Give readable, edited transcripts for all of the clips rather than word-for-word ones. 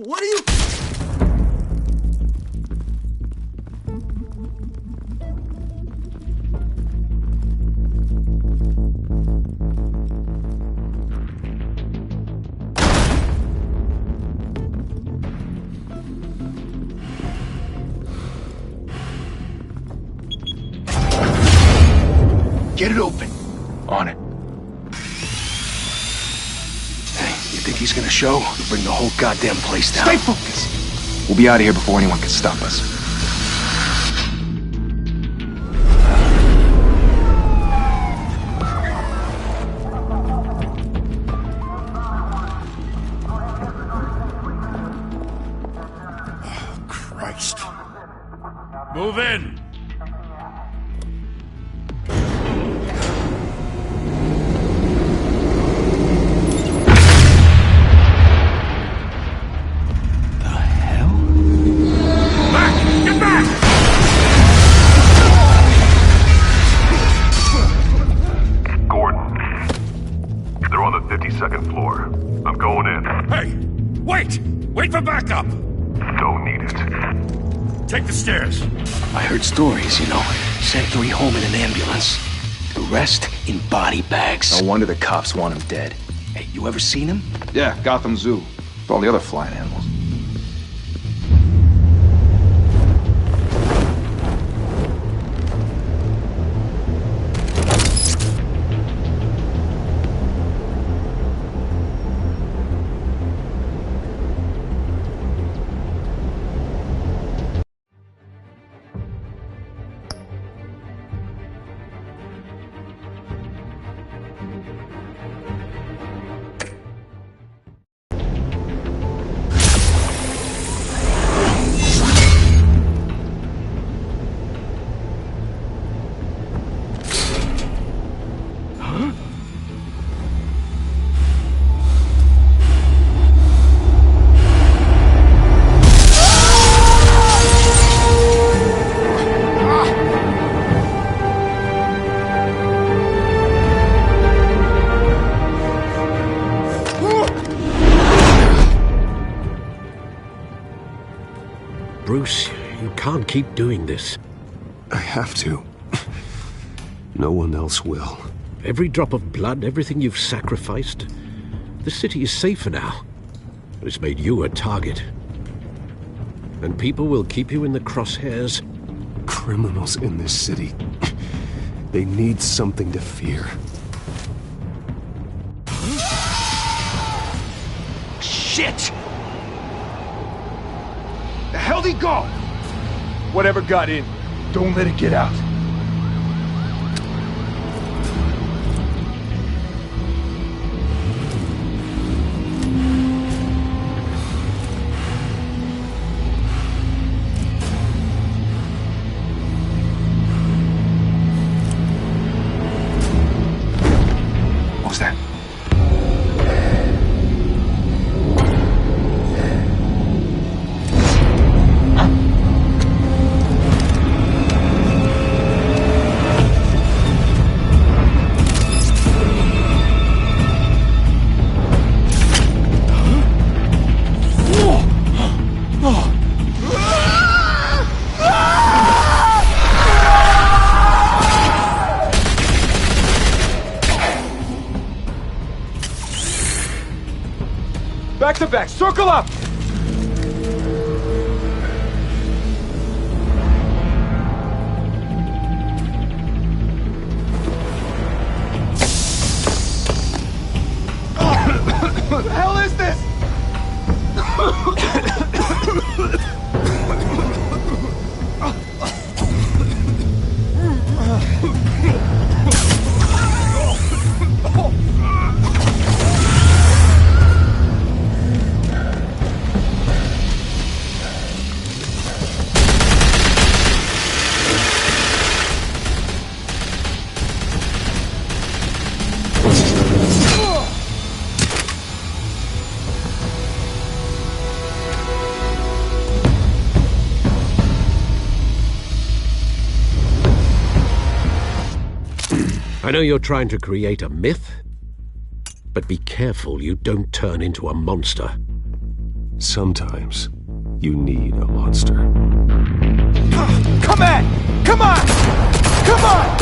What are you... Get it open. On it. Hey, you think he's gonna show? Bring the whole goddamn place down. Stay focused! We'll be out of here before anyone can stop us. Oh, Christ. Move in! Second floor. I'm going in. Hey! Wait! Wait for backup! Don't need it. Take the stairs. I heard stories, you know. Sent 3 home in an ambulance. The rest in body bags. No wonder the cops want him dead. Hey, you ever seen him? Yeah, Gotham Zoo. With all the other flying animals. Bruce, you can't keep doing this. I have to. No one else will. Every drop of blood, everything you've sacrificed. The city is safer now. But it's made you a target. And people will keep you in the crosshairs. Criminals in this city. They need something to fear. Shit! The hell'd he go? Whatever got in, don't let it get out. What was that? Back to back, circle up! What the hell is this? I know you're trying to create a myth, but be careful you don't turn into a monster. Sometimes you need a monster. Come on! Come on! Come on!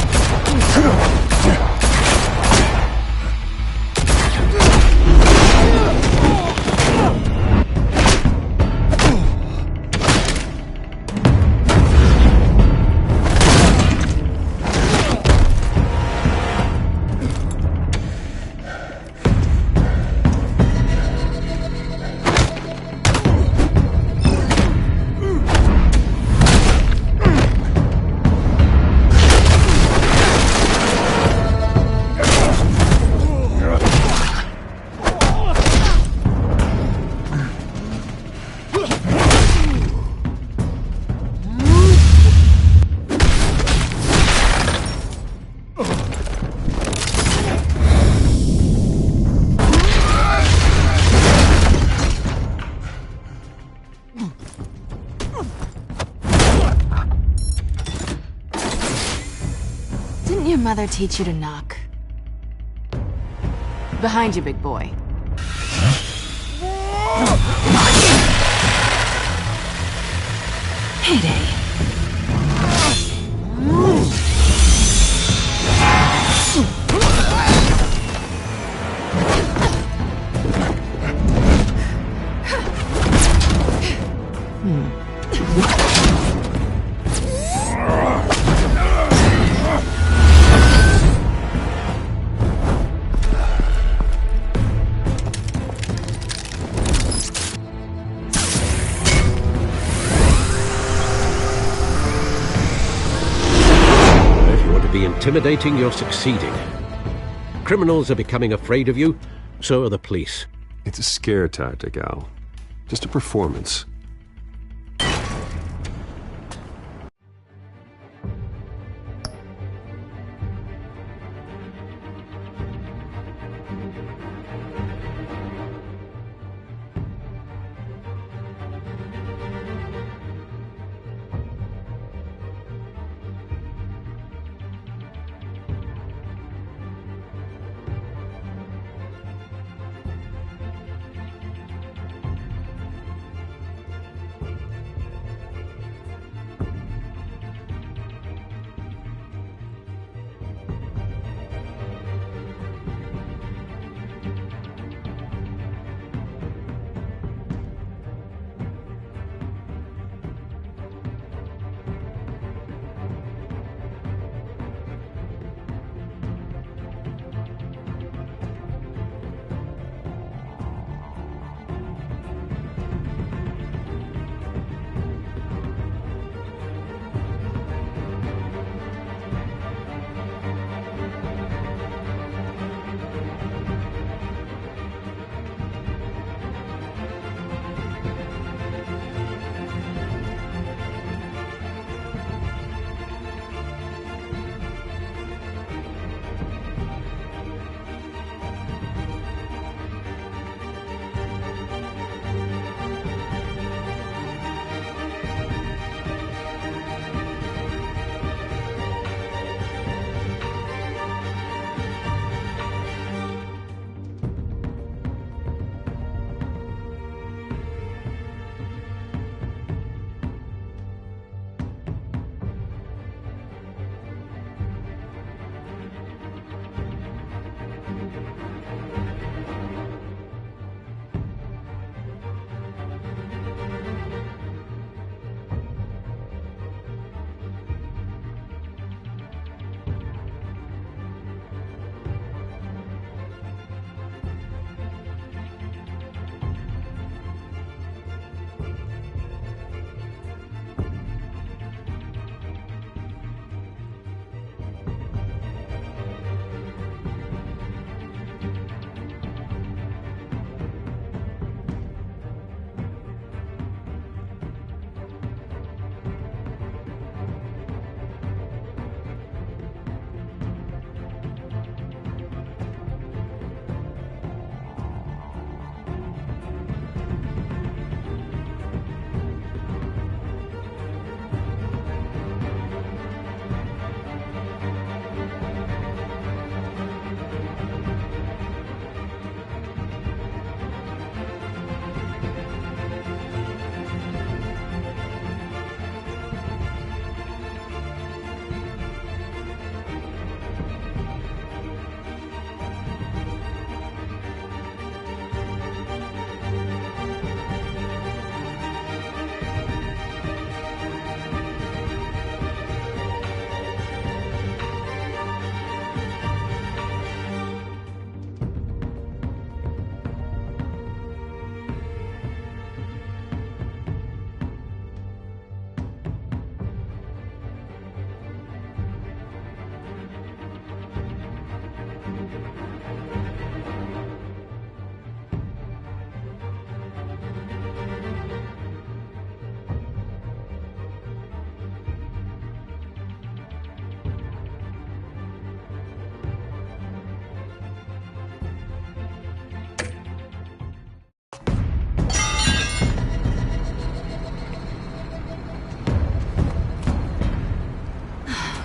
Didn't your mother teach you to knock? Behind you, big boy. Heyday. Intimidating, you're succeeding. Criminals are becoming afraid of you, so are the police. It's a scare tactic, Al. Just a performance.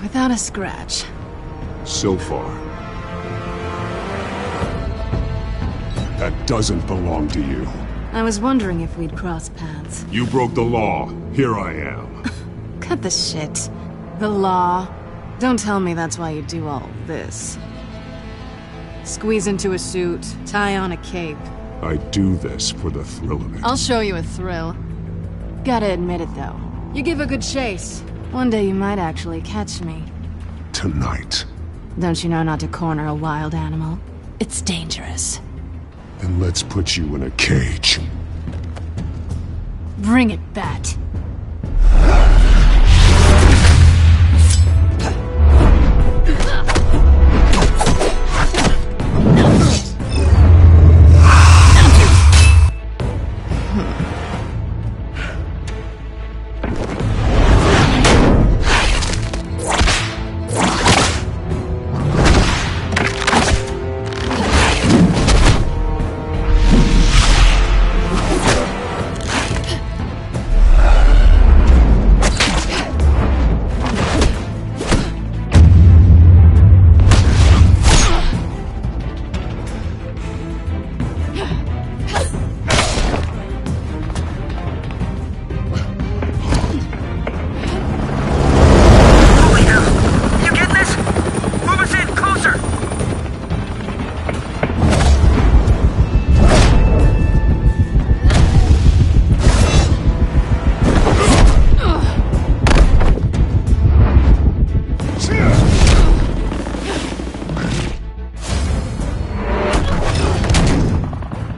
without a scratch. So far. That doesn't belong to you. I was wondering if we'd cross paths. You broke the law. Here I am. Cut the shit. The law. Don't tell me that's why you do all this. Squeeze into a suit, tie on a cape. I do this for the thrill of it. I'll show you a thrill. Gotta admit it, though. You give a good chase. One day you might actually catch me. Tonight. Don't you know not to corner a wild animal? It's dangerous. Then let's put you in a cage. Bring it, Bat.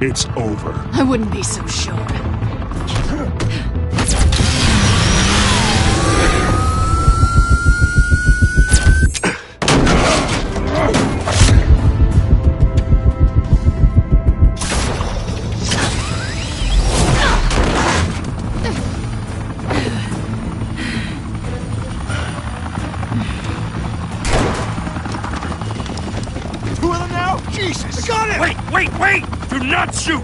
It's over. I wouldn't be so sure. Two of them now? Jesus! I got it! Wait! Do not shoot!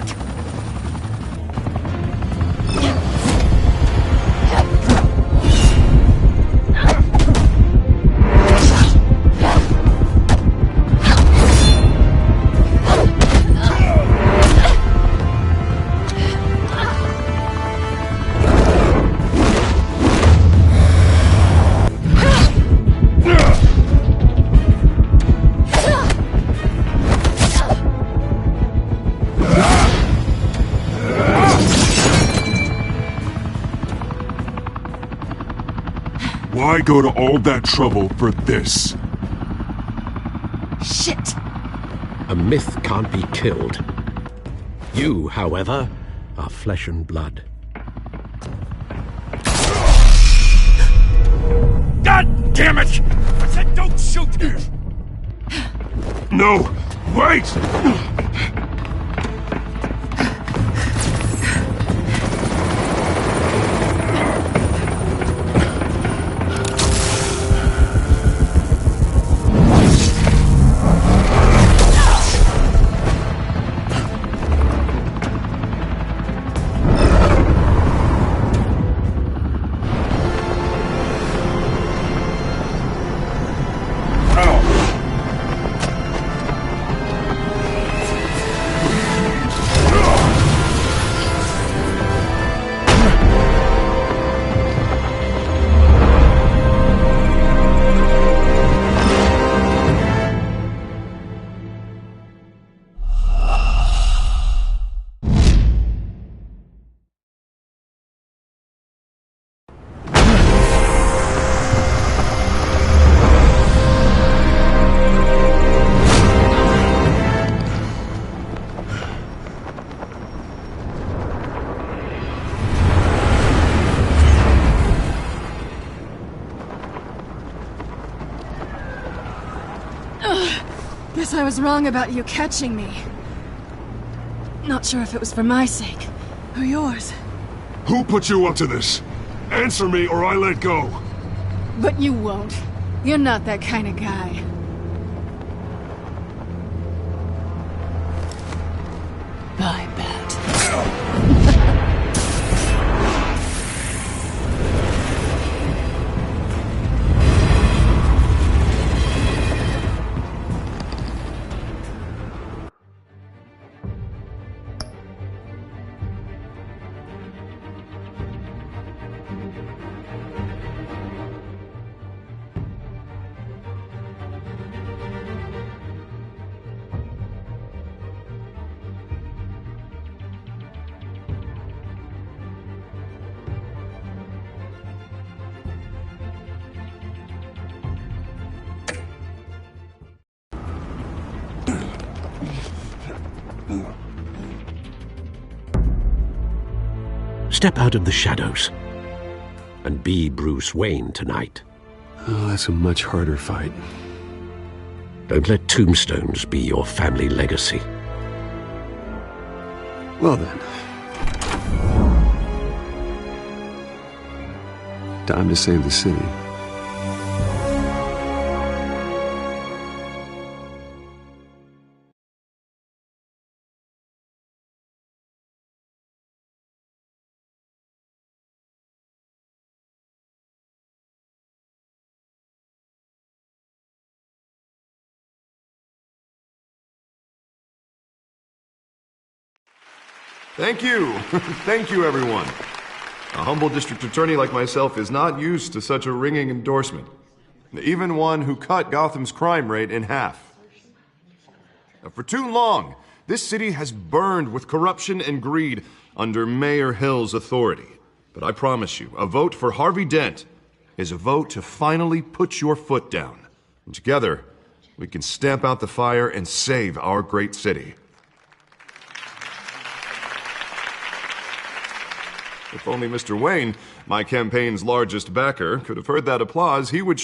Why go to all that trouble for this? Shit! A myth can't be killed. You, however, are flesh and blood. God damn it! I said don't shoot! No! Wait! Guess I was wrong about you catching me. Not sure if it was for my sake, or yours. Who put you up to this? Answer me or I let go. But you won't. You're not that kind of guy. Bye, Bat. Step out of the shadows and be Bruce Wayne tonight. Oh, that's a much harder fight. Don't let tombstones be your family legacy. Well then. Time to save the city. Thank you. Thank you, everyone. A humble district attorney like myself is not used to such a ringing endorsement. Even one who cut Gotham's crime rate in half. For too long, this city has burned with corruption and greed under Mayor Hill's authority. But I promise you, a vote for Harvey Dent is a vote to finally put your foot down. And together, we can stamp out the fire and save our great city. If only Mr. Wayne, my campaign's largest backer, could have heard that applause, he would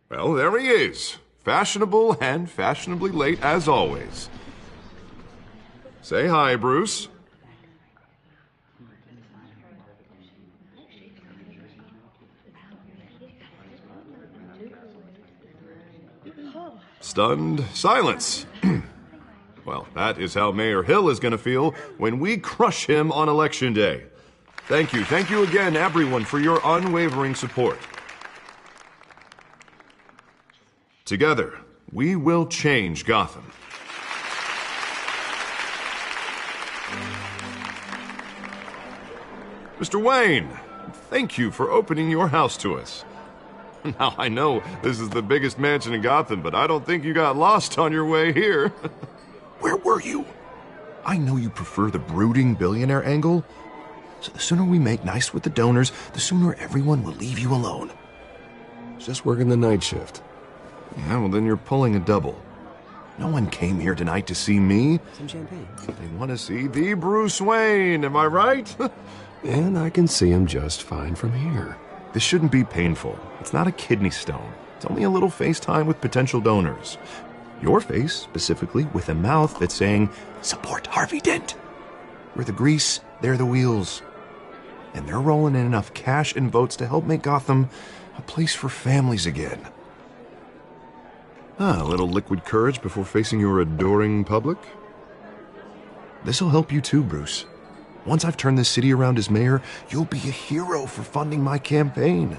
well, there he is. Fashionable and fashionably late as always. Say hi, Bruce. Stunned silence. Well, that is how Mayor Hill is going to feel when we crush him on Election Day. Thank you again, everyone, for your unwavering support. Together, we will change Gotham. Mr. Wayne, thank you for opening your house to us. Now, I know this is the biggest mansion in Gotham, but I don't think you got lost on your way here. Where were you? I know you prefer the brooding billionaire angle, so the sooner we make nice with the donors, the sooner everyone will leave you alone. Just working the night shift. Yeah, well, then you're pulling a double. No one came here tonight to see me. Some champagne. They want to see the Bruce Wayne, am I right? And I can see him just fine from here. This shouldn't be painful. It's not a kidney stone. It's only a little FaceTime with potential donors. Your face, specifically, with a mouth that's saying, support Harvey Dent. We're the grease, they're the wheels. And they're rolling in enough cash and votes to help make Gotham a place for families again. A little liquid courage before facing your adoring public. This'll help you too, Bruce. Once I've turned this city around as mayor, you'll be a hero for funding my campaign.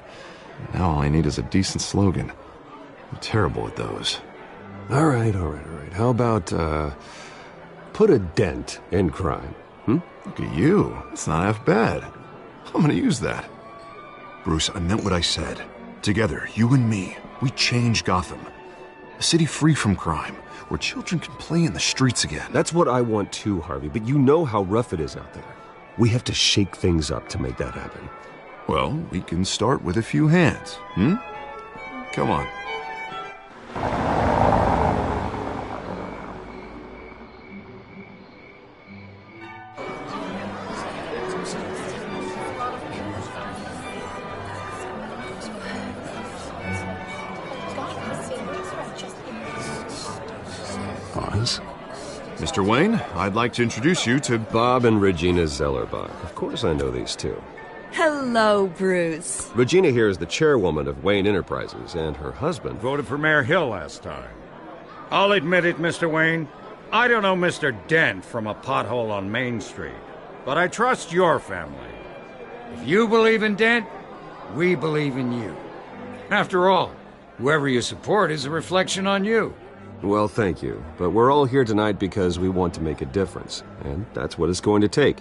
Now all I need is a decent slogan. I'm terrible at those. All right. How about, put a dent in crime? Look at you. That's not half bad. I'm gonna use that. Bruce, I meant what I said. Together, you and me, we change Gotham. A city free from crime, where children can play in the streets again. That's what I want too, Harvey, but you know how rough it is out there. We have to shake things up to make that happen. Well, we can start with a few hands, Come on. Pause. Mr. Wayne, I'd like to introduce you to Bob and Regina Zellerbach. Of course I know these two. Hello, Bruce. Regina here is the chairwoman of Wayne Enterprises, and her husband Voted for Mayor Hill last time. I'll admit it, Mr. Wayne. I don't know Mr. Dent from a pothole on Main Street, but I trust your family. If you believe in Dent, we believe in you. After all, whoever you support is a reflection on you. Well, thank you. But we're all here tonight because we want to make a difference. And that's what it's going to take.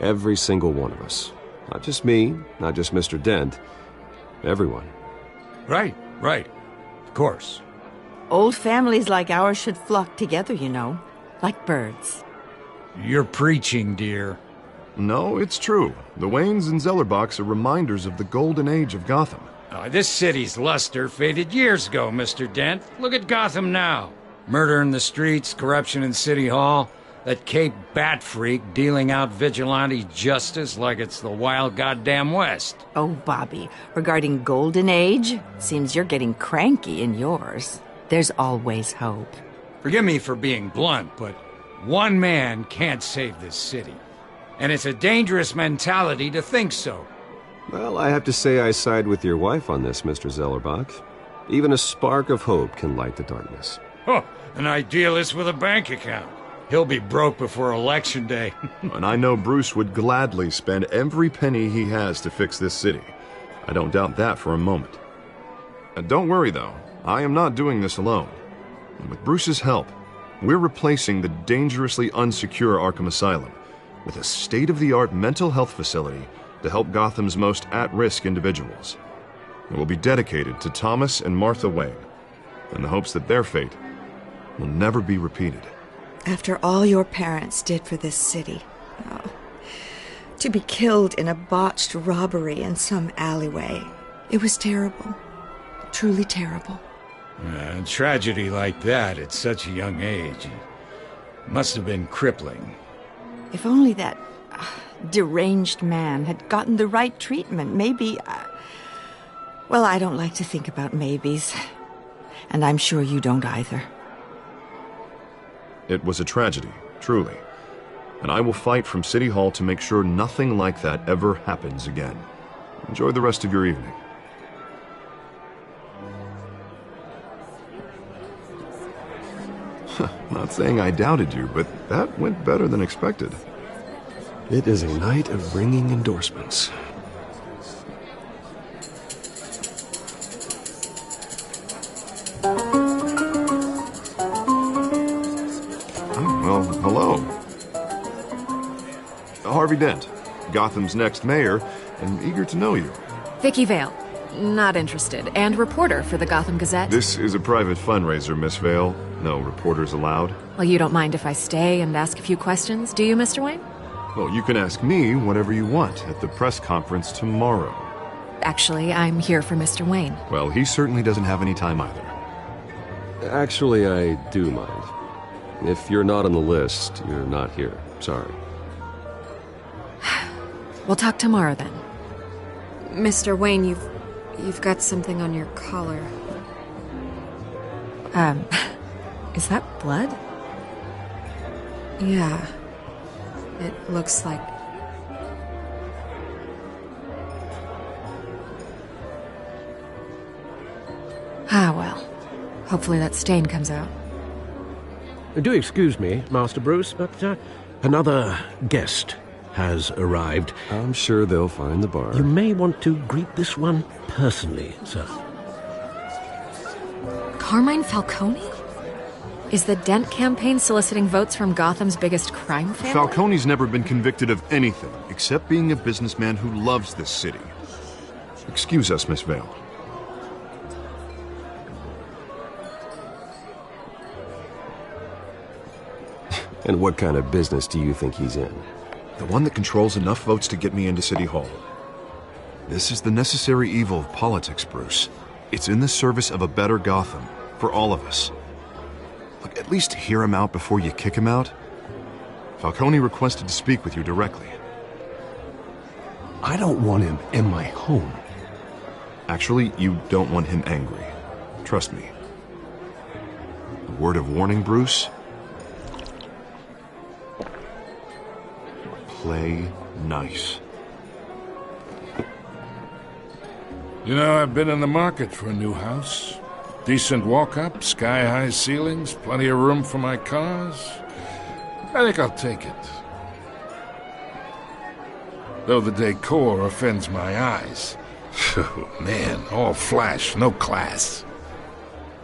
Every single one of us. Not just me, not just Mr. Dent. Everyone. Right. Of course. Old families like ours should flock together, you know. Like birds. You're preaching, dear. No, it's true. The Waynes and Zellerbachs are reminders of the golden age of Gotham. This city's luster faded years ago, Mr. Dent. Look at Gotham now. Murder in the streets, corruption in City Hall. That Cape Bat freak dealing out vigilante justice like it's the wild goddamn West. Oh, Bobby, regarding Golden Age, seems you're getting cranky in yours. There's always hope. Forgive me for being blunt, but one man can't save this city. And it's a dangerous mentality to think so. Well, I have to say I side with your wife on this, Mr. Zellerbach. Even a spark of hope can light the darkness. Huh, an idealist with a bank account. He'll be broke before Election Day. And I know Bruce would gladly spend every penny he has to fix this city. I don't doubt that for a moment. And don't worry, though. I am not doing this alone. And with Bruce's help, we're replacing the dangerously unsecure Arkham Asylum with a state-of-the-art mental health facility to help Gotham's most at-risk individuals. It will be dedicated to Thomas and Martha Wayne, in the hopes that their fate will never be repeated. After all your parents did for this city, to be killed in a botched robbery in some alleyway, it was terrible. Truly terrible. A tragedy like that at such a young age must have been crippling. If only that deranged man had gotten the right treatment, maybe... Well, I don't like to think about maybes. And I'm sure you don't either. It was a tragedy, truly. And I will fight from City Hall to make sure nothing like that ever happens again. Enjoy the rest of your evening. Not saying I doubted you, but that went better than expected. It is a night of ringing endorsements. Well, hello. Harvey Dent, Gotham's next mayor, and eager to know you. Vicky Vale. Not interested. And reporter for the Gotham Gazette. This is a private fundraiser, Miss Vale. No reporters allowed. Well, you don't mind if I stay and ask a few questions, do you, Mr. Wayne? Well, you can ask me whatever you want at the press conference tomorrow. Actually, I'm here for Mr. Wayne. Well, he certainly doesn't have any time either. Actually, I do mind. If you're not on the list, you're not here. Sorry. We'll talk tomorrow then. Mr. Wayne, you've got something on your collar. Is that blood? Yeah. It looks like... Ah, well. Hopefully that stain comes out. Do excuse me, Master Bruce, but another guest has arrived. I'm sure they'll find the bar. You may want to greet this one personally, sir. Carmine Falcone? Is the Dent campaign soliciting votes from Gotham's biggest crime family? Falcone's never been convicted of anything except being a businessman who loves this city. Excuse us, Miss Vale. And what kind of business do you think he's in? The one that controls enough votes to get me into City Hall. This is the necessary evil of politics, Bruce. It's in the service of a better Gotham, for all of us. Look, at least hear him out before you kick him out. Falcone requested to speak with you directly. I don't want him in my home. Actually, you don't want him angry. Trust me. A word of warning, Bruce. Play nice. You know, I've been in the market for a new house. Decent walk-up, sky-high ceilings, plenty of room for my cars. I think I'll take it. Though the decor offends my eyes. Oh, man, all flash, no class.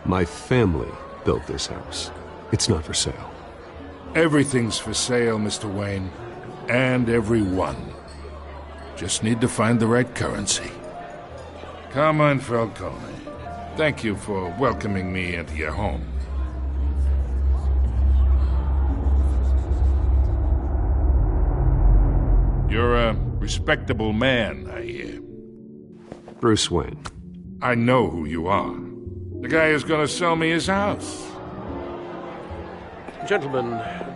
My family built this house. It's not for sale. Everything's for sale, Mr. Wayne. And everyone. Just need to find the right currency. Carmine Falcone, thank you for welcoming me into your home. You're a respectable man, I hear. Bruce Wayne. I know who you are. The guy who's gonna sell me his house. Gentlemen,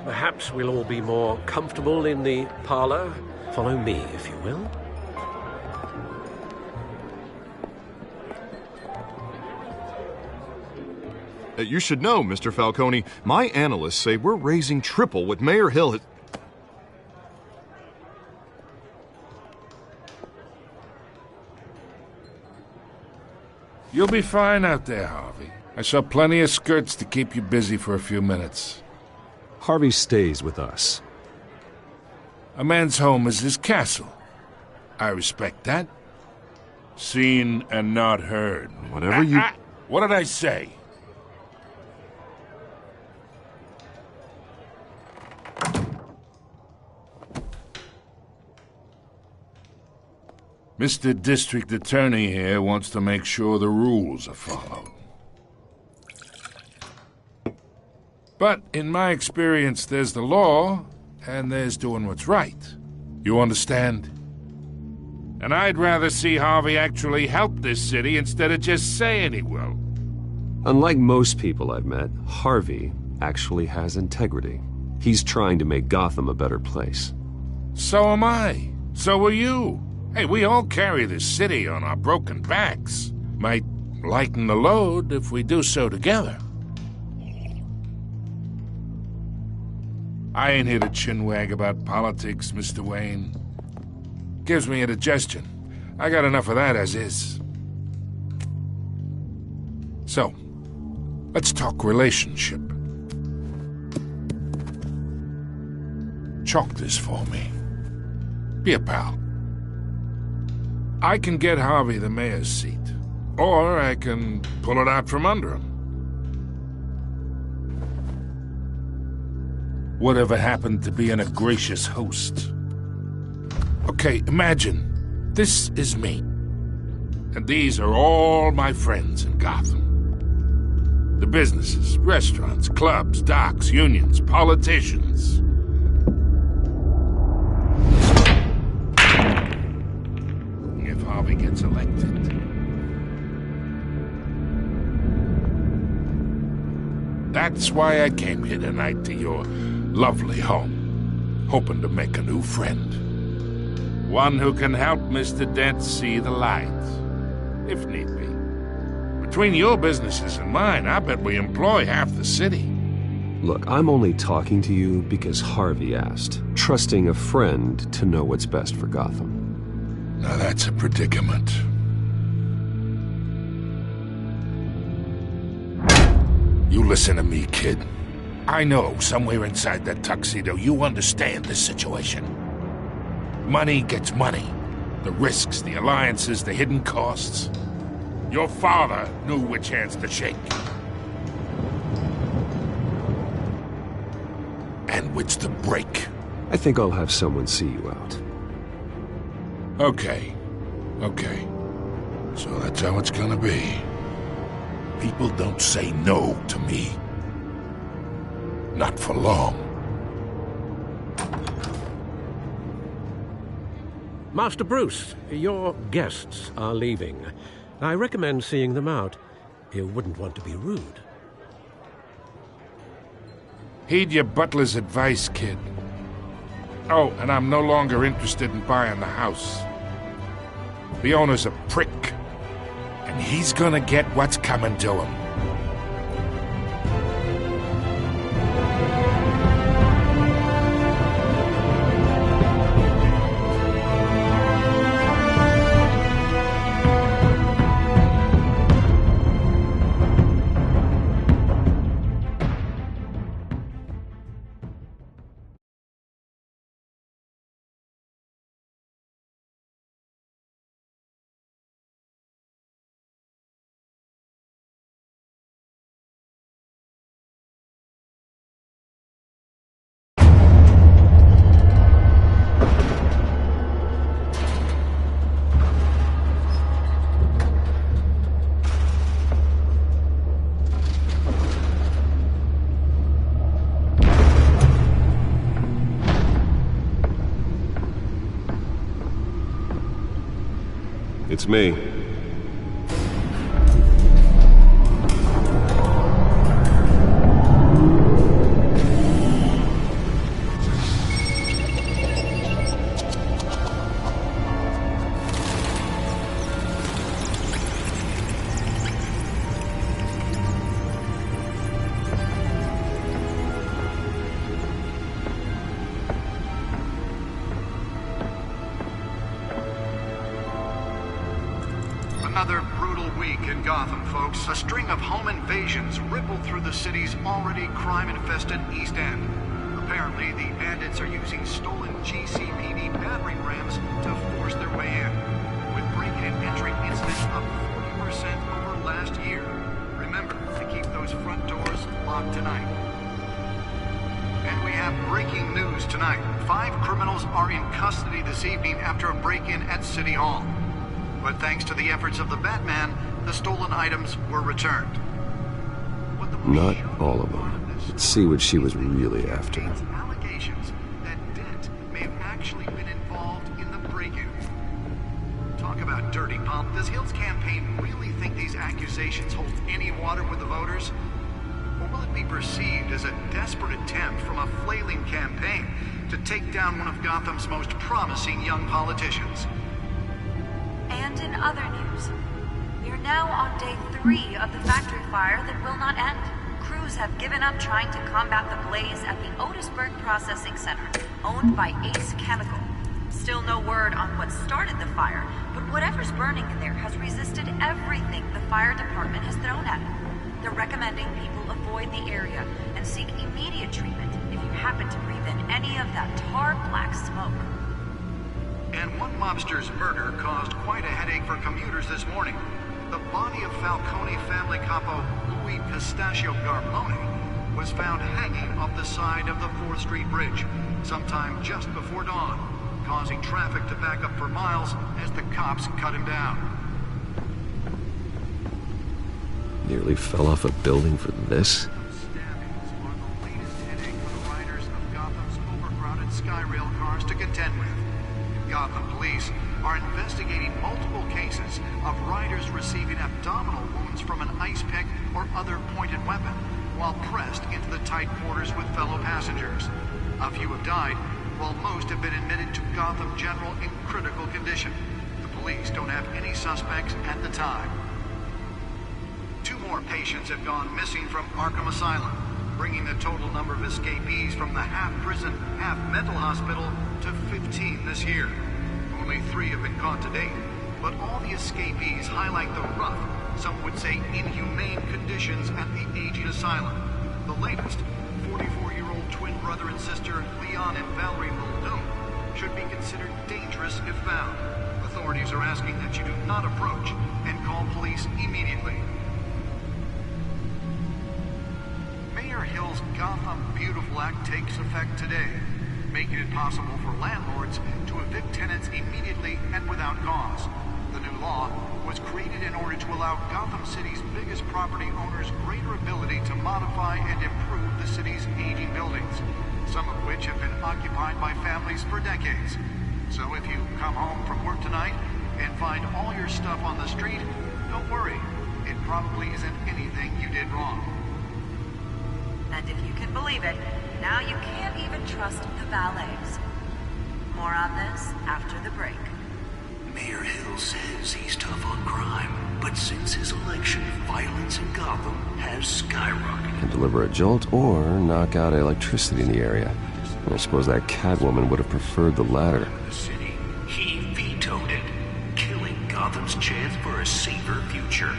perhaps we'll all be more comfortable in the parlor. Follow me, if you will. You should know, Mr. Falcone, my analysts say we're raising triple what Mayor Hill has... You'll be fine out there, Harvey. I saw plenty of skirts to keep you busy for a few minutes. Harvey stays with us. A man's home is his castle. I respect that. Seen and not heard. Whatever you... What did I say? Mr. District Attorney here wants to make sure the rules are followed. But in my experience, there's the law, and there's doing what's right. You understand? And I'd rather see Harvey actually help this city instead of just saying he will. Unlike most people I've met, Harvey actually has integrity. He's trying to make Gotham a better place. So am I. So are you. Hey, we all carry this city on our broken backs. Might lighten the load if we do so together. I ain't here to chinwag about politics, Mr. Wayne. Gives me indigestion. I got enough of that as is. So, let's talk relationship. Chalk this for me. Be a pal. I can get Harvey the mayor's seat, or I can pull it out from under him. Whatever happened to being a gracious host? Okay, imagine, this is me. And these are all my friends in Gotham. The businesses, restaurants, clubs, docks, unions, politicians. If Harvey gets elected. That's why I came here tonight to your lovely home, hoping to make a new friend. One who can help Mr. Dent see the light, if need be. Between your businesses and mine, I bet we employ half the city. Look, I'm only talking to you because Harvey asked, trusting a friend to know what's best for Gotham. Now that's a predicament. You listen to me, kid. I know somewhere inside that tuxedo you understand this situation. Money gets money. The risks, the alliances, the hidden costs. Your father knew which hands to shake. And which to break. I think I'll have someone see you out. Okay. So that's how it's gonna be. People don't say no to me. Not for long. Master Bruce, your guests are leaving. I recommend seeing them out. You wouldn't want to be rude. Heed your butler's advice, kid. Oh, and I'm no longer interested in buying the house. The owner's a prick, and he's gonna get what's coming to him. It's me. another brutal week in Gotham, folks. A string of home invasions rippled through the city's already crime-infested East End. Apparently, the bandits are using stolen GCPD battering rams to force their way in, with break-in and entry incidents up 40% over last year. Remember to keep those front doors locked tonight. And we have breaking news tonight. 5 criminals are in custody this evening after a break-in at City Hall. But thanks to the efforts of the Batman, the stolen items were returned. Not all of them. Let's see what she was really after. Allegations that Dent may have actually been involved in the break-in. Talk about dirty pump. Does Hill's campaign really think these accusations hold any water with the voters? Or will it be perceived as a desperate attempt from a flailing campaign to take down one of Gotham's most promising young politicians? And in other news, we are now on day 3 of the factory fire that will not end. Crews have given up trying to combat the blaze at the Otisburg Processing Center, owned by Ace Chemical. Still no word on what started the fire, but whatever's burning in there has resisted everything the fire department has thrown at it. They're recommending people avoid the area and seek immediate treatment if you happen to breathe in any of that tar black smoke. And one mobster's murder caused quite a headache for commuters this morning. The body of Falcone family capo Louis Pistachio Garmone was found hanging off the side of the 4th Street Bridge sometime just before dawn, causing traffic to back up for miles as the cops cut him down. Nearly fell off a building for this? Stabbings are the latest headache for the riders of Gotham's overcrowded Skyrail cars to contend with. Gotham police are investigating multiple cases of riders receiving abdominal wounds from an ice pick or other pointed weapon while pressed into the tight quarters with fellow passengers. A few have died, while most have been admitted to Gotham General in critical condition. The police don't have any suspects at the time. 2 more patients have gone missing from Arkham Asylum, bringing the total number of escapees from the half-prison, half-mental hospital to 15 this year. Only 3 have been caught to date, but all the escapees highlight the rough, some would say inhumane conditions at the aging asylum. The latest, 44-year-old twin brother and sister Leon and Valerie Muldoon, should be considered dangerous if found. Authorities are asking that you do not approach and call police immediately. Mayor Hill's Gotham Beautiful Act takes effect today, making it possible for landlords to evict tenants immediately and without cause. The new law was created in order to allow Gotham City's biggest property owners greater ability to modify and improve the city's aging buildings, some of which have been occupied by families for decades. So if you come home from work tonight and find all your stuff on the street, don't worry. It probably isn't anything you did wrong. And if you can believe it, now you can't even trust the valets. More on this after the break. Mayor Hill says he's tough on crime, but since his election, violence in Gotham has skyrocketed. Can deliver a jolt or knock out electricity in the area. I suppose that Catwoman would have preferred the latter. The city, he vetoed it, killing Gotham's chance for a safer future.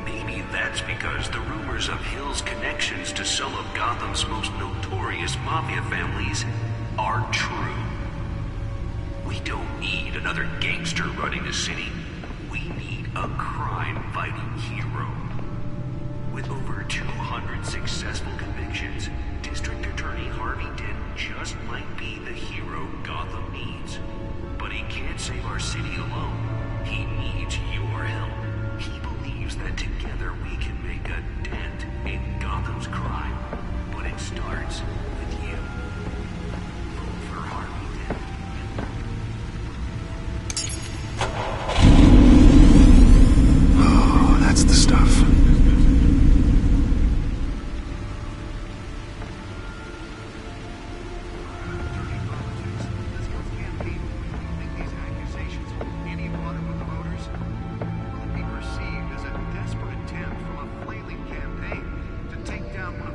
Maybe that's because the rumors of Hill's connections to some of Gotham's most notorious mafia families are true. We don't need another gangster running the city. We need a crime-fighting hero. With over 200 successful convictions, District Attorney Harvey Dent just might be the hero Gotham needs. But he can't save our city alone. He needs your help. He believes that together we can make a dent in Gotham's crime. But it starts with you. Vote for Harvey Dent. Oh, that's the stuff.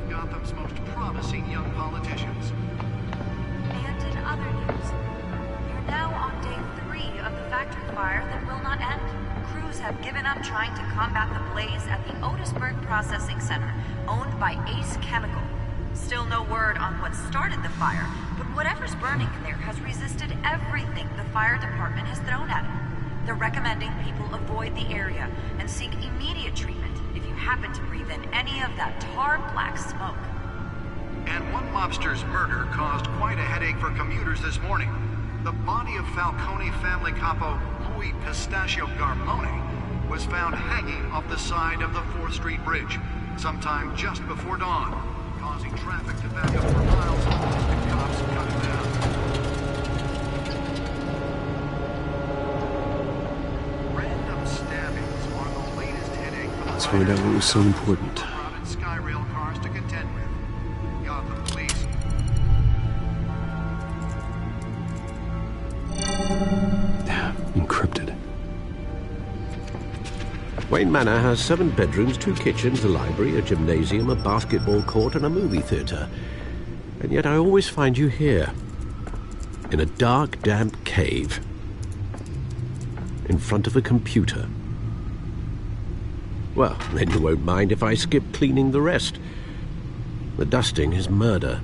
Gotham's most promising young politician. up trying to combat the blaze at the Otisburg Processing Center, owned by Ace Chemical. Still no word on what started the fire, but whatever's burning in there has resisted everything the fire department has thrown at it. They're recommending people avoid the area and seek immediate treatment if you happen to breathe in any of that tar black smoke. And one mobster's murder caused quite a headache for commuters this morning. The body of Falcone family capo Louis Pistachio Garmone was found hanging off the side of the 4th Street Bridge sometime just before dawn, causing traffic to back up for miles as the cops cut him down. Random stabbings are the latest headache for the Let's find out what was so important. crowded Skyrail cars to contend with. Gotham Police. Encrypted. Wayne Manor has 7 bedrooms, 2 kitchens, a library, a gymnasium, a basketball court, and a movie theatre. And yet I always find you here, in a dark, damp cave, in front of a computer. Well, then you won't mind if I skip cleaning the rest. The dusting is murder.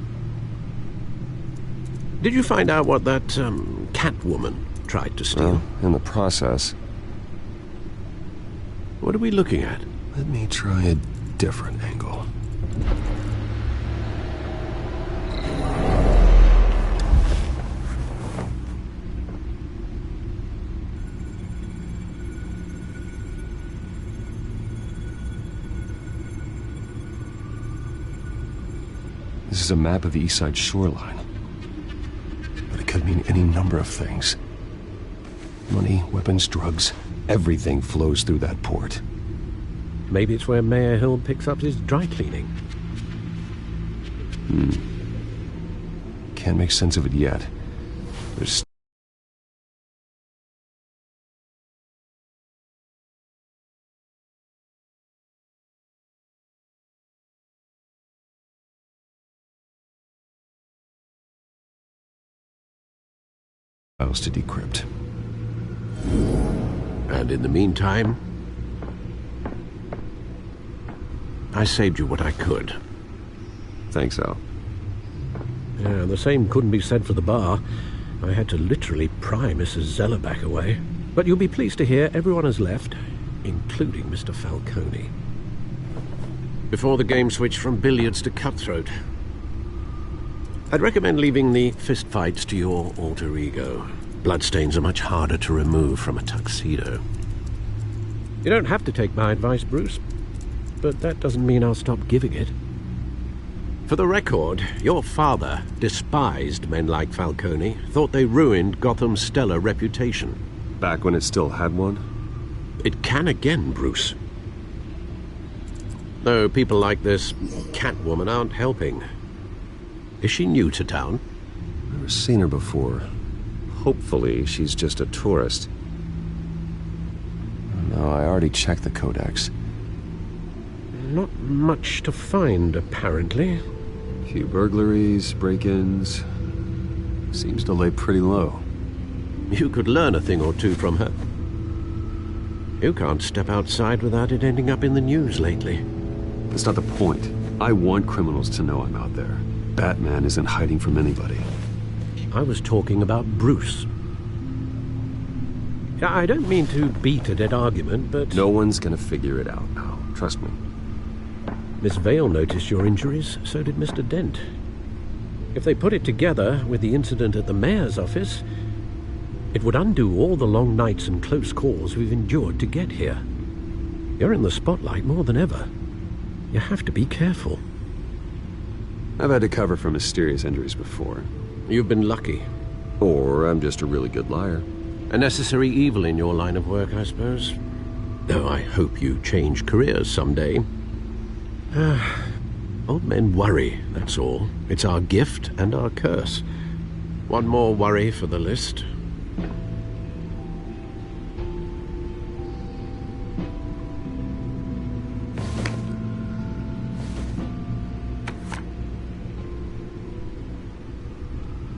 Did you find out what that, Catwoman tried to steal? Well, in the process. What are we looking at? Let me try a different angle. This is a map of the East Side shoreline. But it could mean any number of things. Money, weapons, drugs, everything flows through that port. Maybe it's where Mayor Hill picks up his dry cleaning. Can't make sense of it yet. There's files to decrypt. And in the meantime, I saved you what I could. Thanks, Al. Yeah, the same couldn't be said for the bar. I had to literally pry Mrs. Zeller back away. But you'll be pleased to hear everyone has left, including Mr. Falcone. Before the game switched from billiards to cutthroat. I'd recommend leaving the fistfights to your alter ego. Bloodstains are much harder to remove from a tuxedo. You don't have to take my advice, Bruce, but that doesn't mean I'll stop giving it. For the record, your father despised men like Falcone, thought they ruined Gotham's stellar reputation. Back when it still had one? It can again, Bruce. Though people like this Catwoman aren't helping. Is she new to town? Never seen her before. Hopefully, she's just a tourist. No, I already checked the codex. Not much to find, apparently. Few burglaries, break-ins. Seems to lay pretty low. You could learn a thing or two from her. You can't step outside without it ending up in the news lately. That's not the point. I want criminals to know I'm out there. Batman isn't hiding from anybody. I was talking about Bruce. I don't mean to beat a dead argument, but... No one's gonna figure it out now. Trust me. Miss Vale noticed your injuries, so did Mr. Dent. If they put it together with the incident at the mayor's office, it would undo all the long nights and close calls we've endured to get here. You're in the spotlight more than ever. You have to be careful. I've had to cover for mysterious injuries before. You've been lucky. Or I'm just a really good liar. A necessary evil in your line of work, I suppose. Though I hope you change careers someday. Old men worry, that's all. It's our gift and our curse. One more worry for the list.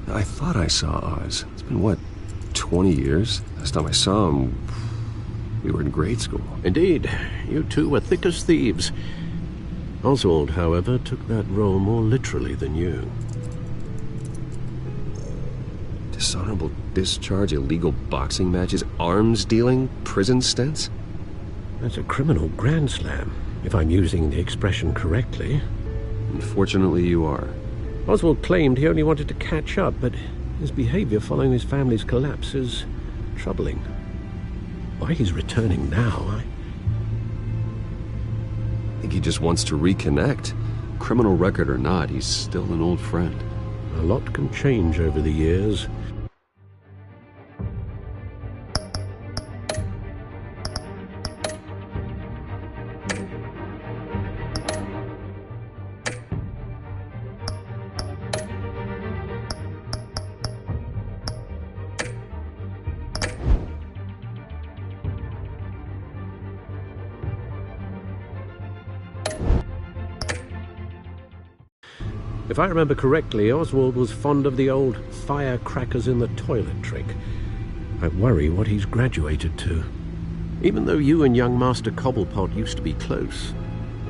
I thought I saw Oz. It's been, what, 20 years? Last time I saw him, We were in grade school. Indeed. You two were thick as thieves. Oswald, however, took that role more literally than you. Dishonorable discharge, illegal boxing matches, arms dealing, prison stints? That's a criminal grand slam, if I'm using the expression correctly. Unfortunately, you are. Oswald claimed he only wanted to catch up, but his behavior following his family's collapse is troubling. Why he's returning now, I think he just wants to reconnect. Criminal record or not, he's still an old friend. A lot can change over the years. If I remember correctly, Oswald was fond of the old firecrackers in the toilet trick. I worry what he's graduated to. Even though you and young Master Cobblepot used to be close,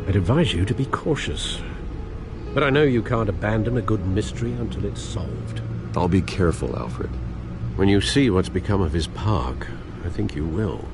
I'd advise you to be cautious. But I know you can't abandon a good mystery until it's solved. I'll be careful, Alfred. When you see what's become of his park, I think you will.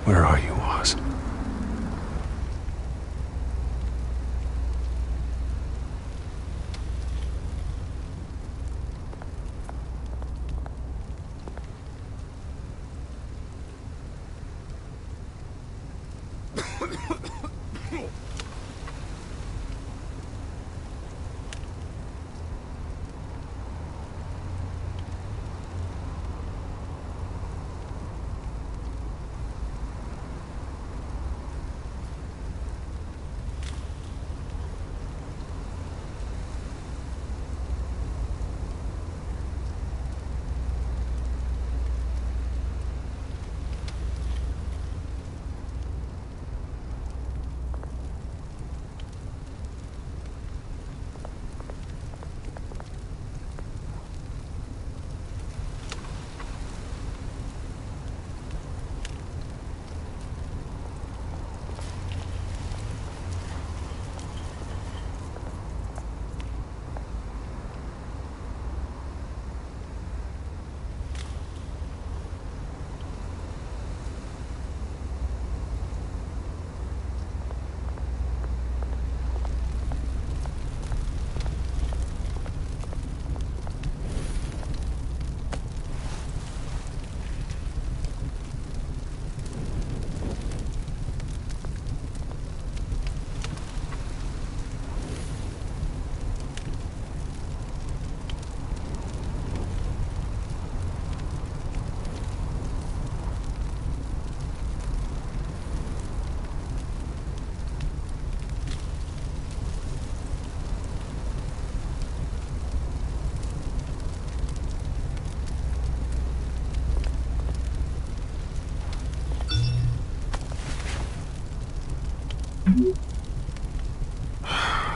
Where are you, Oz?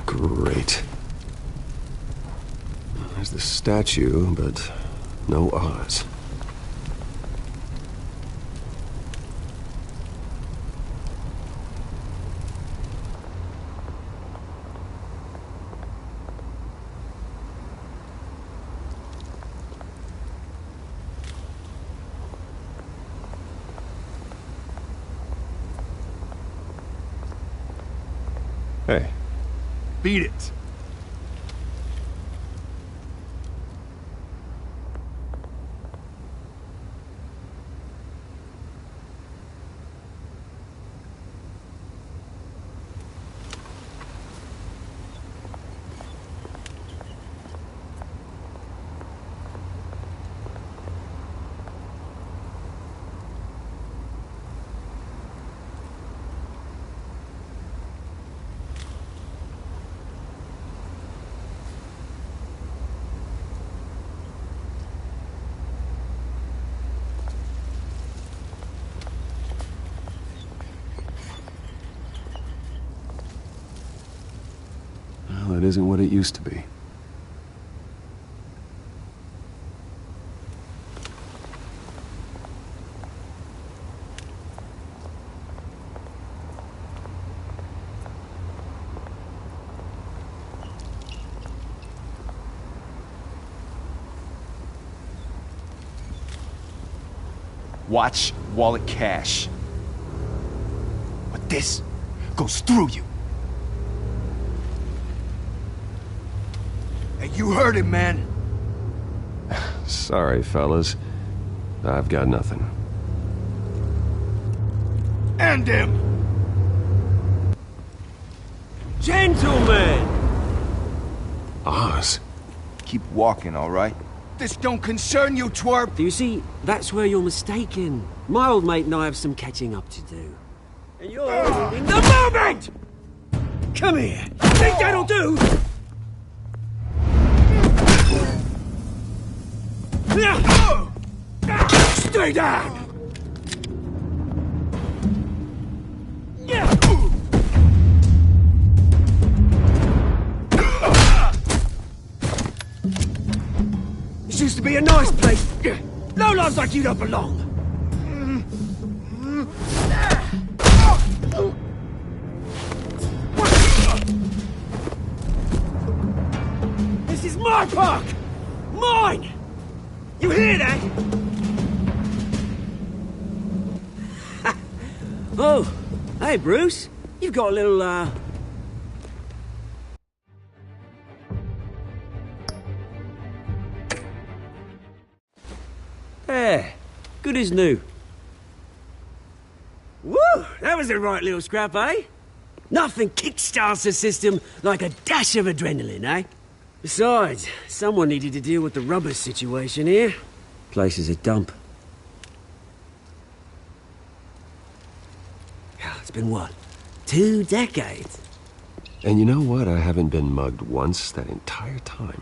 Great. There's the statue, but no Oz. Hey. Beat it. Well, it isn't what it used to be. Watch wallet cash. But this goes through you. Hey, you heard it, man. Sorry, fellas. I've got nothing. End him! Gentlemen! Oz. Keep walking, all right? This don't concern you, twerp! Do you see, that's where you're mistaken. My old mate and I have some catching up to do. And you're in the moment! Come here! Think that'll do? Stay down! This used to be a nice place. Lowlifes like you don't belong. This is my park! Mine! You hear that? Oh, hey Bruce. You've got a little, There. Good as new. Woo! That was a right little scrap, eh? Nothing kickstarts the system like a dash of adrenaline, eh? Besides, someone needed to deal with the rubber situation here. Place is a dump. It's been what? 2 decades? And you know what? I haven't been mugged once that entire time.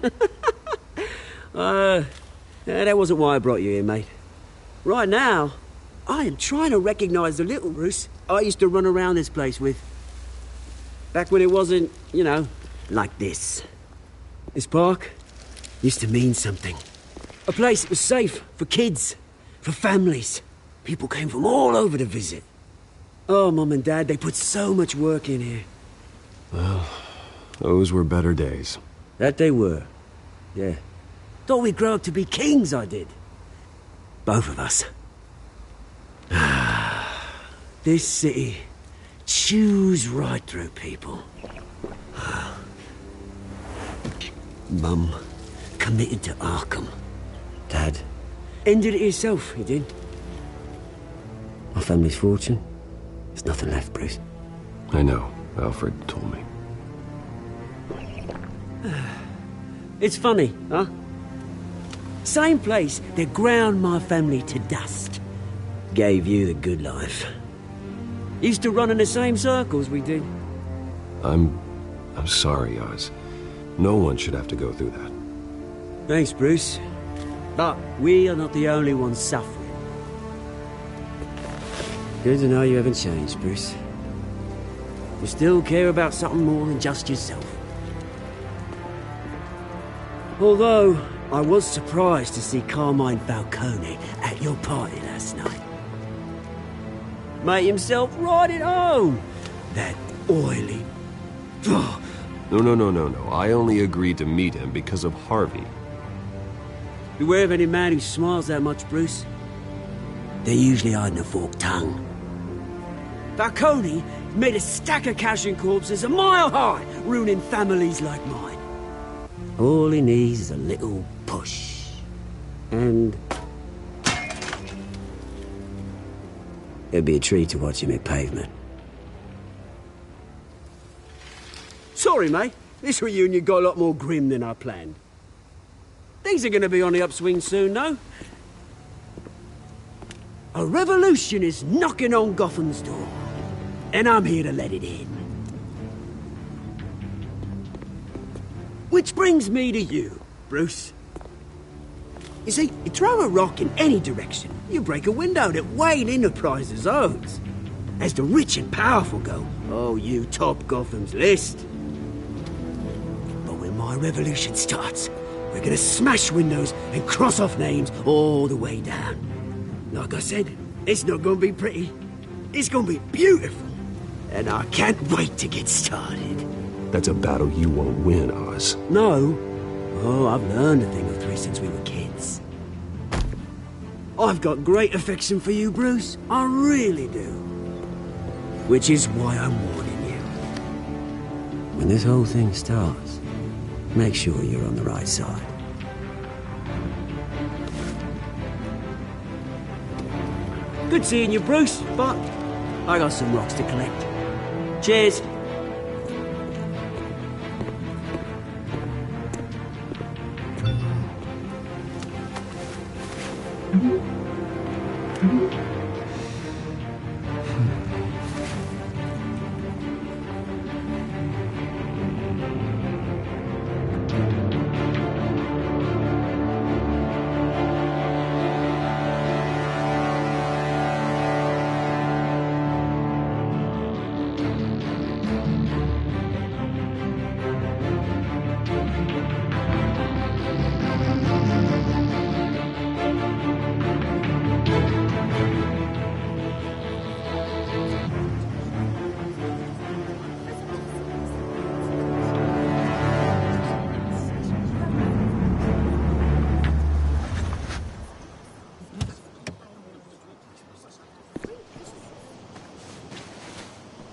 That wasn't why I brought you here, mate. Right now, I am trying to recognize the little Bruce I used to run around this place with. Back when it wasn't, you know, like this. This park used to mean something. A place that was safe for kids, for families. People came from all over to visit. Oh, Mum and Dad, they put so much work in here. Well, those were better days. That they were. Yeah. Thought we'd grow up to be kings, I did. Both of us. This city chews right through people. Mum committed to Arkham. Dad ended it himself, he did. My family's fortune. There's nothing left, Bruce. I know. Alfred told me. It's funny, huh? Same place that ground my family to dust. Gave you the good life. Used to run in the same circles we did. I'm sorry, Oz. No one should have to go through that. Thanks, Bruce. But we are not the only ones suffering. Good to know you haven't changed, Bruce. You still care about something more than just yourself. Although, I was surprised to see Carmine Falcone at your party last night. Made himself right at home. That oily... No. I only agreed to meet him because of Harvey. Beware of any man who smiles that much, Bruce. They're usually hiding a forked tongue. Falcone made a stack of cashing corpses a mile high, ruining families like mine. All he needs is a little push. And... it'd be a treat to watch him hit pavement. Sorry, mate. This reunion got a lot more grim than I planned. Things are going to be on the upswing soon, though. A revolution is knocking on Gotham's door. And I'm here to let it in. Which brings me to you, Bruce. You see, you throw a rock in any direction, you break a window that Wayne Enterprises owns. As the rich and powerful go, oh, you top Gotham's list. my revolution starts. We're gonna smash windows and cross off names all the way down. Like I said, it's not gonna be pretty. It's gonna be beautiful. And I can't wait to get started. That's a battle you won't win, Oz. No. Oh, I've learned a thing or three since we were kids. I've got great affection for you, Bruce. I really do. Which is why I'm warning you. When this whole thing starts, make sure you're on the right side. Good seeing you, Bruce, but I got some rocks to collect. Cheers.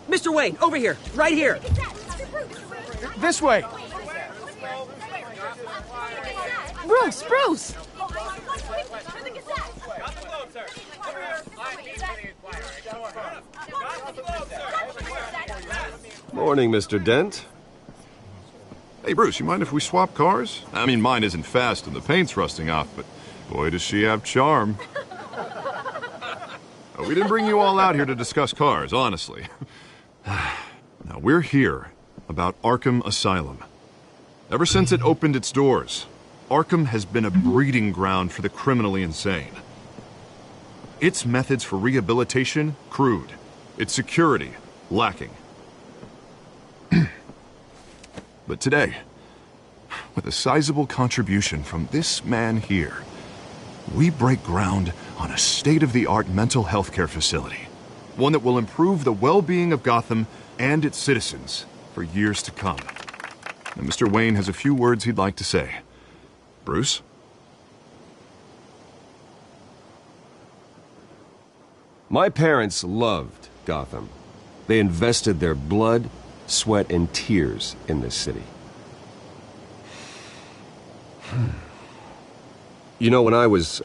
Mr. Wayne, over here, right here. This way. Bruce, Bruce! Morning, Mr. Dent. Hey, Bruce, you mind if we swap cars? I mean, mine isn't fast and the paint's rusting off, but boy, does she have charm. We didn't bring you all out here to discuss cars, honestly. Now, we're here about Arkham Asylum. Ever since it opened its doors, Arkham has been a breeding ground for the criminally insane. Its methods for rehabilitation, crude. Its security, lacking. But today, with a sizable contribution from this man here, we break ground on a state-of-the-art mental health care facility. One that will improve the well-being of Gotham and its citizens for years to come. And Mr. Wayne has a few words he'd like to say. Bruce? My parents loved Gotham. They invested their blood, sweat, and tears in this city. You know, when I was,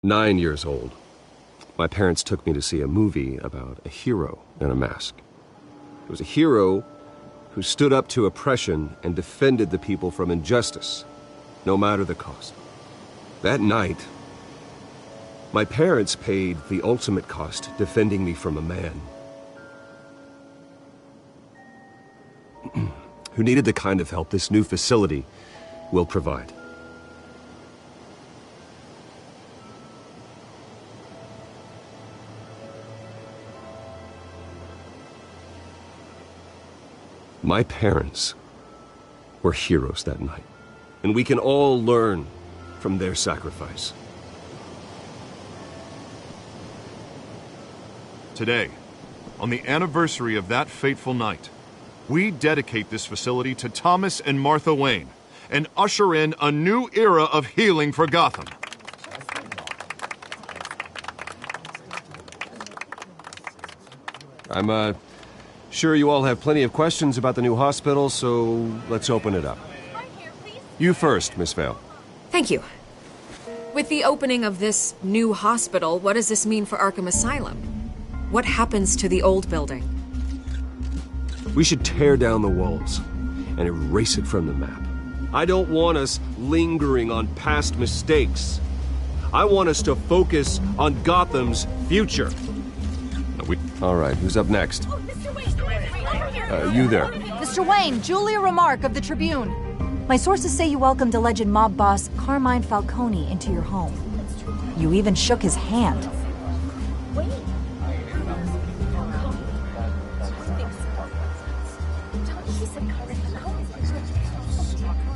9 years old, my parents took me to see a movie about a hero in a mask. It was a hero who stood up to oppression and defended the people from injustice, no matter the cost. That night, my parents paid the ultimate cost defending me from a man who needed the kind of help this new facility will provide. My parents were heroes that night, and we can all learn from their sacrifice. Today, on the anniversary of that fateful night, we dedicate this facility to Thomas and Martha Wayne and usher in a new era of healing for Gotham. I'm, sure you all have plenty of questions about the new hospital, so let's open it up. You first, Miss Vale. Thank you. With the opening of this new hospital, what does this mean for Arkham Asylum? What happens to the old building? We should tear down the walls and erase it from the map. I don't want us lingering on past mistakes. I want us to focus on Gotham's future. All right, who's up next? You there. Mr. Wayne, Julia Remark of the Tribune. My sources say you welcomed alleged mob boss Carmine Falcone into your home. You even shook his hand.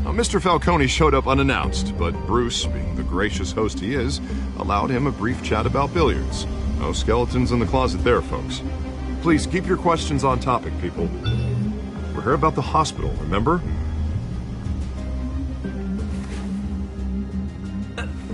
Now, Mr. Falcone showed up unannounced, but Bruce, being the gracious host he is, allowed him a brief chat about billiards. No skeletons in the closet there, folks. Please keep your questions on topic, people. We're here about the hospital, remember?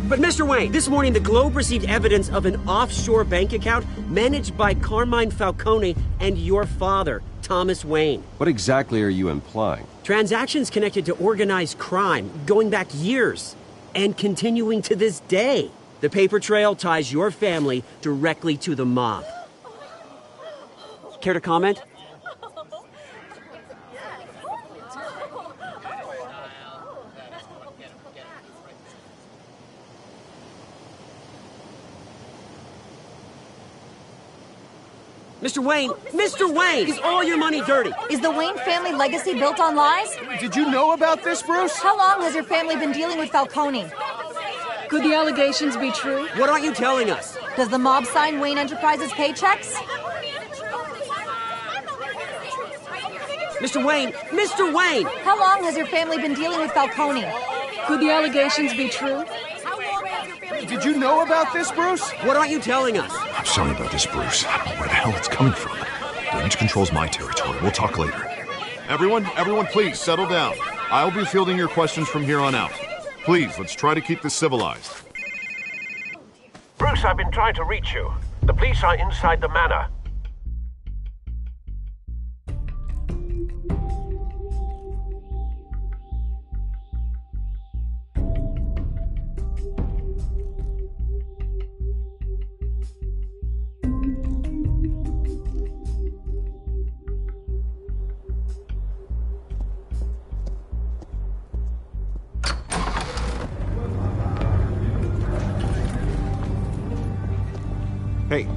But Mr. Wayne, this morning the Globe received evidence of an offshore bank account managed by Carmine Falcone and your father, Thomas Wayne. What exactly are you implying? Transactions connected to organized crime, going back years, and continuing to this day. The paper trail ties your family directly to the mob. Care to comment? Mr. Wayne! Mr. Wayne! Is all your money dirty? Is the Wayne family legacy built on lies? Did you know about this, Bruce? How long has your family been dealing with Falcone? Could the allegations be true? What aren't you telling us? Does the mob sign Wayne Enterprises paychecks? Mr. Wayne! Mr. Wayne! How long has your family been dealing with Falcone? Could the allegations be true? Did you know about this, Bruce? What aren't you telling us? I'm sorry about this, Bruce. I don't know where the hell it's coming from. Damage control's my territory. We'll talk later. Everyone, please, settle down. I'll be fielding your questions from here on out. Please, let's try to keep this civilized. Bruce, I've been trying to reach you. The police are inside the manor.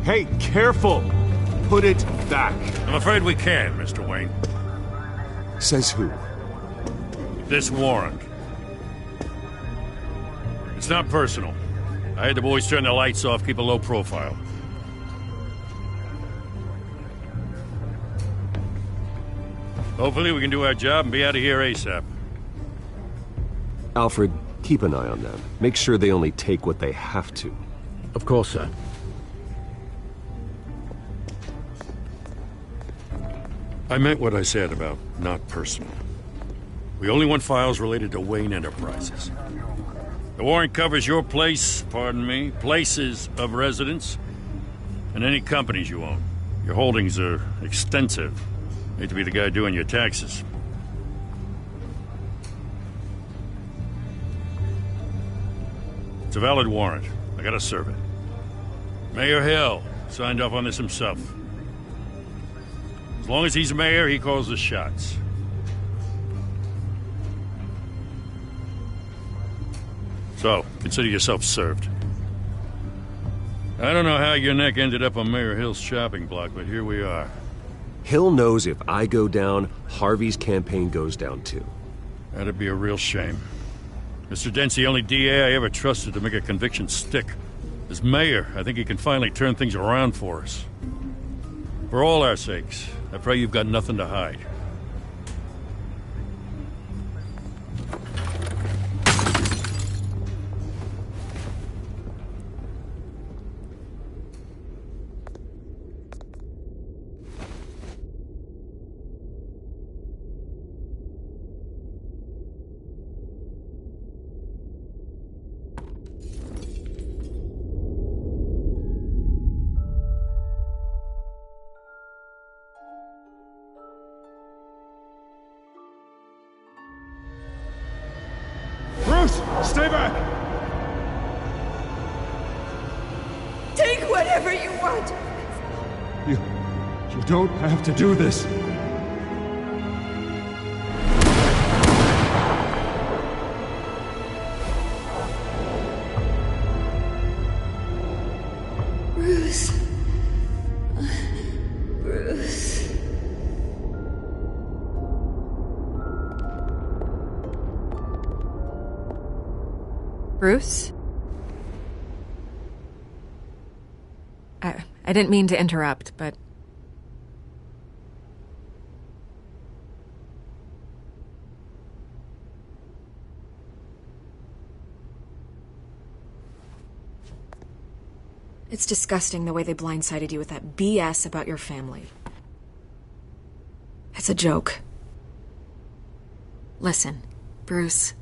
Hey, careful! Put it back. I'm afraid we can't, Mr. Wayne. Says who? This warrant. It's not personal. I had the boys turn the lights off, keep a low profile. Hopefully we can do our job and be out of here ASAP. Alfred, keep an eye on them. Make sure they only take what they have to. Of course, sir. I meant what I said about not personal. We only want files related to Wayne Enterprises. The warrant covers your place, pardon me, places of residence, and any companies you own. Your holdings are extensive. Hate to be the guy doing your taxes. It's a valid warrant. I gotta serve it. Mayor Hill signed off on this himself. As long as he's mayor, he calls the shots. So, consider yourself served. I don't know how your neck ended up on Mayor Hill's shopping block, but here we are. Hill knows if I go down, Harvey's campaign goes down too. That'd be a real shame. Mr. Dent's the only DA I ever trusted to make a conviction stick. As mayor, I think he can finally turn things around for us. For all our sakes, I pray you've got nothing to hide. Stay back! Take whatever you want! You don't have to do this. Bruce. Bruce. Bruce? I didn't mean to interrupt, but... It's disgusting the way they blindsided you with that BS about your family. It's a joke. Listen, Bruce.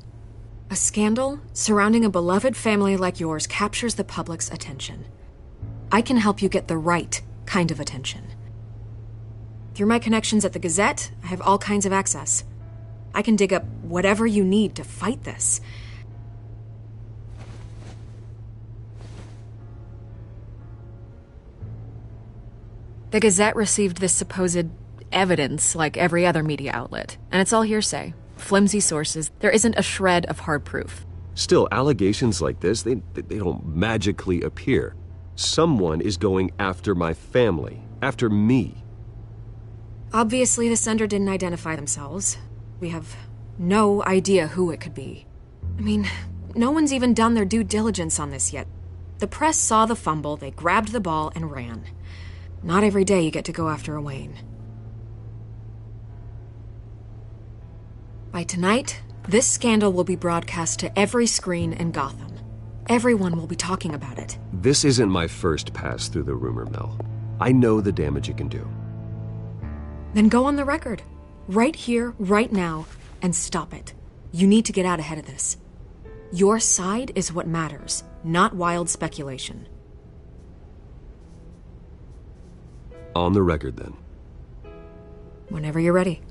A scandal surrounding a beloved family like yours captures the public's attention. I can help you get the right kind of attention. Through my connections at the Gazette, I have all kinds of access. I can dig up whatever you need to fight this. The Gazette received this supposed evidence like every other media outlet, and it's all hearsay. Flimsy sources. There isn't a shred of hard proof. Still, allegations like this, they don't magically appear. Someone is going after my family, after me. Obviously, the sender didn't identify themselves. We have no idea who it could be. I mean, no one's even done their due diligence on this yet. The press saw the fumble, they grabbed the ball and ran. Not every day you get to go after a Wayne. By tonight, this scandal will be broadcast to every screen in Gotham. Everyone will be talking about it. This isn't my first pass through the rumor mill. I know the damage it can do. Then go on the record. Right here, right now, and stop it. You need to get out ahead of this. Your side is what matters, not wild speculation. On the record, then. Whenever you're ready.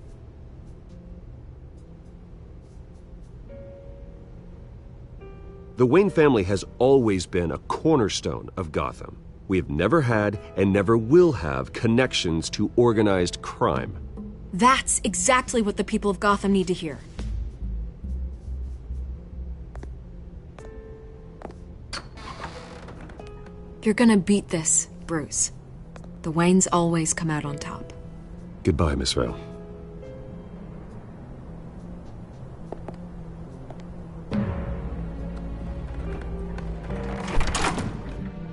The Wayne family has always been a cornerstone of Gotham. We have never had and never will have connections to organized crime. That's exactly what the people of Gotham need to hear. You're gonna beat this, Bruce. The Waynes always come out on top. Goodbye, Miss Vale.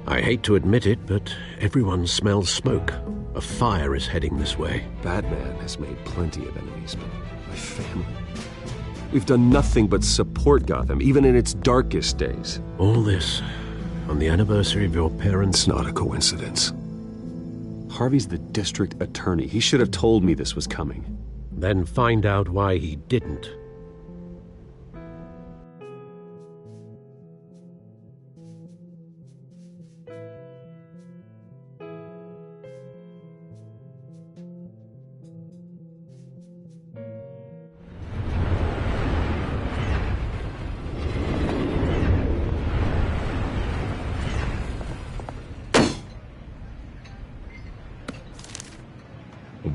I hate to admit it, but everyone smells smoke. A fire is heading this way. Batman has made plenty of enemies, but my family... We've done nothing but support Gotham, even in its darkest days. All this on the anniversary of your parents'... It's not a coincidence. Harvey's the district attorney. He should have told me this was coming. Then find out why he didn't.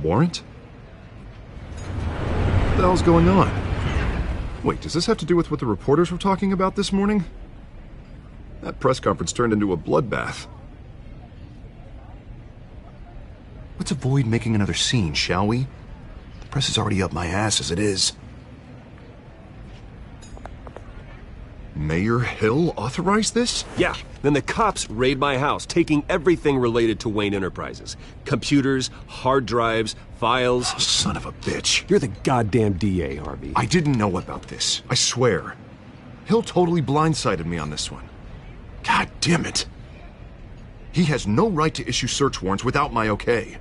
Warrant? What the hell's going on? Wait, does this have to do with what the reporters were talking about this morning? That press conference turned into a bloodbath. Let's avoid making another scene, shall we? The press is already up my ass as it is. Mayor Hill authorized this? Yeah. Then the cops raid my house, taking everything related to Wayne Enterprises. Computers, hard drives, files. Oh, son of a bitch. You're the goddamn DA, Harvey. I didn't know about this. I swear. Hill totally blindsided me on this one. God damn it. He has no right to issue search warrants without my okay.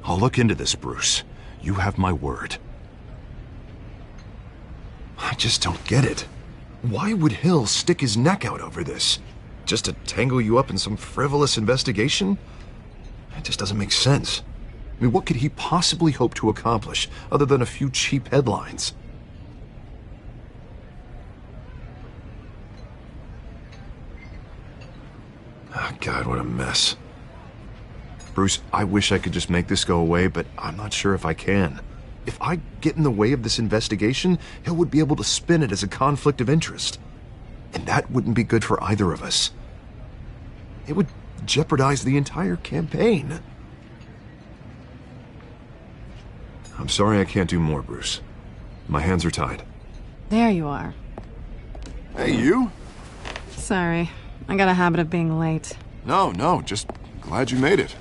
I'll look into this, Bruce. You have my word. I just don't get it. Why would Hill stick his neck out over this? Just to tangle you up in some frivolous investigation? It just doesn't make sense. I mean, what could he possibly hope to accomplish other than a few cheap headlines? Oh, God, what a mess. Bruce, I wish I could just make this go away, but I'm not sure if I can. If I get in the way of this investigation, Hill would be able to spin it as a conflict of interest. And that wouldn't be good for either of us. It would jeopardize the entire campaign. I'm sorry I can't do more, Bruce. My hands are tied. There you are. Hey, you? Sorry. I got a habit of being late. No, just glad you made it.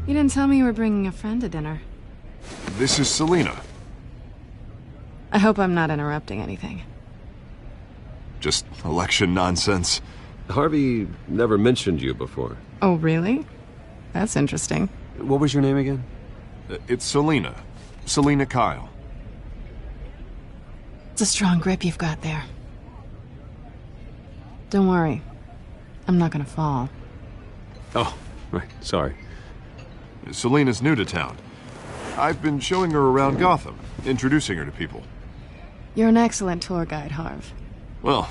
You didn't tell me you were bringing a friend to dinner. This is Selina. I hope I'm not interrupting anything. Just election nonsense. Harvey never mentioned you before. Oh, really? That's interesting. What was your name again? It's Selina. Selina Kyle. It's a strong grip you've got there. Don't worry. I'm not gonna fall. Oh, right. Sorry. Selina's new to town. I've been showing her around Gotham, introducing her to people. You're an excellent tour guide, Harv. Well,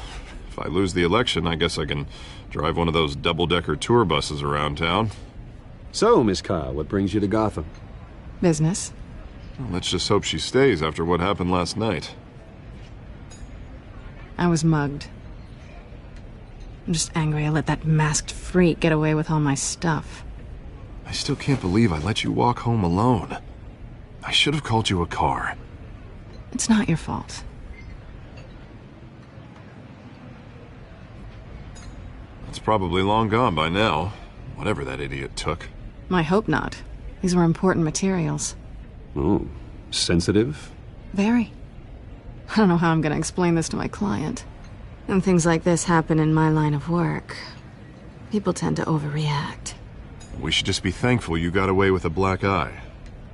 if I lose the election, I guess I can drive one of those double-decker tour buses around town. So, Miss Kyle, what brings you to Gotham? Business. Well, let's just hope she stays after what happened last night. I was mugged. I'm just angry I let that masked freak get away with all my stuff. I still can't believe I let you walk home alone. I should have called you a car. It's not your fault. It's probably long gone by now, whatever that idiot took. I hope not. These were important materials. Ooh, sensitive? Very. I don't know how I'm gonna explain this to my client. And things like this happen in my line of work. People tend to overreact. We should just be thankful you got away with a black eye.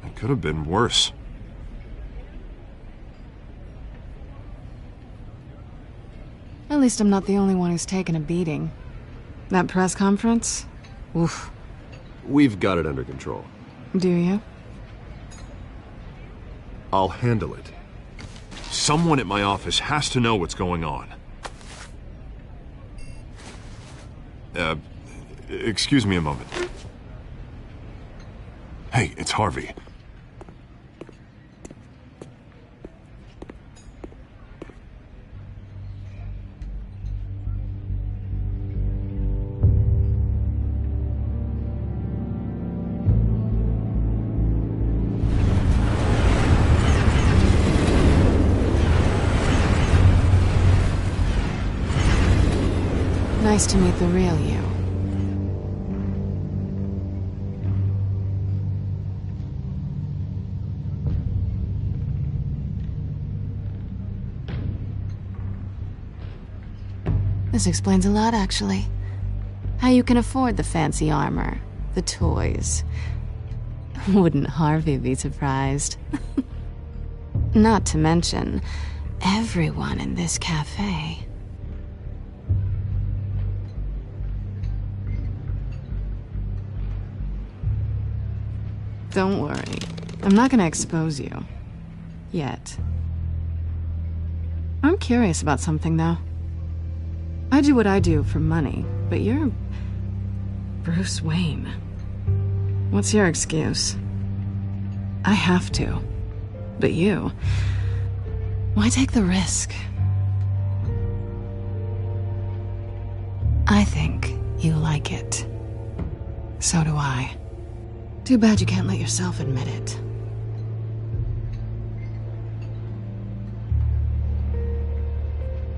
It could have been worse. At least I'm not the only one who's taken a beating. That press conference? Oof. We've got it under control. Do you? I'll handle it. Someone at my office has to know what's going on. Excuse me a moment. Hey, it's Harvey. Nice to meet the real you. This explains a lot, actually. How you can afford the fancy armor, the toys. Wouldn't Harvey be surprised? Not to mention, everyone in this cafe. Don't worry. I'm not gonna expose you. Yet. I'm curious about something, though. I do what I do for money, but you're Bruce Wayne. What's your excuse? I have to. But you... why take the risk? I think you like it. So do I. Too bad you can't let yourself admit it.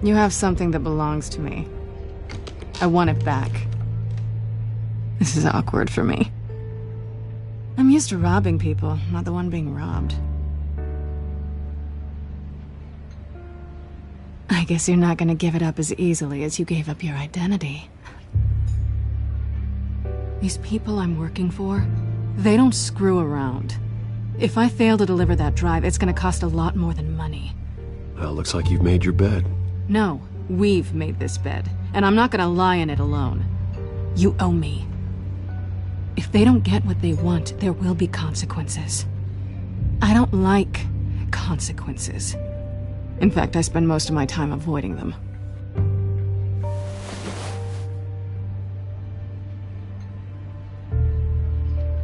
You have something that belongs to me. I want it back. This is awkward for me. I'm used to robbing people, not the one being robbed. I guess you're not gonna give it up as easily as you gave up your identity. These people I'm working for, they don't screw around. If I fail to deliver that drive, it's gonna cost a lot more than money. Well, looks like you've made your bed. No, we've made this bed, and I'm not gonna lie in it alone. You owe me. If they don't get what they want, there will be consequences. I don't like consequences. In fact, I spend most of my time avoiding them.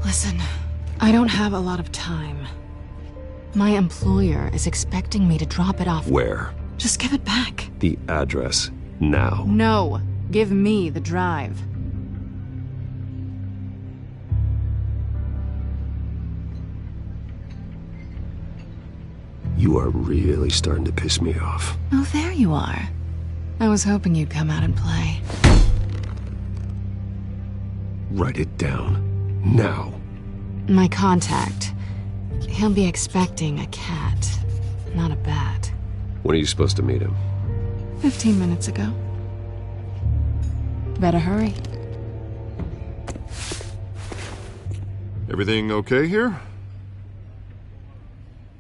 Listen, I don't have a lot of time. My employer is expecting me to drop it off. Where? Just give it back. The address, now. No, give me the drive. You are really starting to piss me off. Oh, there you are. I was hoping you'd come out and play. Write it down. Now. My contact. He'll be expecting a cat, not a bat. When are you supposed to meet him? 15 minutes ago. Better hurry. Everything okay here?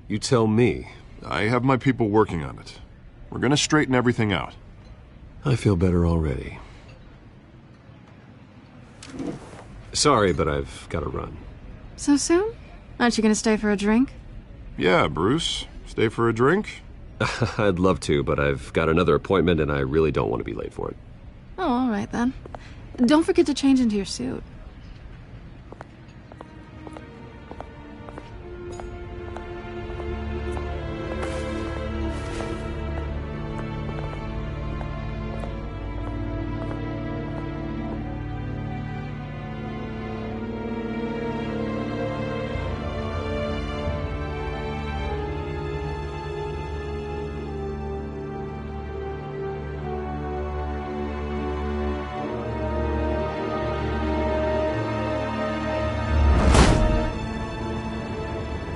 You tell me. I have my people working on it. We're gonna straighten everything out. I feel better already. Sorry, but I've got to run. So soon? Aren't you gonna stay for a drink? Yeah, Bruce. Stay for a drink? I'd love to, but I've got another appointment and I really don't want to be late for it. Oh, all right then. Don't forget to change into your suit.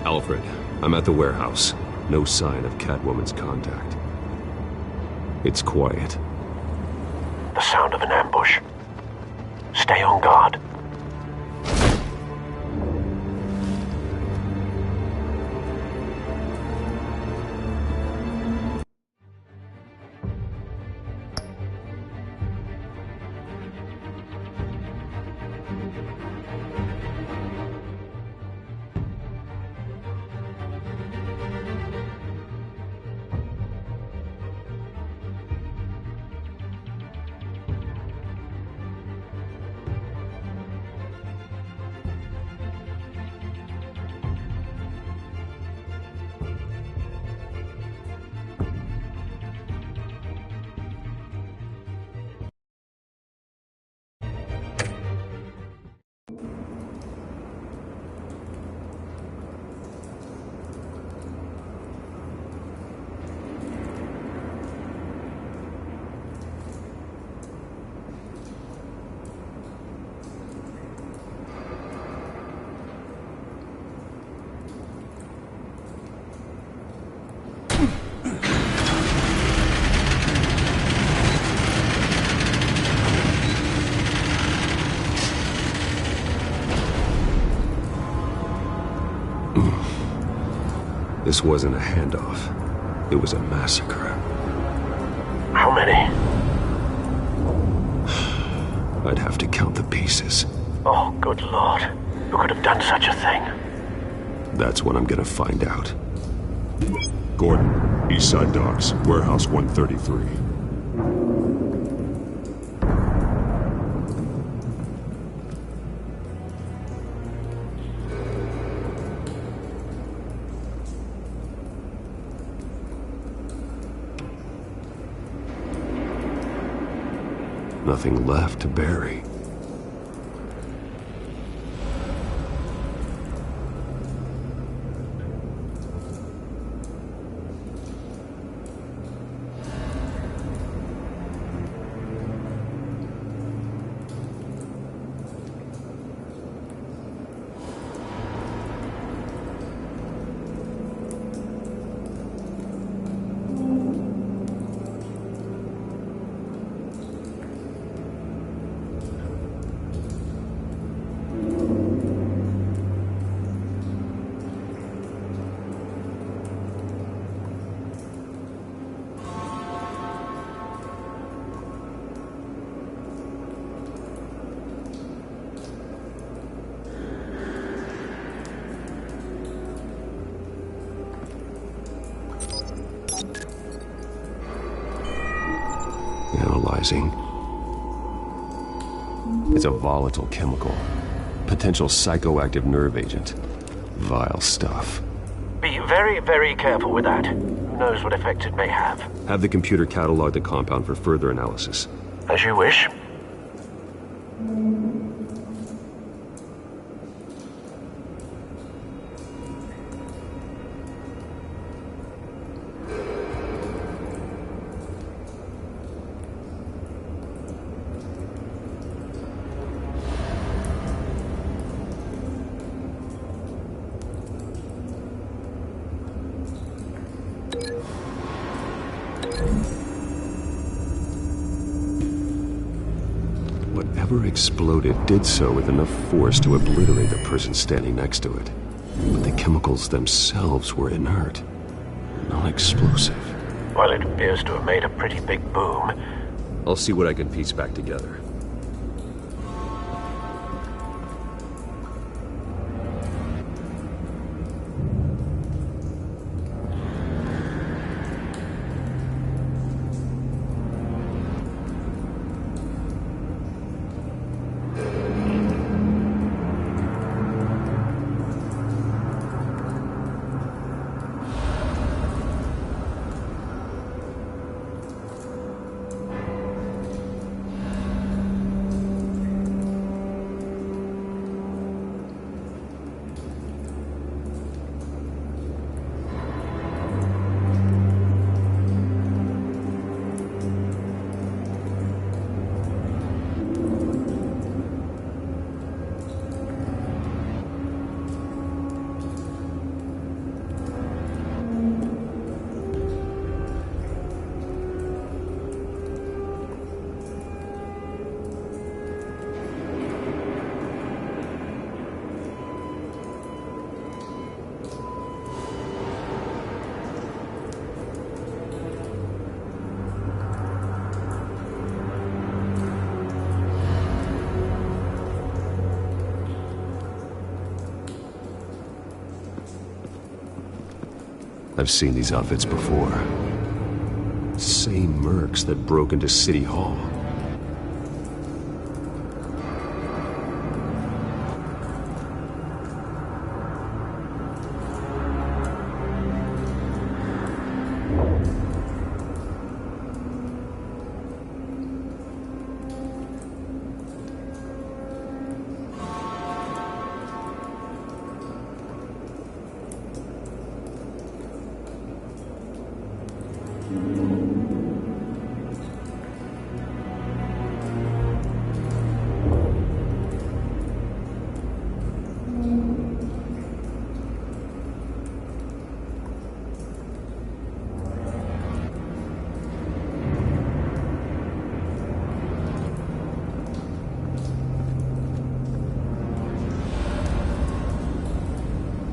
Alfred, I'm at the warehouse. No sign of Catwoman's contact. It's quiet. The sound of an ambush. Stay on guard. This wasn't a handoff. It was a massacre. How many? I'd have to count the pieces. Oh, good Lord. Who could have done such a thing? That's what I'm gonna find out. Gordon, Eastside Docks, Warehouse 133. Nothing left to bury. Analyzing. It's a volatile chemical. Potential psychoactive nerve agent. Vile stuff. Be very, very careful with that. Who knows what effects it may have. Have the computer catalog the compound for further analysis. As you wish. Whatever exploded did so with enough force to obliterate the person standing next to it. But the chemicals themselves were inert, non-explosive. Well, it appears to have made a pretty big boom. I'll see what I can piece back together. I've seen these outfits before. Same mercs that broke into City Hall.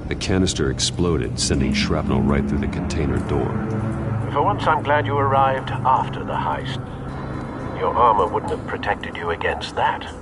The canister exploded, sending shrapnel right through the container door. For once, I'm glad you arrived after the heist. Your armor wouldn't have protected you against that.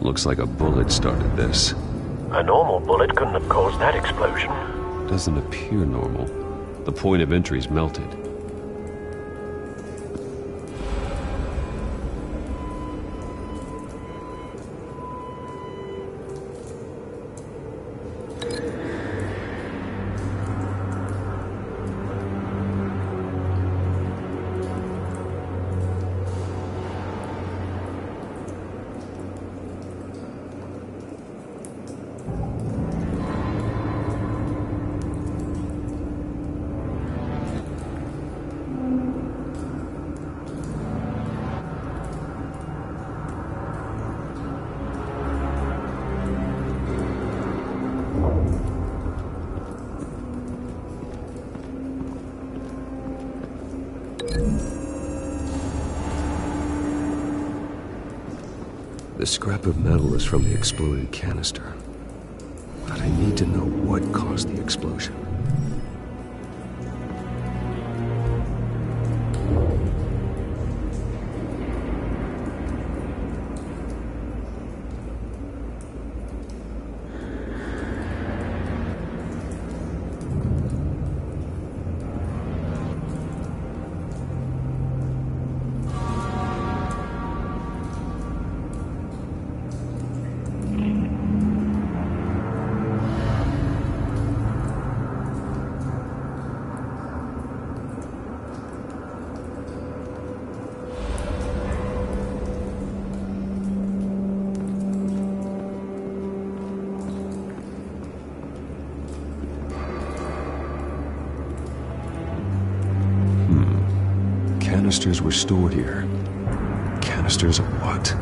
Looks like a bullet started this. A normal bullet couldn't have caused that explosion. Doesn't appear normal. The point of entry's melted. The scrap of metal is from the exploded canister. But I need to know what caused the explosion. Canisters were stored here. Canisters of what?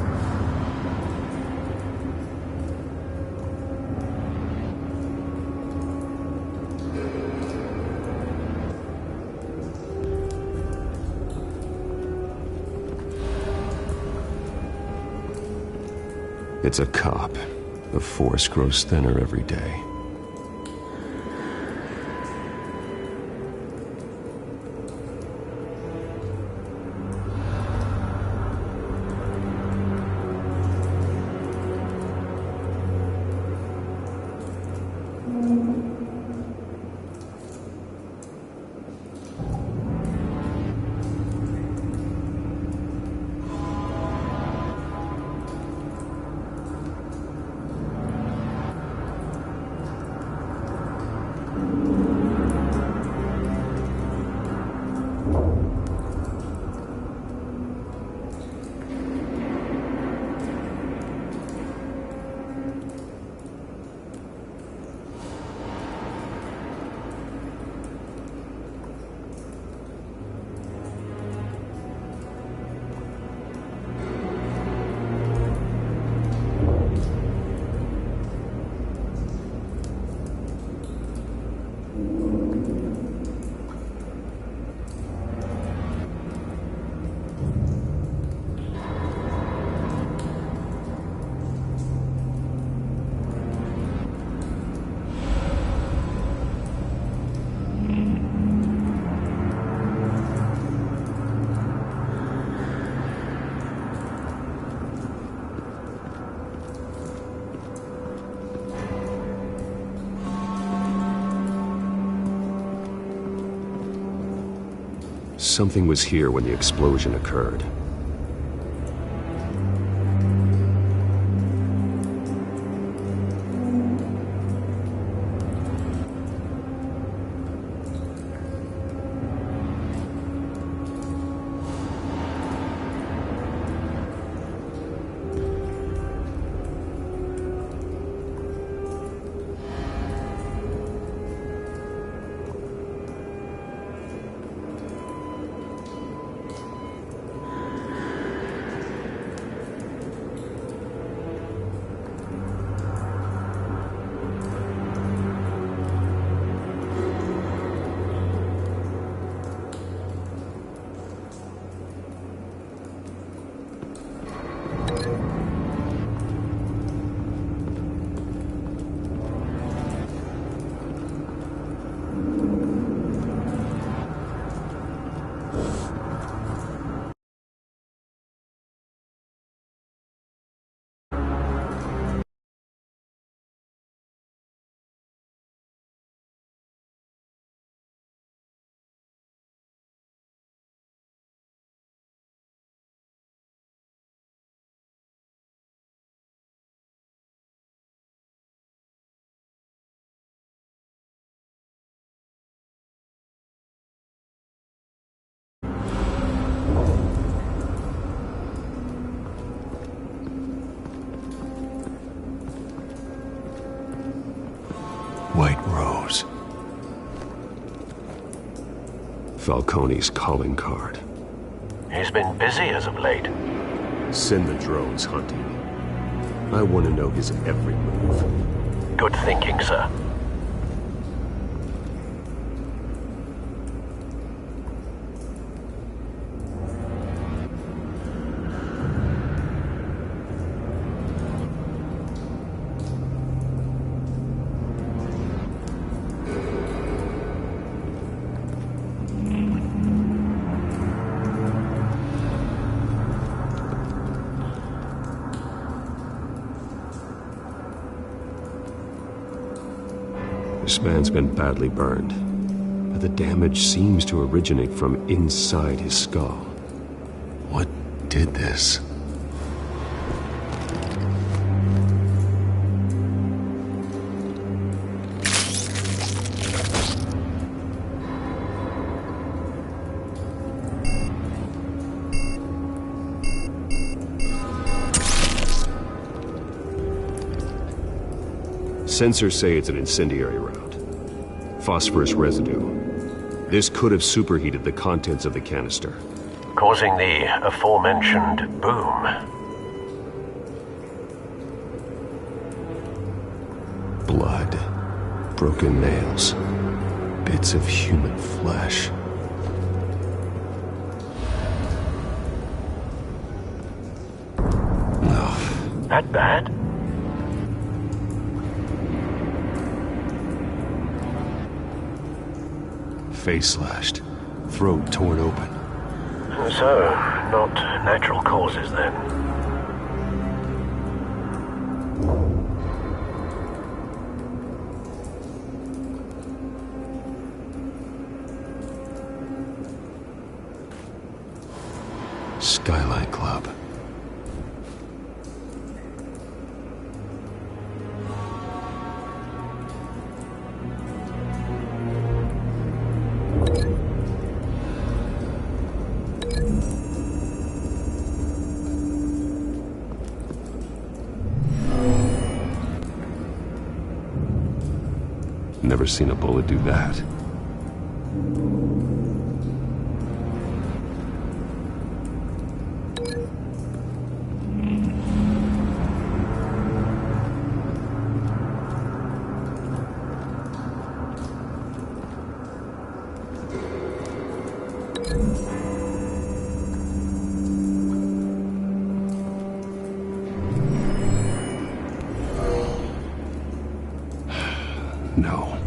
It's a cop. The force grows thinner every day. Something was here when the explosion occurred. White Rose. Falcone's calling card. He's been busy as of late. Send the drones hunting. I want to know his every move. Good thinking, sir. This man's been badly burned, but the damage seems to originate from inside his skull. What did this? Sensors say it's an incendiary round. Phosphorus residue. This could have superheated the contents of the canister, causing the aforementioned boom. Blood, broken nails, bits of human flesh. That bad? Face slashed, throat torn open. So, not natural causes then. Skyline Club. Never seen a bullet do that. No.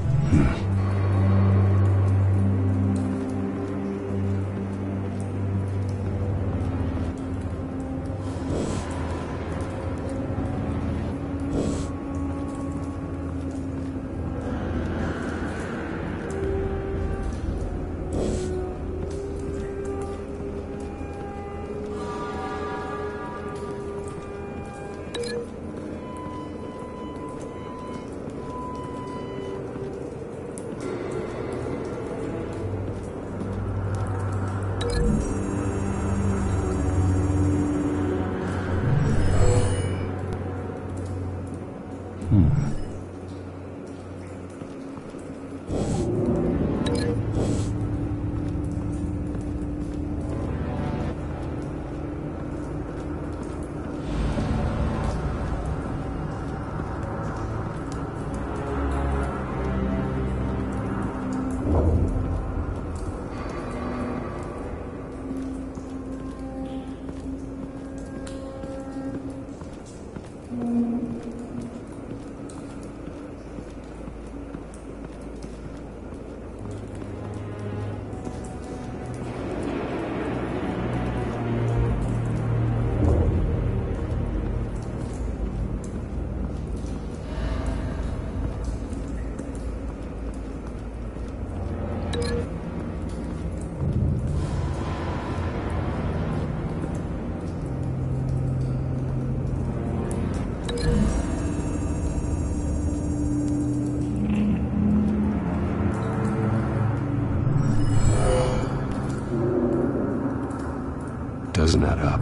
Doesn't add up.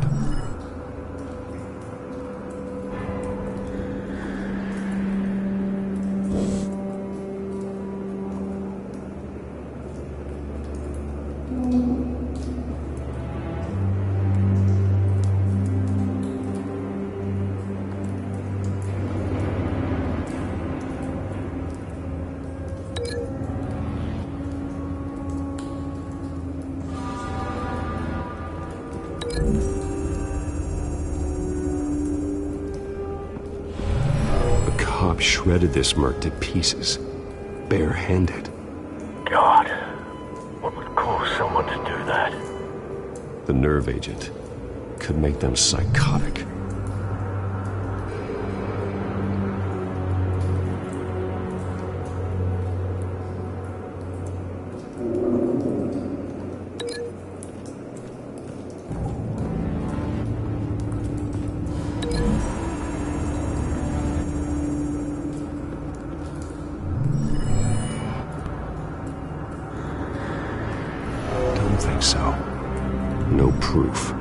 shredded this merc to pieces, barehanded. God, what would cause someone to do that? The nerve agent could make them psychotic. Don't think so. No proof.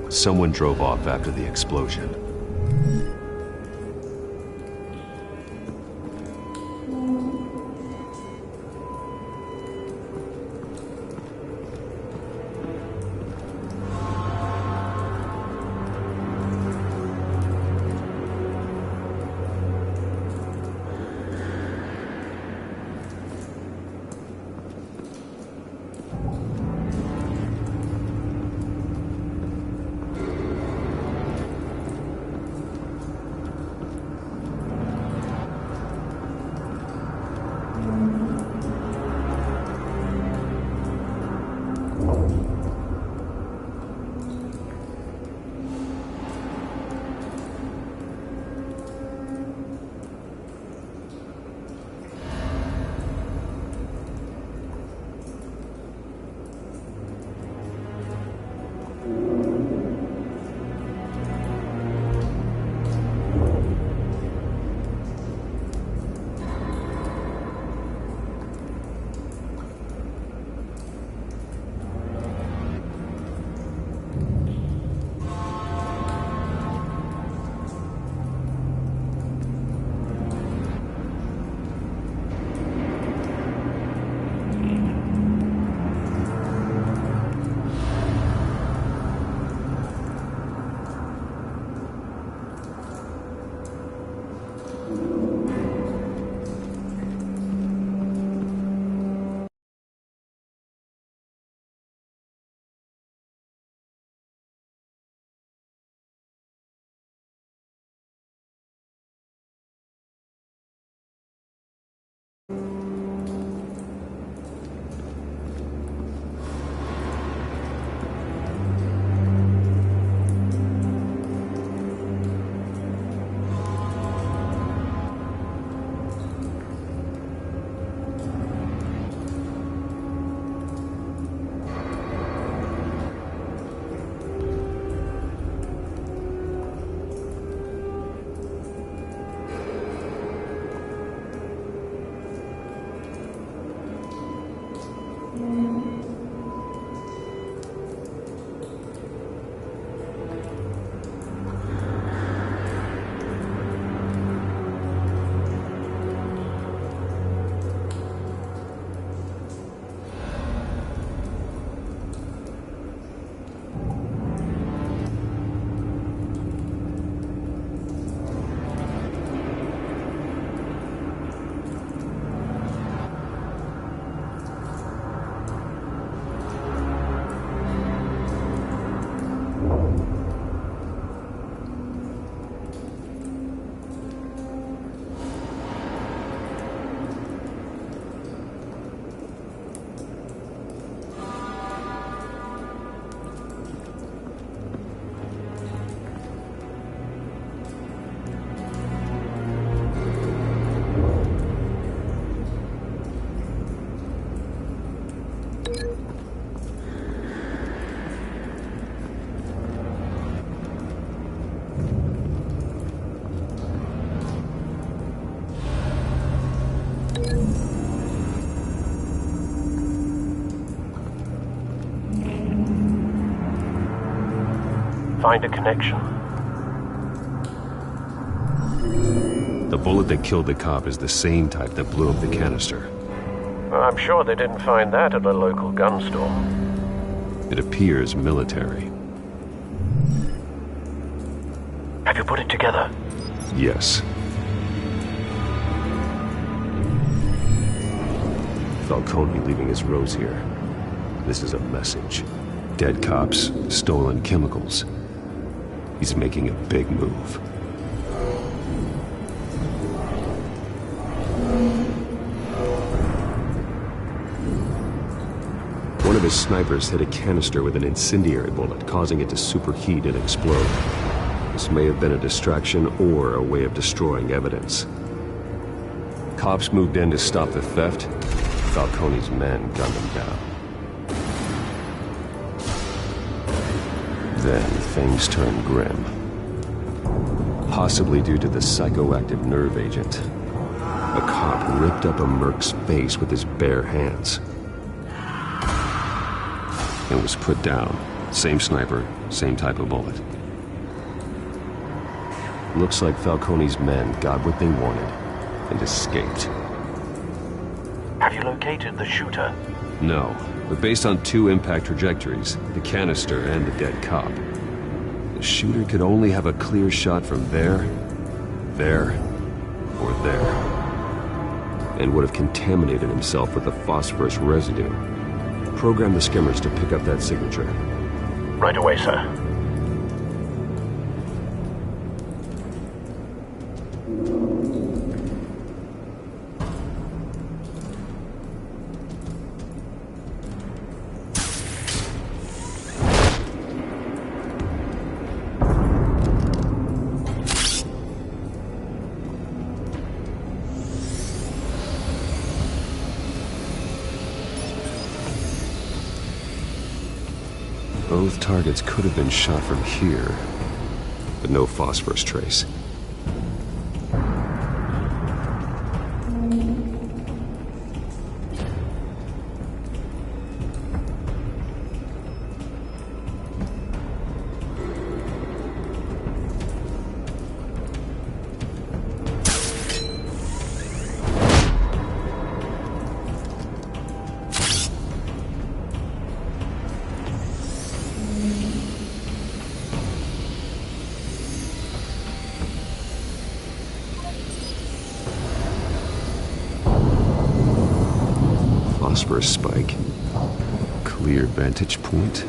Someone drove off after the explosion. Find a connection. The bullet that killed the cop is the same type that blew up the canister. I'm sure they didn't find that at a local gun store. It appears military. Have you put it together? Yes. Falcone leaving his rose here. This is a message. Dead cops, stolen chemicals. He's making a big move. One of his snipers hit a canister with an incendiary bullet, causing it to superheat and explode. This may have been a distraction or a way of destroying evidence. Cops moved in to stop the theft. Falcone's men gunned them down. Then things turned grim. Possibly due to the psychoactive nerve agent. A cop ripped up a merc's face with his bare hands. And was put down. Same sniper, same type of bullet. Looks like Falcone's men got what they wanted and escaped. Have you located the shooter? No, but based on two impact trajectories, the canister and the dead cop, the shooter could only have a clear shot from there, or there, and would have contaminated himself with the phosphorus residue. Program the skimmers to pick up that signature. Right away, sir. Both targets could have been shot from here, but no phosphorus trace. Phosphorus spike. Clear vantage point.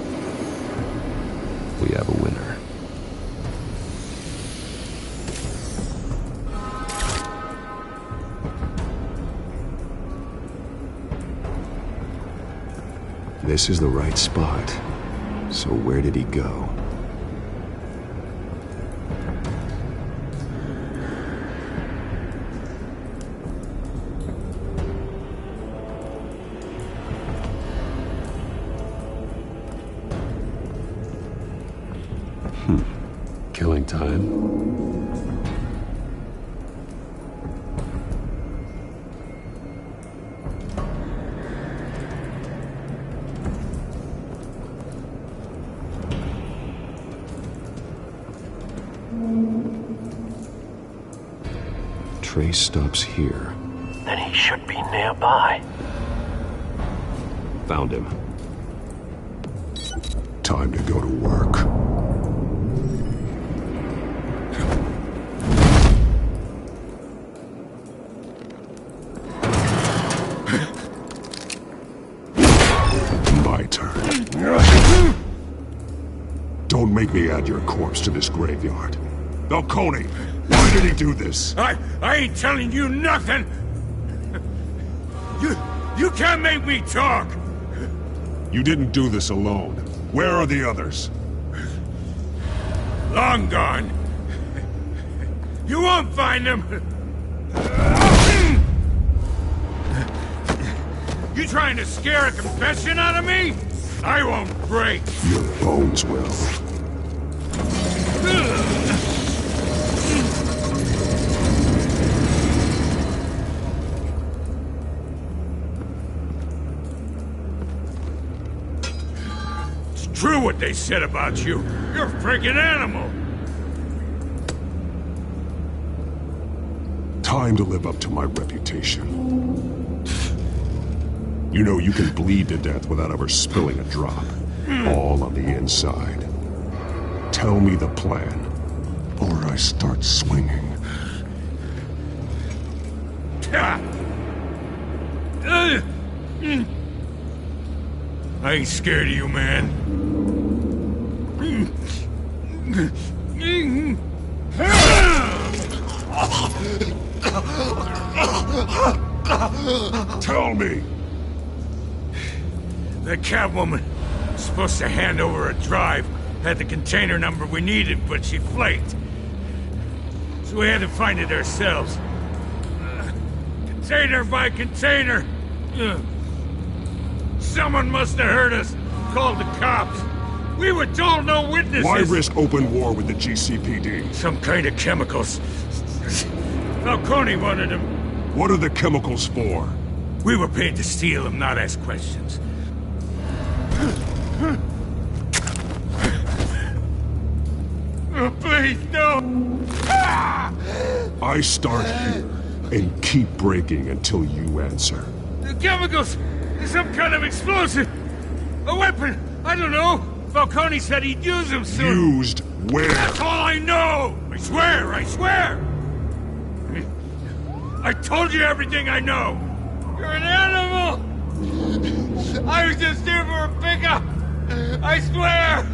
We have a winner. This is the right spot. So where did he go? Killing time. Trace stops here. Then he should be nearby. Found him. Time to go to work. Don't make me add your corpse to this graveyard. Falcone, why did he do this? I ain't telling you nothing! You can't make me talk! You didn't do this alone. Where are the others? Long gone. You won't find them! You trying to scare a confession out of me? I won't break! Your bones will. It's true what they said about you. You're a freaking animal. Time to live up to my reputation. You know you can bleed to death without ever spilling a drop. All on the inside. Tell me the plan, or I start swinging. I ain't scared of you, man. Tell me! The Catwoman was supposed to hand over a drive, had the container number we needed, but she flaked. So we had to find it ourselves. Container by container. Someone must have heard us, called the cops. We were told no witnesses. Why risk open war with the GCPD? Some kind of chemicals. Falcone wanted them. What are the chemicals for? We were paid to steal them, not ask questions. Oh, please, no! I start here and keep breaking until you answer. The chemicals! Some kind of explosive! A weapon! I don't know! Falcone said he'd use them soon! Used where? That's all I know! I swear! I swear! I told you everything I know! You're an animal! I was just here for a pickup! I swear!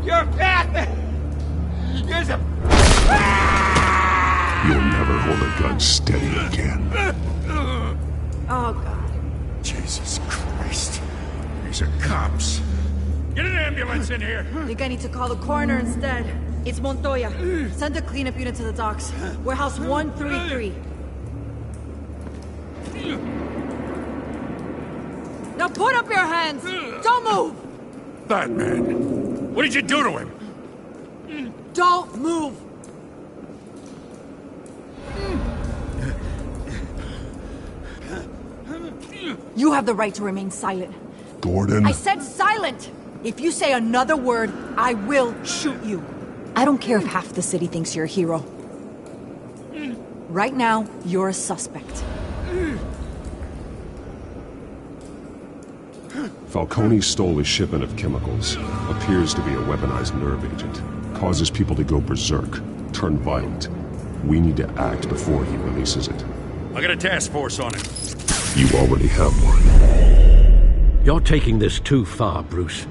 You're pathetic! You're some... You'll never hold a gun steady again. Oh, God. Jesus Christ. These are cops. Get an ambulance in here! I think I need to call the coroner instead. It's Montoya. Send a cleanup unit to the docks. Warehouse 133. Now put up your hands! Don't move! Batman, what did you do to him? Don't move! You have the right to remain silent. Gordon? I said silent! If you say another word, I will shoot you. I don't care if half the city thinks you're a hero. Right now, you're a suspect. Falcone stole a shipment of chemicals. Appears to be a weaponized nerve agent. Causes people to go berserk, turn violent. We need to act before he releases it. I got a task force on it. You already have one. You're taking this too far, Bruce.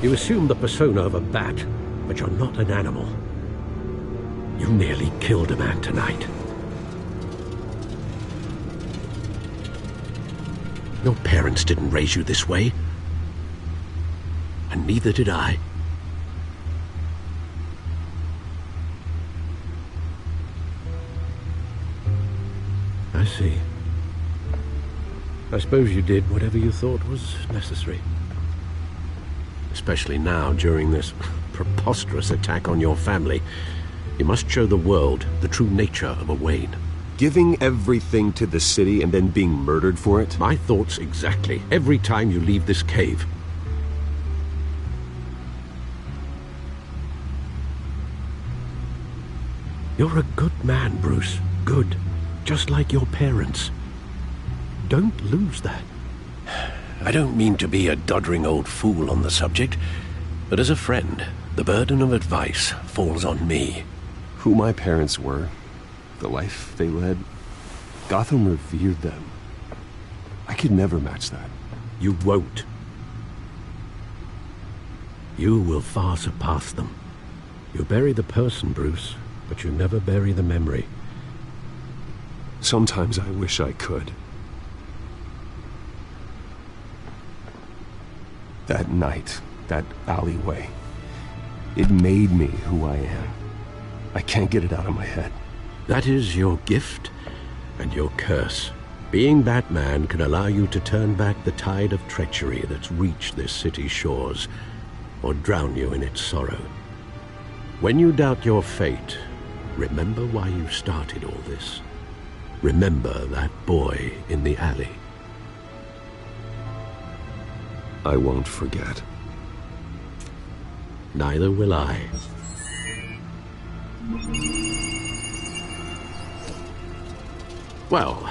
You assume the persona of a bat, but you're not an animal. You nearly killed a man tonight. Your parents didn't raise you this way. And neither did I. I see. I suppose you did whatever you thought was necessary. Especially now, during this preposterous attack on your family. You must show the world the true nature of a Wayne. Giving everything to the city and then being murdered for it? My thoughts exactly. Every time you leave this cave. You're a good man, Bruce. Good. Just like your parents. Don't lose that. I don't mean to be a doddering old fool on the subject, but as a friend, the burden of advice falls on me. Who my parents were, the life they led, Gotham revered them. I could never match that. You won't. You will far surpass them. You bury the person, Bruce, but you never bury the memory. Sometimes I wish I could. That night, that alleyway, it made me who I am. I can't get it out of my head. That is your gift and your curse. Being Batman can allow you to turn back the tide of treachery that's reached this city's shores, or drown you in its sorrow. When you doubt your fate, remember why you started all this. Remember that boy in the alley. I won't forget. Neither will I. Well,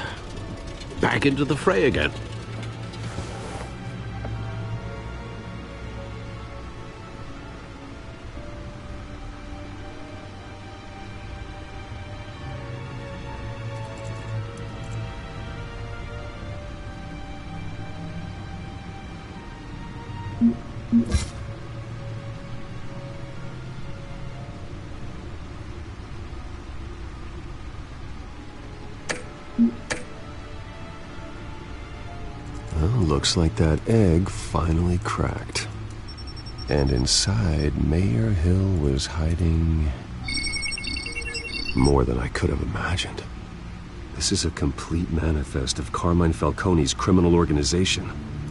back into the fray again. Looks like that egg finally cracked. And inside, Mayor Hill was hiding more than I could have imagined. This is a complete manifest of Carmine Falcone's criminal organization.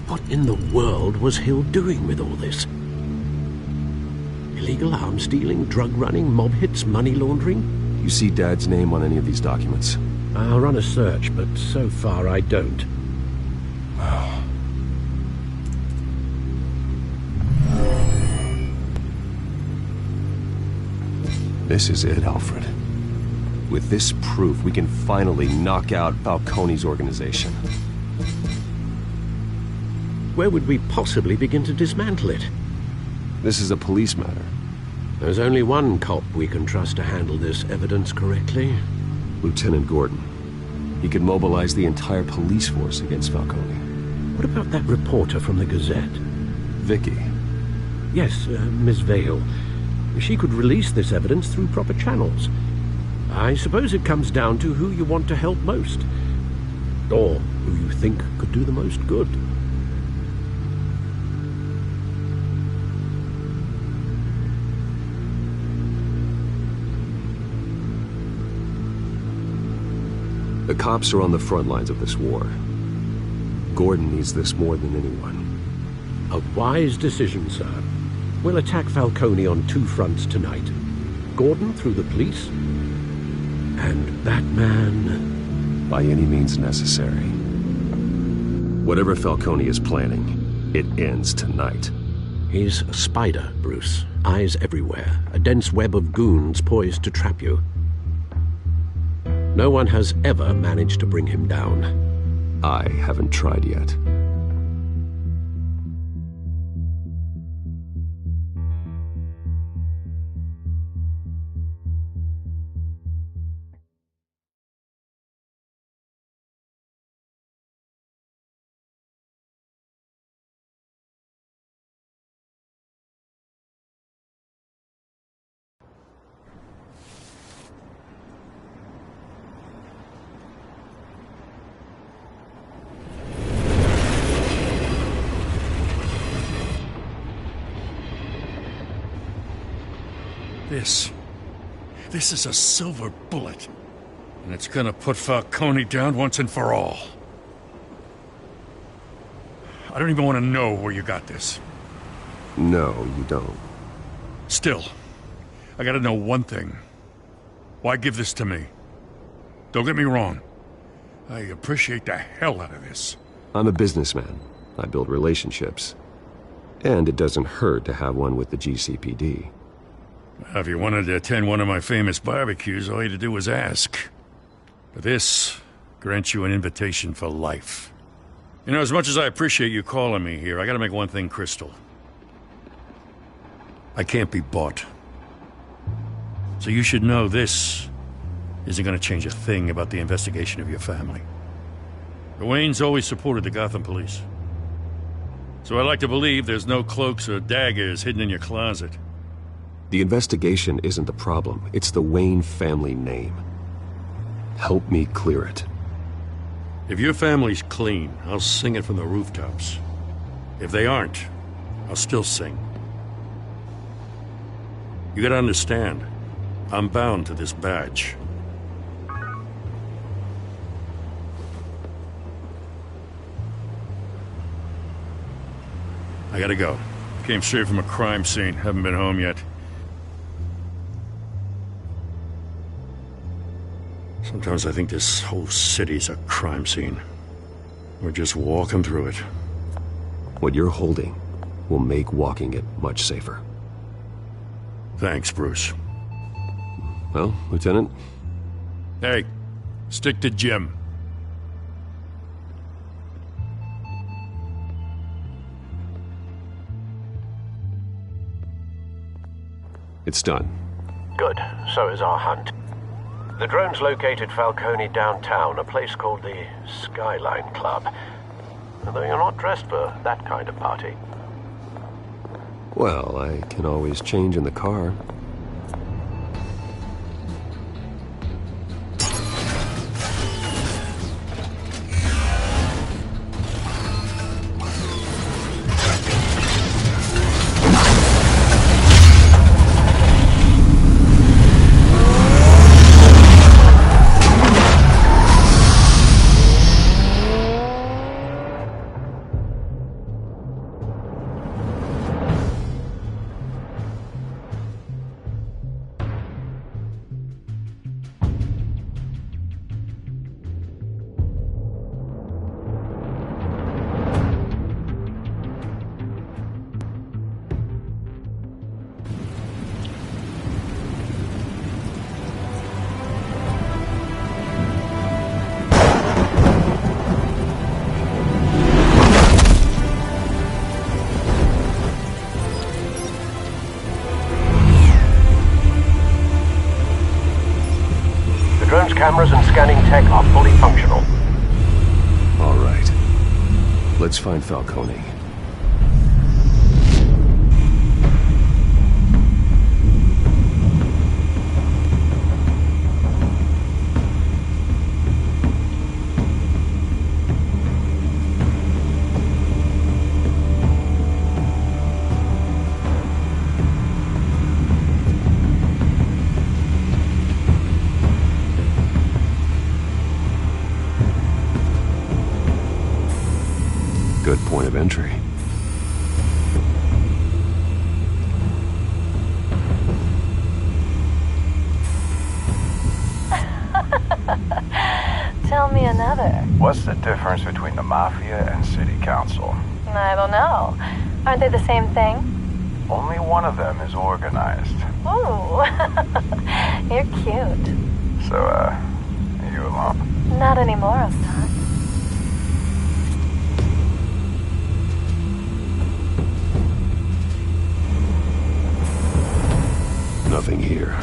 What in the world was Hill doing with all this? Illegal arms dealing, drug running, mob hits, money laundering? You see Dad's name on any of these documents? I'll run a search, but so far I don't. This is it, Alfred. With this proof, we can finally knock out Falcone's organization. Where would we possibly begin to dismantle it? This is a police matter. There's only one cop we can trust to handle this evidence correctly. Lieutenant Gordon. He could mobilize the entire police force against Falcone. What about that reporter from the Gazette? Vicky. Yes, Miss Vale. She could release this evidence through proper channels. I suppose it comes down to who you want to help most. Or who you think could do the most good. The cops are on the front lines of this war. Gordon needs this more than anyone. A wise decision, sir. We'll attack Falcone on two fronts tonight. Gordon through the police, and Batman... by any means necessary. Whatever Falcone is planning, it ends tonight. He's a spider, Bruce. Eyes everywhere. A dense web of goons poised to trap you. No one has ever managed to bring him down. I haven't tried yet. This is a silver bullet. And it's gonna put Falcone down once and for all. I don't even want to know where you got this. No, you don't. Still, I gotta know one thing. Why give this to me? Don't get me wrong. I appreciate the hell out of this. I'm a businessman. I build relationships. And it doesn't hurt to have one with the GCPD. If you wanted to attend one of my famous barbecues, all you had to do was ask. But this grants you an invitation for life. You know, as much as I appreciate you calling me here, I gotta make one thing crystal. I can't be bought. So you should know this isn't gonna change a thing about the investigation of your family. The Waynes always supported the Gotham police. So I like to believe there's no cloaks or daggers hidden in your closet. The investigation isn't the problem. It's the Wayne family name. Help me clear it. If your family's clean, I'll sing it from the rooftops. If they aren't, I'll still sing. You gotta understand, I'm bound to this badge. I gotta go. Came straight from a crime scene. Haven't been home yet. Sometimes I think this whole city's a crime scene. We're just walking through it. What you're holding will make walking it much safer. Thanks, Bruce. Well, Lieutenant? Hey, stick to Jim. It's done. Good. So is our hunt. The drone's located Falcone downtown, a place called the Skyline Club. Although you're not dressed for that kind of party. Well, I can always change in the car. Cameras and scanning tech are fully functional. All right. Let's find Falcone. Good point of entry. Tell me another. What's the difference between the Mafia and City Council? I don't know. Aren't they the same thing? Only one of them is organized. Ooh. You're cute. So, are you alone? Not anymore, Ostan. Nothing here.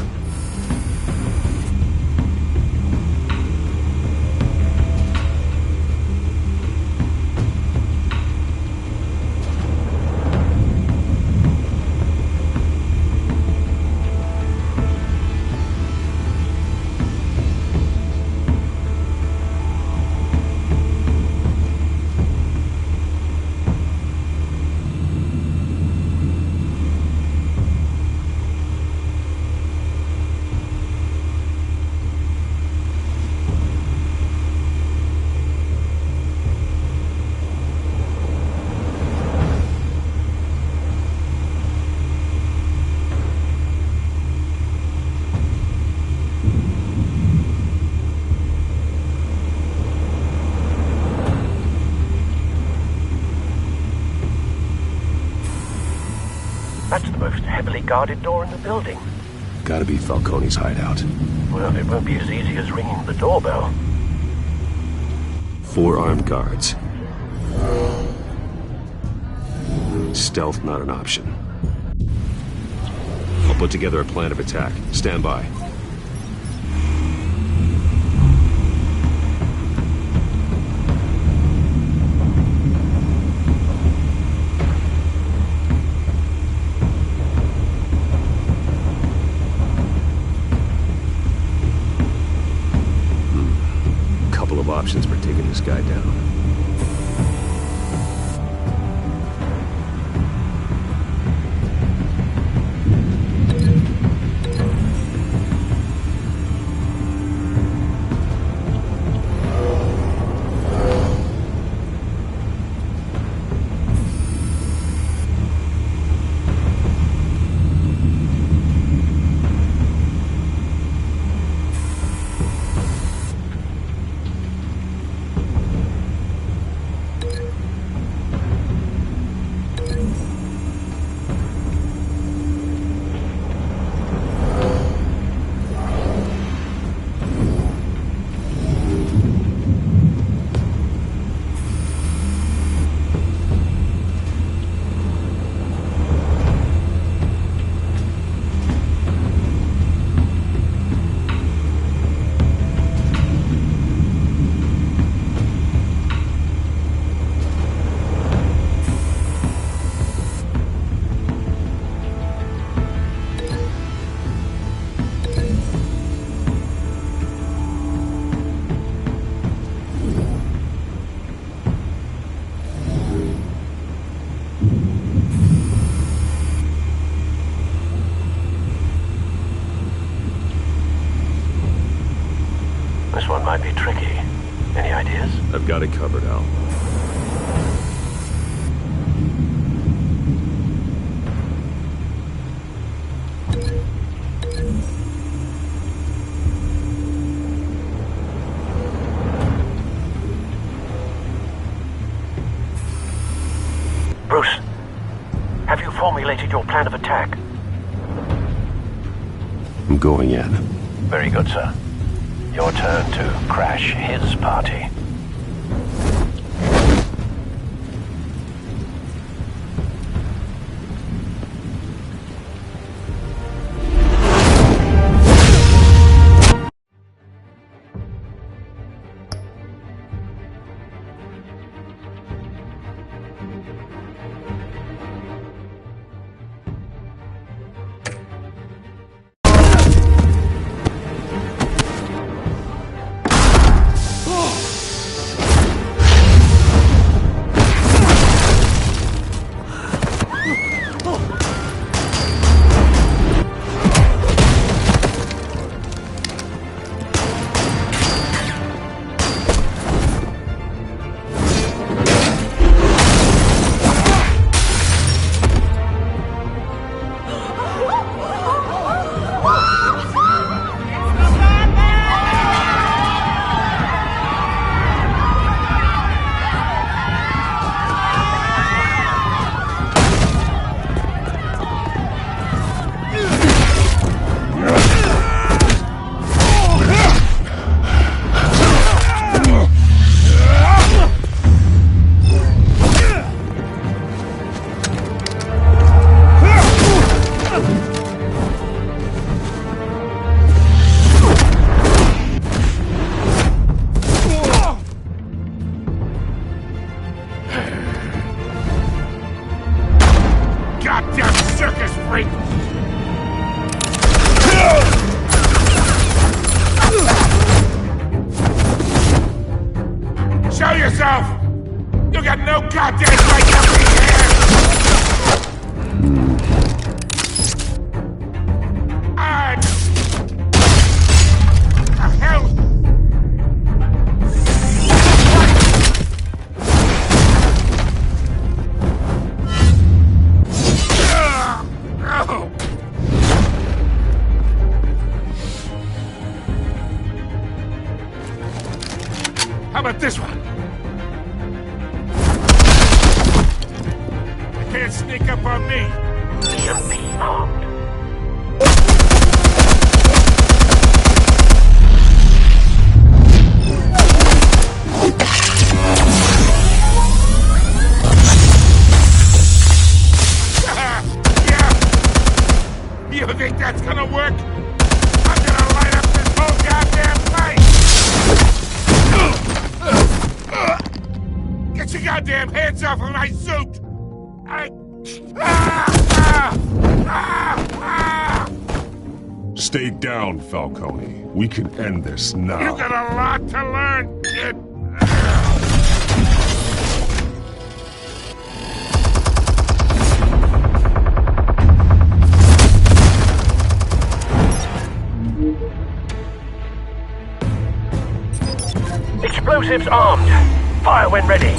That's the most heavily guarded door in the building. Gotta be Falcone's hideout. Well, it won't be as easy as ringing the doorbell. 4 armed guards. Stealth not an option. I'll put together a plan of attack. Stand by. Couple of options for taking this guy down. this one might be tricky. Any ideas? I've got it covered, Al. Bruce, have you formulated your plan of attack? I'm going in. Very good, sir. Your turn to crash his party. Show yourself! You got no goddamn right to be here! The hell? How about this one? You can't sneak up on me. Be armed. You think that's gonna work? I'm gonna light up this whole goddamn place! Get your goddamn hands off of my suit! Stay down, Falcone. We can end this now. You got a lot to learn, kid! Explosives armed. Fire when ready.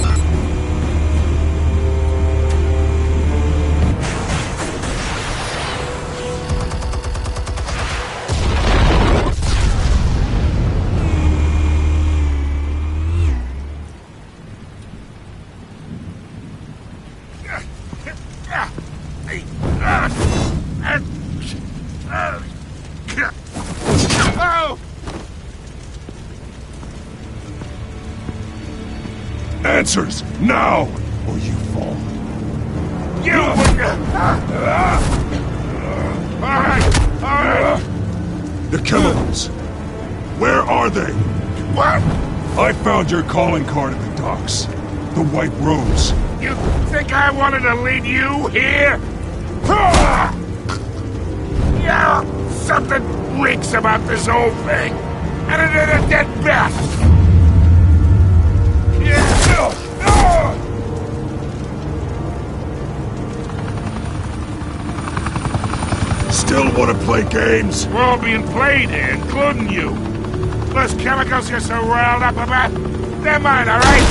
Answers, now, or you fall. You Alright! The chemicals. Where are they? What? I found your calling card at the docks. The White Rose. You think I wanted to lead you here? Yeah, something reeks about this whole thing. And it is a dead bat. Still want to play games? We're all being played here, including you. Those chemicals you're so riled up about, they're mine, all right?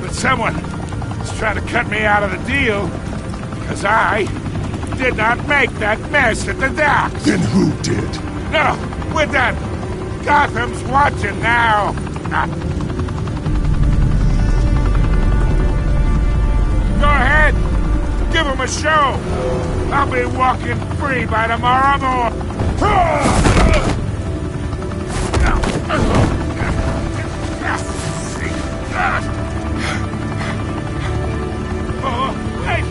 But someone is trying to cut me out of the deal because I did not make that mess at the docks. Then who did? No, we're done. Gotham's watching now. Go ahead. Give him a show. I'll be walking free by tomorrow morning. Oh, wait.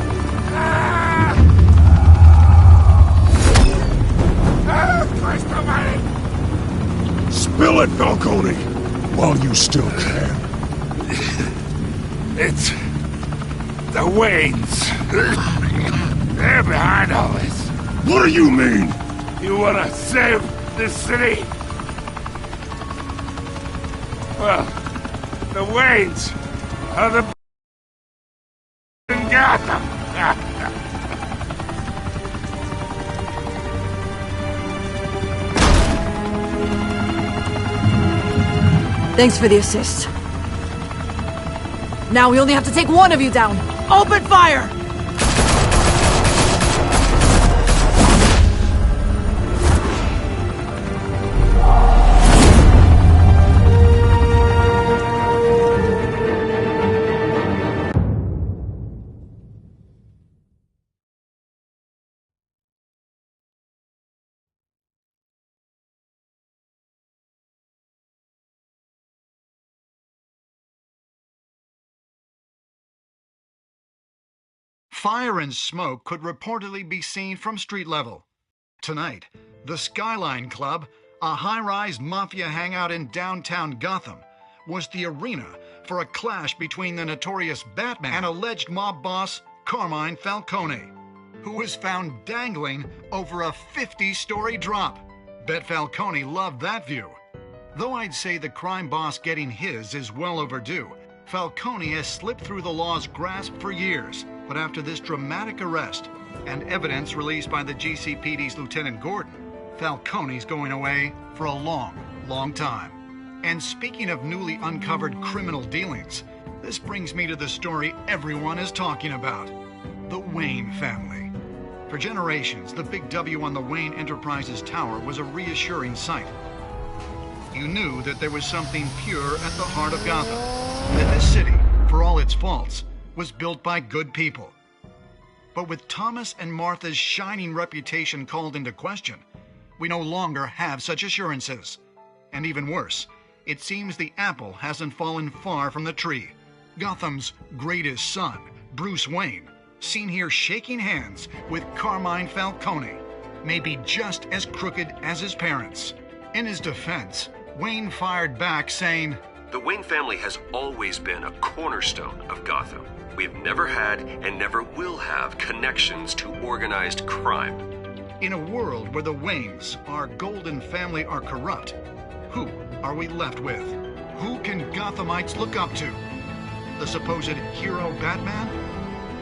Christ almighty. Spill it, Falcone, while you still can. It's the Waynes. They're behind all this. What do you mean? You want to save this city? Well, the Waynes are the in Gotham. Thanks for the assist. Now we only have to take one of you down. Open fire! Fire and smoke could reportedly be seen from street level. Tonight, the Skyline Club, a high-rise mafia hangout in downtown Gotham, was the arena for a clash between the notorious Batman and alleged mob boss Carmine Falcone, who was found dangling over a 50-story drop. Bet Falcone loved that view. Though I'd say the crime boss getting his is well overdue, Falcone has slipped through the law's grasp for years. But after this dramatic arrest and evidence released by the GCPD's Lieutenant Gordon, Falcone's going away for a long, long time. And speaking of newly uncovered criminal dealings, this brings me to the story everyone is talking about: the Wayne family. For generations, the big W on the Wayne Enterprises tower was a reassuring sight. You knew that there was something pure at the heart of Gotham, that this city, for all its faults, was built by good people. But with Thomas and Martha's shining reputation called into question, we no longer have such assurances. And even worse, it seems the apple hasn't fallen far from the tree. Gotham's greatest son, Bruce Wayne, seen here shaking hands with Carmine Falcone, may be just as crooked as his parents. In his defense, Wayne fired back saying, "The Wayne family has always been a cornerstone of Gotham. We've never had and never will have connections to organized crime." In a world where the Waynes, our golden family, are corrupt, who are we left with? Who can Gothamites look up to? The supposed hero Batman?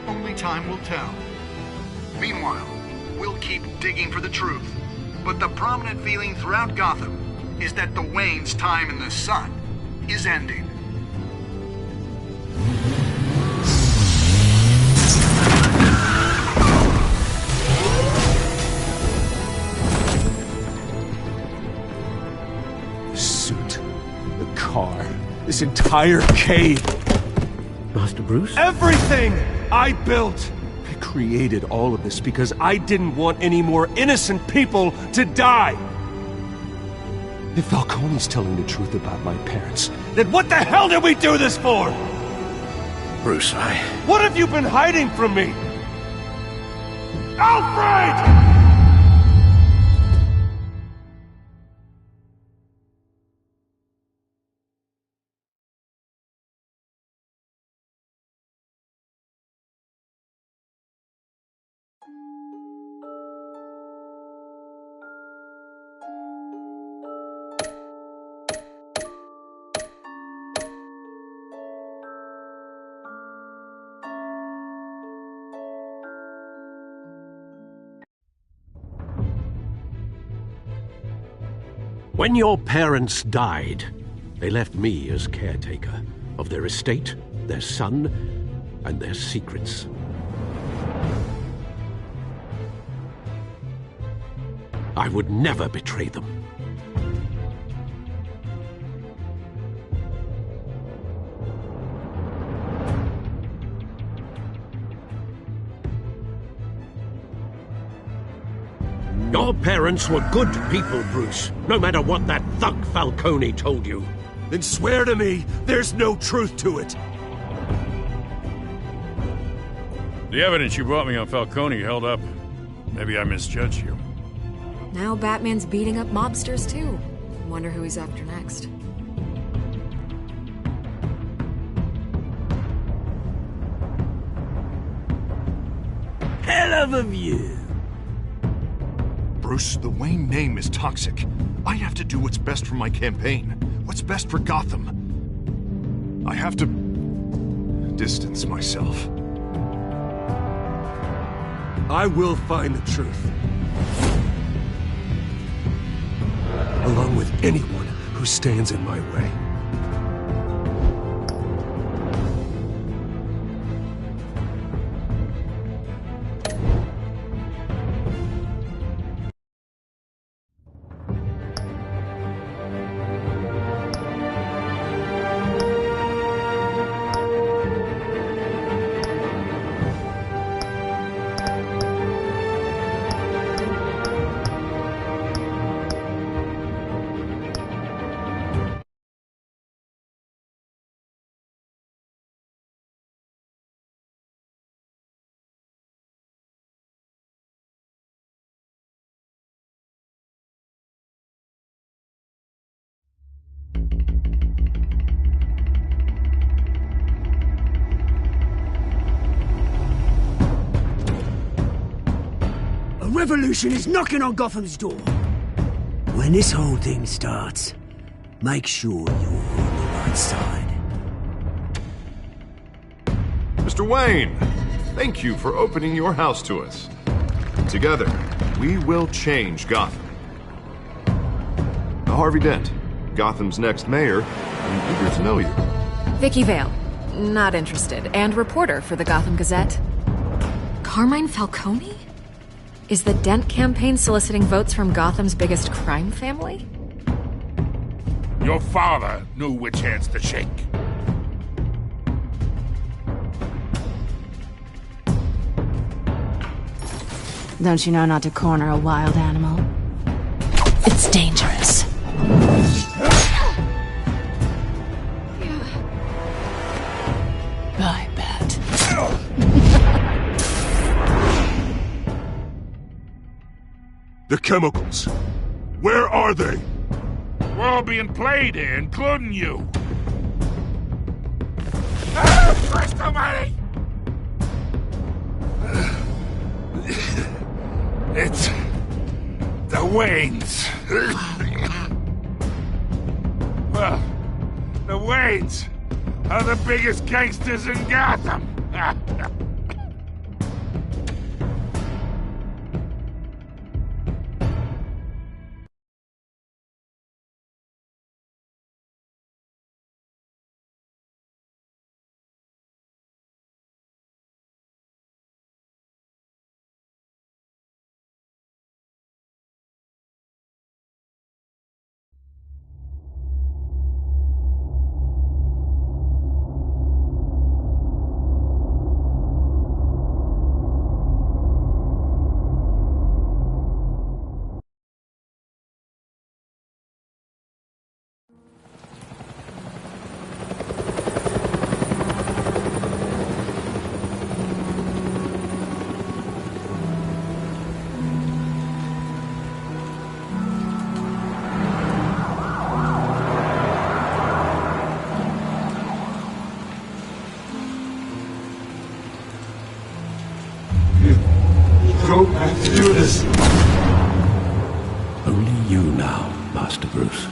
Only time will tell. Meanwhile, we'll keep digging for the truth. But the prominent feeling throughout Gotham is that the Waynes' time in the sun is ending. The suit, the car, this entire cave. Master Bruce? Everything I built! I created all of this because I didn't want any more innocent people to die! If Falcone's telling the truth about my parents, then what the hell did we do this for? Bruce, What have you been hiding from me? Alfred! When your parents died, they left me as caretaker of their estate, their son, and their secrets. I would never betray them. Your parents were good people, Bruce, no matter what that thug Falcone told you. Then swear to me there's no truth to it. The evidence you brought me on Falcone held up. Maybe I misjudged you. Now Batman's beating up mobsters, too. Wonder who he's after next. Hell of a view. Bruce, the Wayne name is toxic. I have to do what's best for my campaign. What's best for Gotham. I have to distance myself. I will find the truth. Along with anyone who stands in my way. Revolution is knocking on Gotham's door. When this whole thing starts, make sure you're on the right side. Mr. Wayne, thank you for opening your house to us. Together, we will change Gotham. Harvey Dent, Gotham's next mayor, I'm eager to know you. Vicky Vale. Not interested. And reporter for the Gotham Gazette. Carmine Falcone? Is the Dent campaign soliciting votes from Gotham's biggest crime family? Your father knew which hands to shake. Don't you know not to corner a wild animal? It's dangerous. Bye, Bat. The chemicals. Where are they? We're all being played here, including you. Christ almighty! It's the Waynes. Well, the Waynes are the biggest gangsters in Gotham. Don't have to do this. Only you now, Master Bruce.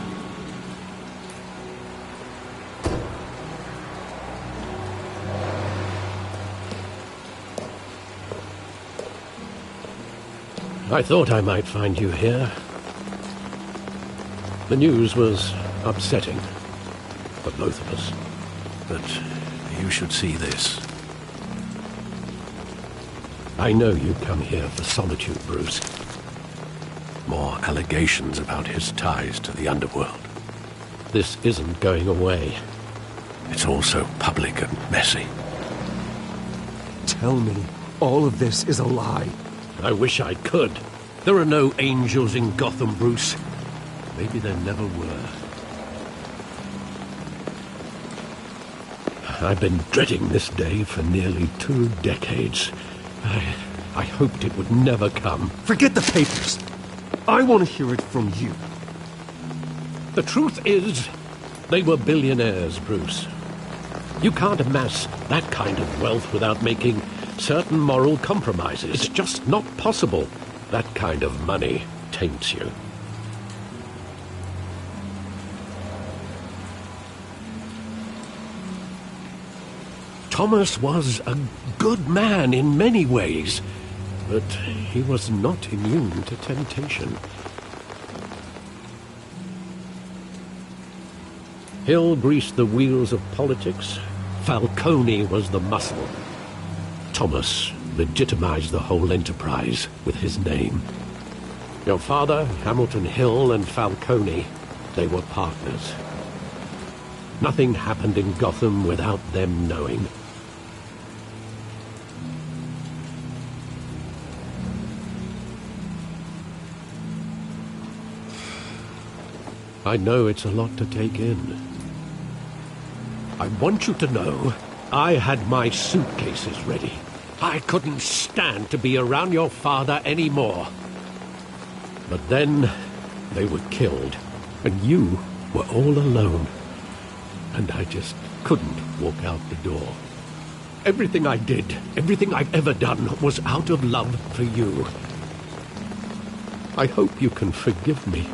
I thought I might find you here. The news was upsetting for both of us. But you should see this. I know you come here for solitude, Bruce. More allegations about his ties to the underworld. This isn't going away. It's all so public and messy. Tell me, all of this is a lie. I wish I could. There are no angels in Gotham, Bruce. Maybe there never were. I've been dreading this day for nearly 2 decades. I hoped it would never come. Forget the papers. I want to hear it from you. The truth is, they were billionaires, Bruce. You can't amass that kind of wealth without making certain moral compromises. It's just not possible. That kind of money taints you. Thomas was a good man in many ways, but he was not immune to temptation. Hill greased the wheels of politics. Falcone was the muscle. Thomas legitimized the whole enterprise with his name. Your father, Hamilton Hill, and Falcone, they were partners. Nothing happened in Gotham without them knowing. I know it's a lot to take in. I want you to know I had my suitcases ready. I couldn't stand to be around your father anymore. But then they were killed, and you were all alone. And I just couldn't walk out the door. Everything I did, everything I've ever done, was out of love for you. I hope you can forgive me.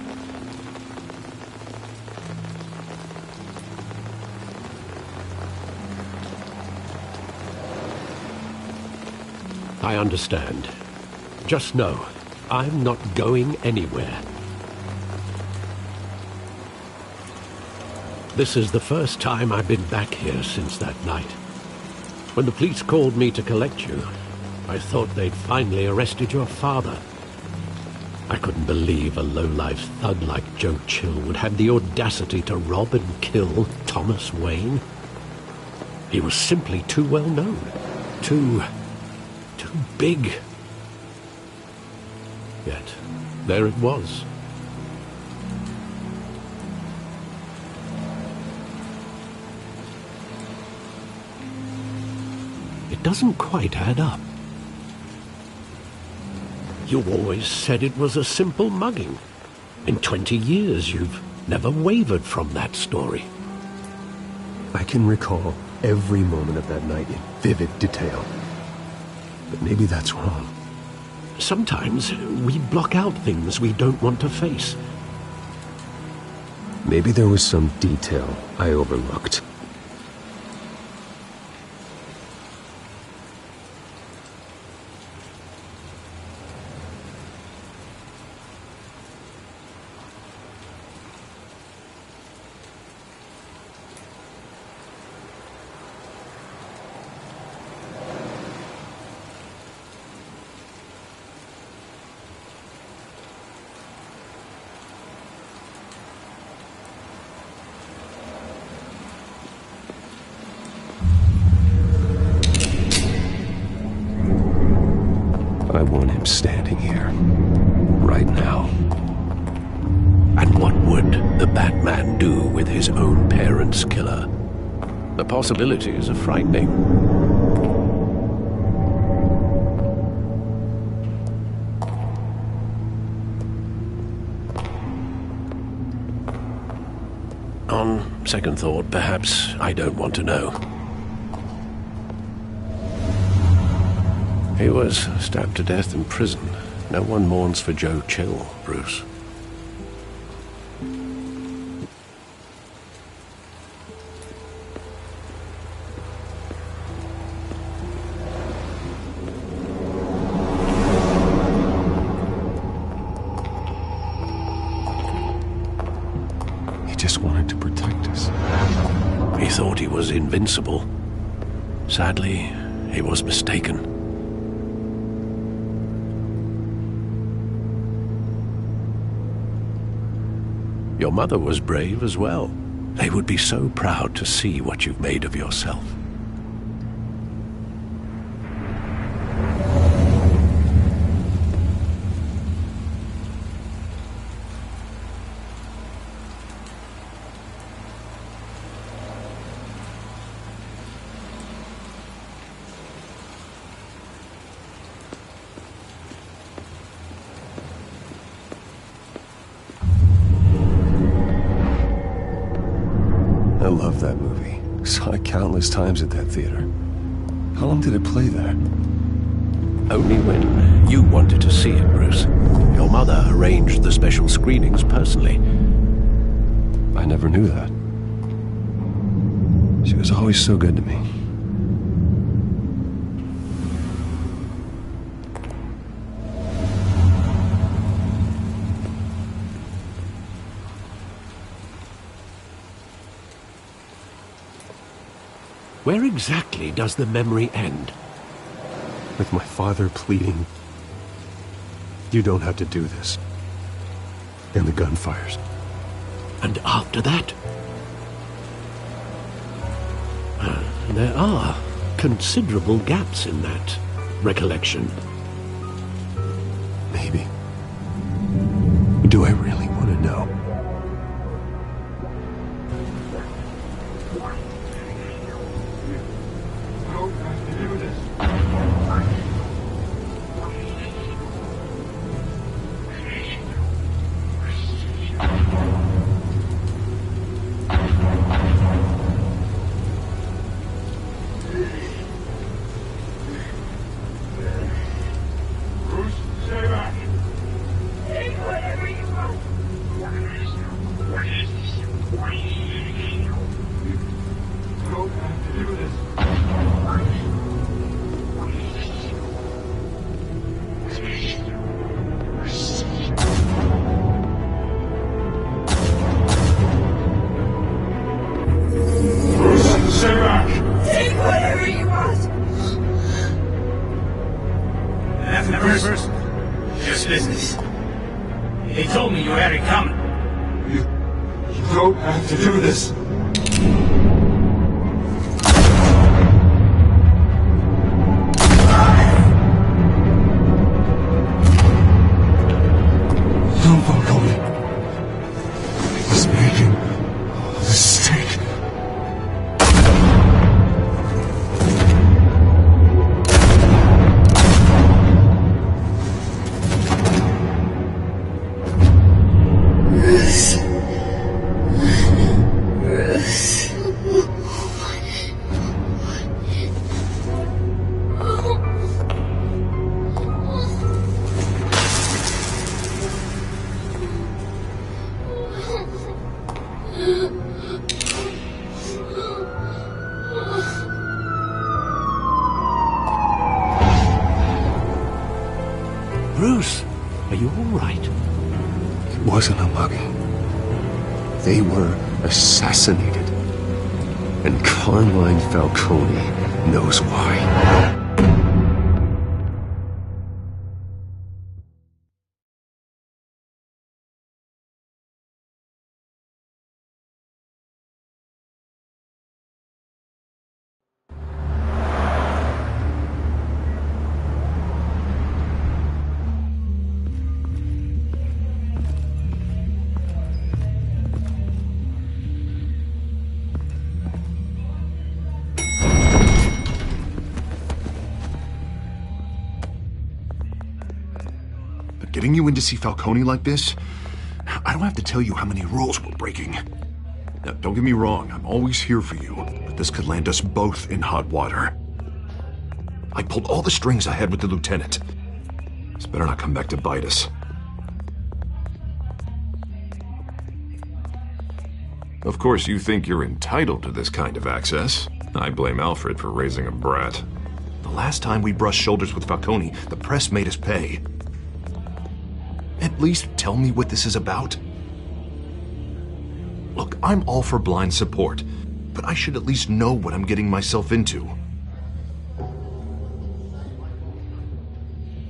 I understand. Just know, I'm not going anywhere. This is the first time I've been back here since that night. When the police called me to collect you, I thought they'd finally arrested your father. I couldn't believe a low-life thug like Joe Chill would have the audacity to rob and kill Thomas Wayne. He was simply too well known. Too big. Yet, there it was. It doesn't quite add up. You always said it was a simple mugging. In 20 years, you've never wavered from that story. I can recall every moment of that night in vivid detail. But maybe that's wrong. Sometimes we block out things we don't want to face. Maybe there was some detail I overlooked. I want him standing here, right now. And what would the Batman do with his own parents' killer? The possibilities are frightening. On second thought, perhaps I don't want to know. He was stabbed to death in prison. No one mourns for Joe Chill, Bruce. He just wanted to protect us. He thought he was invincible. Sadly, he was mistaken. Your mother was brave as well. They would be so proud to see what you've made of yourself. I love that movie. Saw it countless times at that theater. How long did it play there? Only when you wanted to see it, Bruce. Your mother arranged the special screenings personally. I never knew that. She was always so good to me. Where exactly does the memory end? With my father pleading, "You don't have to do this." And the gunfires. And after that? There are considerable gaps in that recollection. Maybe. Do I really want to know? Bruce, are you all right? It wasn't a mugging. They were assassinated. And Carmine Falcone knows why. Getting you in to see Falcone like this, I don't have to tell you how many rules we're breaking. Now, don't get me wrong, I'm always here for you, but this could land us both in hot water. I pulled all the strings I had with the lieutenant. This better not come back to bite us. Of course, you think you're entitled to this kind of access. I blame Alfred for raising a brat. The last time we brushed shoulders with Falcone, the press made us pay. At least tell me what this is about. Look, I'm all for blind support, but I should at least know what I'm getting myself into.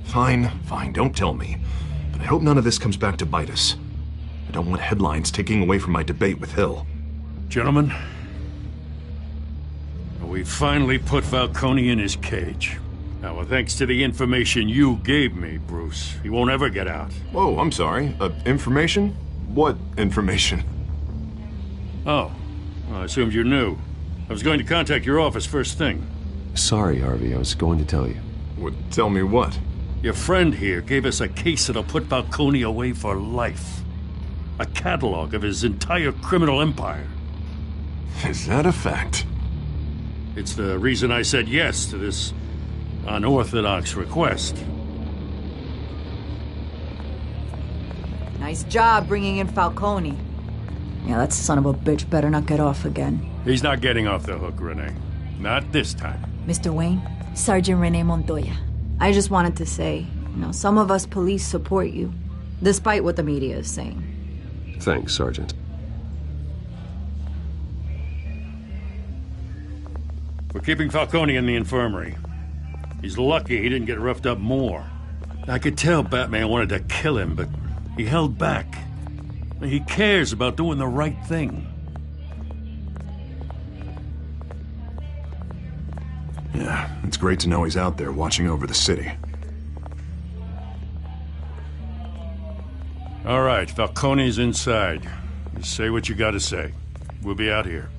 Fine, don't tell me. But I hope none of this comes back to bite us. I don't want headlines taking away from my debate with Hill. Gentlemen, we finally put Falcone in his cage. Now, thanks to the information you gave me, Bruce, he won't ever get out. Whoa, I'm sorry. Information? What information? Oh, well, I assumed you knew. I was going to contact your office first thing. Sorry, Harvey, I was going to tell you. Tell me what? Your friend here gave us a case that'll put Falcone away for life. A catalog of his entire criminal empire. Is that a fact? It's the reason I said yes to this unorthodox request. Nice job bringing in Falcone. Yeah, that son of a bitch better not get off again. He's not getting off the hook, Renee. Not this time. Mr. Wayne, Sergeant Renee Montoya. I just wanted to say, some of us police support you, despite what the media is saying. Thanks, Sergeant. We're keeping Falcone in the infirmary. He's lucky he didn't get roughed up more. I could tell Batman wanted to kill him, but he held back. He cares about doing the right thing. Yeah, it's great to know he's out there watching over the city. All right, Falcone's inside. You say what you gotta say. We'll be out here.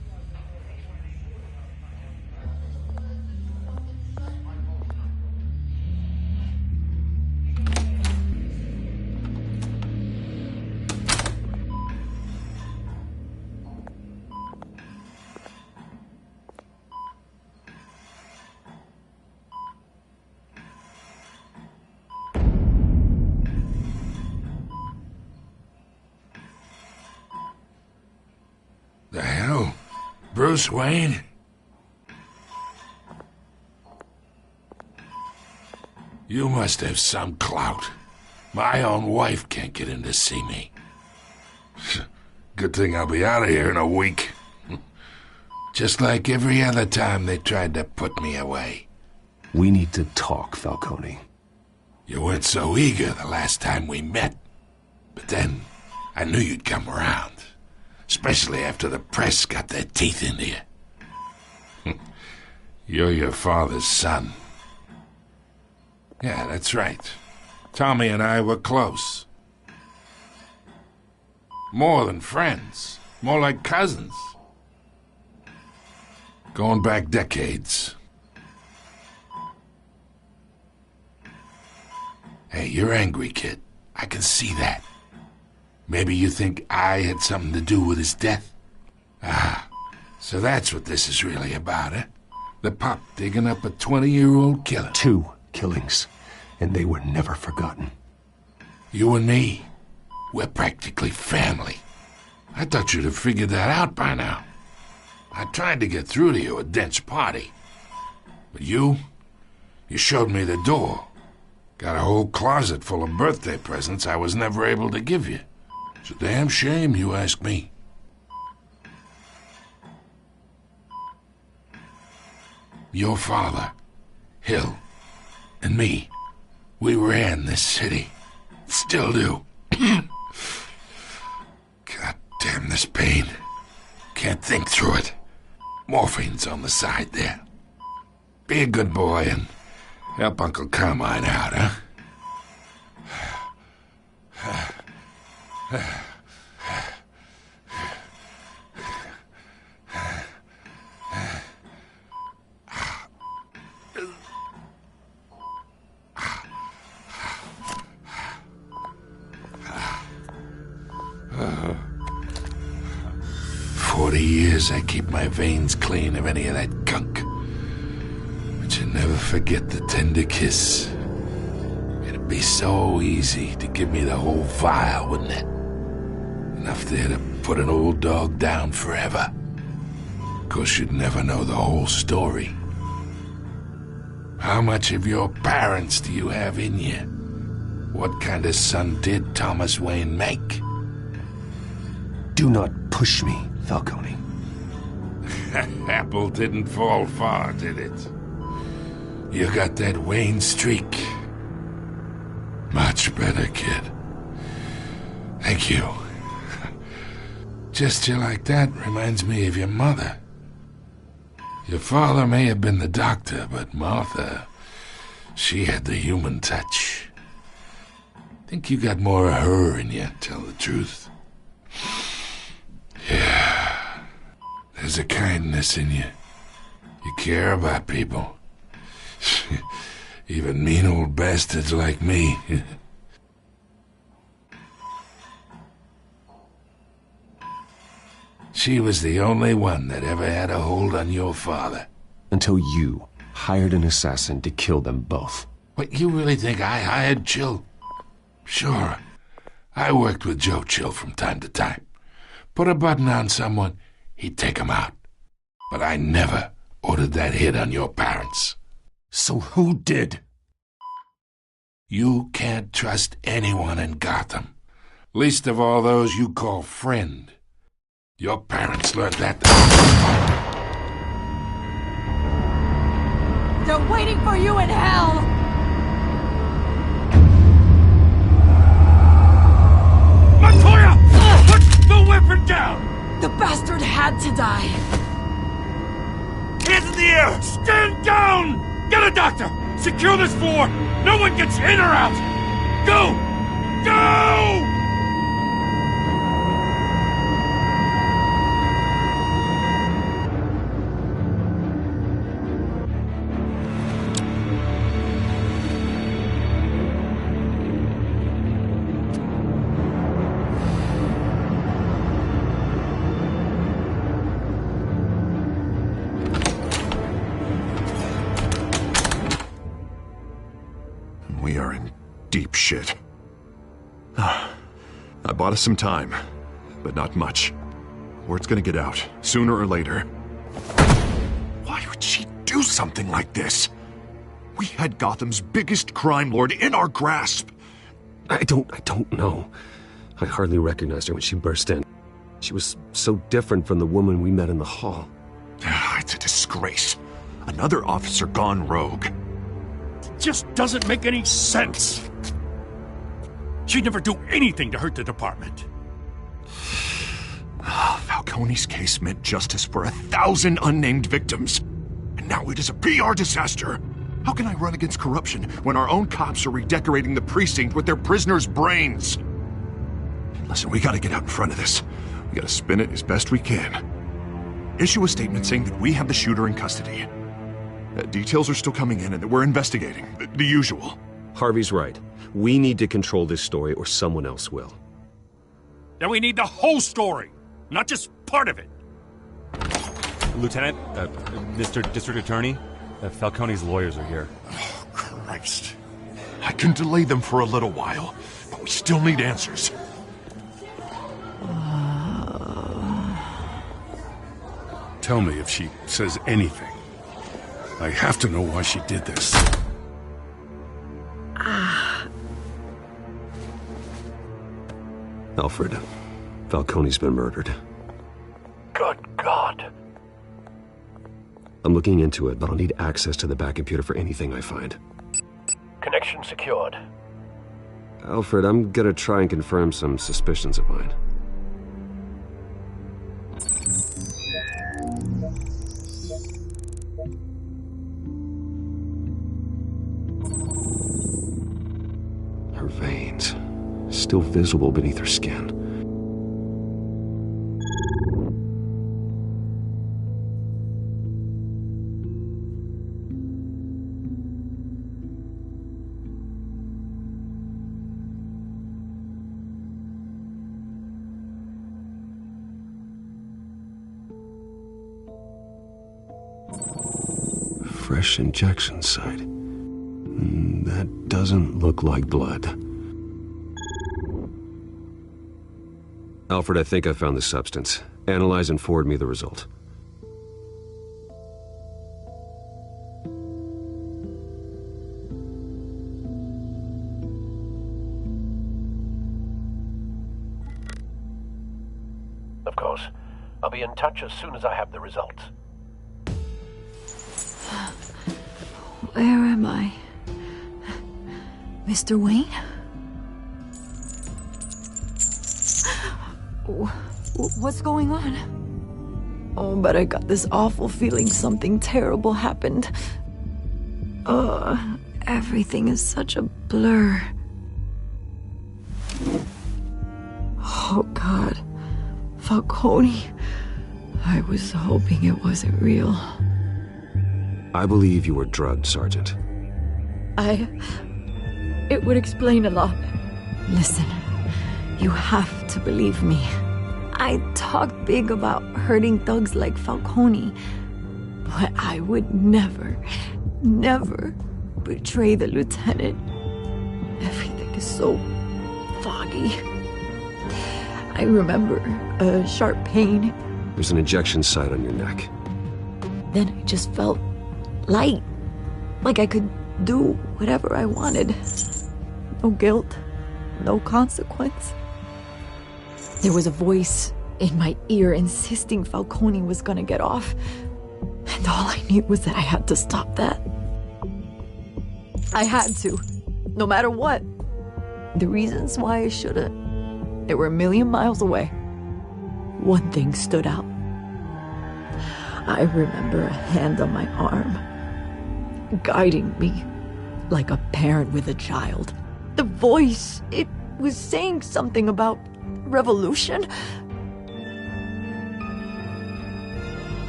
The hell? Bruce Wayne? You must have some clout. My own wife can't get in to see me. Good thing I'll be out of here in a week. Just like every other time they tried to put me away. We need to talk, Falcone. You weren't so eager the last time we met. But then, I knew you'd come around. Especially after the press got their teeth into you. You're your father's son. Yeah, that's right. Tommy and I were close. More than friends. More like cousins. Going back decades. Hey, you're angry, kid. I can see that. Maybe you think I had something to do with his death? Ah, so that's what this is really about, eh? The pup digging up a 20-year-old killer. 2 killings, and they were never forgotten. You and me, we're practically family. I thought you'd have figured that out by now. I tried to get through to you at Dent's party. But you showed me the door. Got a whole closet full of birthday presents I was never able to give you. It's a damn shame, you ask me. Your father, Hill, and me, we ran this city. Still do. God damn this pain. Can't think through it. Morphine's on the side there. Be a good boy and help Uncle Carmine out, huh? 40 years I keep my veins clean of any of that gunk. But you never forget the tender kiss. It'd be so easy to give me the whole vial, wouldn't it? Enough there to put an old dog down forever. Of course, you'd never know the whole story. How much of your parents do you have in you? What kind of son did Thomas Wayne make? Do not push me, Falcone. Apple didn't fall far, did it? You got that Wayne streak. Much better, kid. Thank you. Gesture like that reminds me of your mother. Your father may have been the doctor, but Martha, she had the human touch. Think you got more of her in you, tell the truth. Yeah. There's a kindness in you. You care about people. Even mean old bastards like me. She was the only one that ever had a hold on your father. Until you hired an assassin to kill them both. What, you really think I hired Chill? Sure. I worked with Joe Chill from time to time. Put a button on someone, he'd take him out. But I never ordered that hit on your parents. So who did? You can't trust anyone in Gotham. Least of all those you call friend. Your parents learned that. They're waiting for you in hell! Montoya! Put the weapon down! The bastard had to die. Hands in the air! Stand down! Get a doctor! Secure this floor! No one gets in or out! Go! Go! We are in deep shit. I bought us some time, but not much. Word's gonna get out, sooner or later. Why would she do something like this? We had Gotham's biggest crime lord in our grasp. I don't know. I hardly recognized her when she burst in. She was so different from the woman we met in the hall. It's a disgrace. Another officer gone rogue. Just doesn't make any sense. She'd never do anything to hurt the department. Falcone's case meant justice for 1,000 unnamed victims. And now it is a PR disaster. How can I run against corruption when our own cops are redecorating the precinct with their prisoners' brains? Listen, we gotta get out in front of this. We gotta spin it as best we can. Issue a statement saying that we have the shooter in custody. Details are still coming in and that we're investigating. The usual. Harvey's right. We need to control this story or someone else will. Then we need the whole story, not just part of it. Lieutenant, Mr. District Attorney, Falcone's lawyers are here. Oh, Christ. I can delay them for a little while, but we still need answers. Tell me if she says anything. I have to know why she did this. Alfred, Falcone's been murdered. Good God. I'm looking into it, but I'll need access to the back computer for anything I find. Connection secured. Alfred, I'm gonna try and confirm some suspicions of mine. Her veins, still visible beneath her skin. Fresh injection site. That doesn't look like blood. Alfred, I think I found the substance. Analyze and forward me the result. Of course. I'll be in touch as soon as I have the results. Where am I? Mr. Wayne? What's going on? Oh, but I got this awful feeling something terrible happened. Everything is such a blur. Oh, God. Falcone. I was hoping it wasn't real. I believe you were drugged, Sergeant. It would explain a lot. Listen, you have to believe me. I talked big about hurting thugs like Falcone, but I would never betray the lieutenant. Everything is so foggy. I remember a sharp pain. There's an injection site on your neck. Then I just felt light, like I could do whatever I wanted. No guilt, no consequence. There was a voice in my ear insisting Falcone was gonna get off, and all I knew was that I had to stop that. I had to, no matter what. The reasons why I shouldn't, they were a million miles away. One thing stood out. I remember a hand on my arm, guiding me like a parent with a child. The voice, it was saying something about revolution.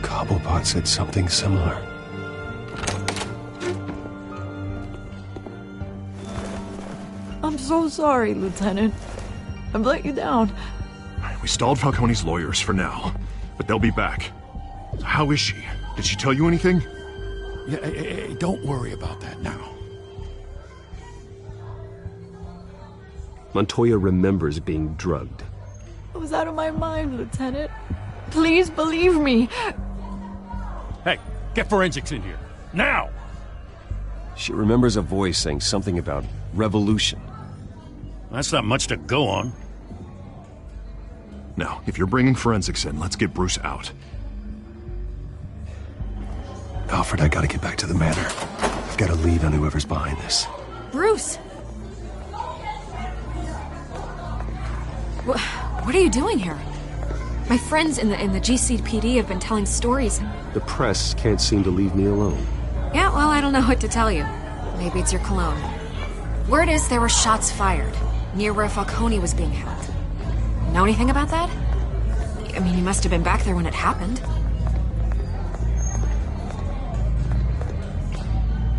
Cobblepot said something similar. I'm so sorry, Lieutenant. I've let you down. We stalled Falcone's lawyers for now, but they'll be back. How is she? Did she tell you anything? Yeah, don't worry about that now. Montoya remembers being drugged. I was out of my mind, Lieutenant. Please believe me. Hey, get forensics in here. Now! She remembers a voice saying something about revolution. That's not much to go on. Now, if you're bringing forensics in, let's get Bruce out. Alfred, I gotta get back to the manor. I've got a lead on whoever's behind this. Bruce! What are you doing here? My friends in the GCPD have been telling stories. The press can't seem to leave me alone. Yeah, well, I don't know what to tell you. Maybe it's your cologne. Word is there were shots fired near where Falcone was being held. Know anything about that? I mean, you must have been back there when it happened.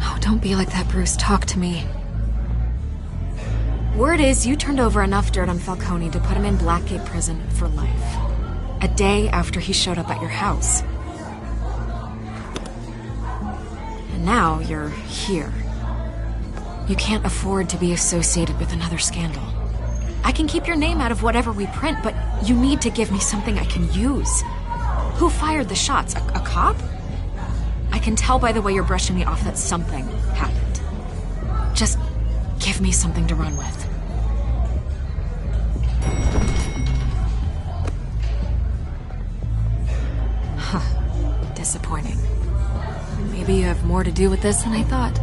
Oh, don't be like that, Bruce. Talk to me. Word is you turned over enough dirt on Falcone to put him in Blackgate Prison for life. A day after he showed up at your house. And now you're here. You can't afford to be associated with another scandal. I can keep your name out of whatever we print, but you need to give me something I can use. Who fired the shots? A cop? I can tell by the way you're brushing me off that something happened. Just give me something to run with. Huh. Disappointing. Maybe you have more to do with this than I thought.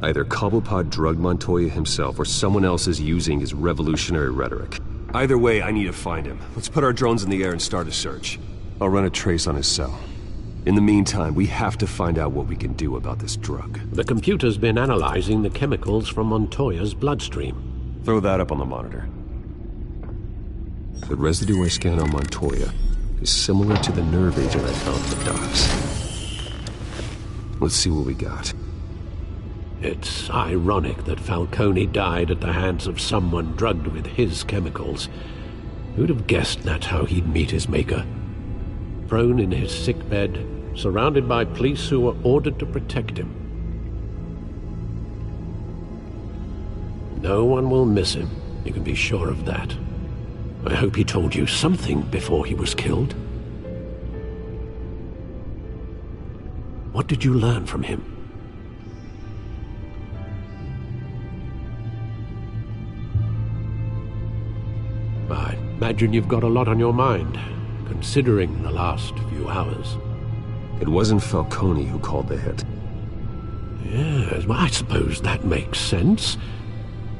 Either Cobblepot drugged Montoya himself, or someone else is using his revolutionary rhetoric. Either way, I need to find him. Let's put our drones in the air and start a search. I'll run a trace on his cell. In the meantime, we have to find out what we can do about this drug. The computer's been analyzing the chemicals from Montoya's bloodstream. Throw that up on the monitor. The residue I scanned on Montoya is similar to the nerve agent I found in the docks. Let's see what we got. It's ironic that Falcone died at the hands of someone drugged with his chemicals. Who'd have guessed that's how he'd meet his maker? Prone in his sickbed, surrounded by police who were ordered to protect him. No one will miss him, you can be sure of that. I hope he told you something before he was killed. What did you learn from him? I imagine you've got a lot on your mind, considering the last few hours. It wasn't Falcone who called the hit. Yes, well, I suppose that makes sense.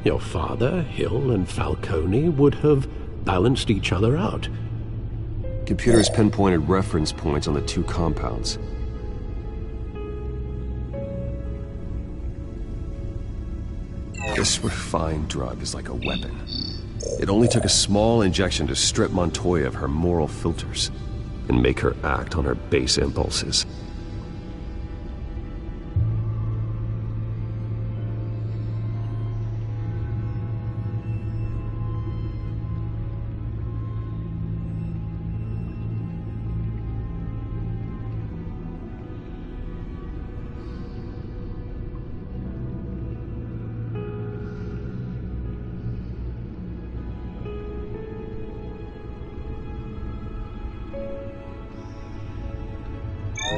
Your father, Hill, and Falcone would have balanced each other out. Computers pinpointed reference points on the two compounds. This refined drug is like a weapon. It only took a small injection to strip Montoya of her moral filters and make her act on her base impulses.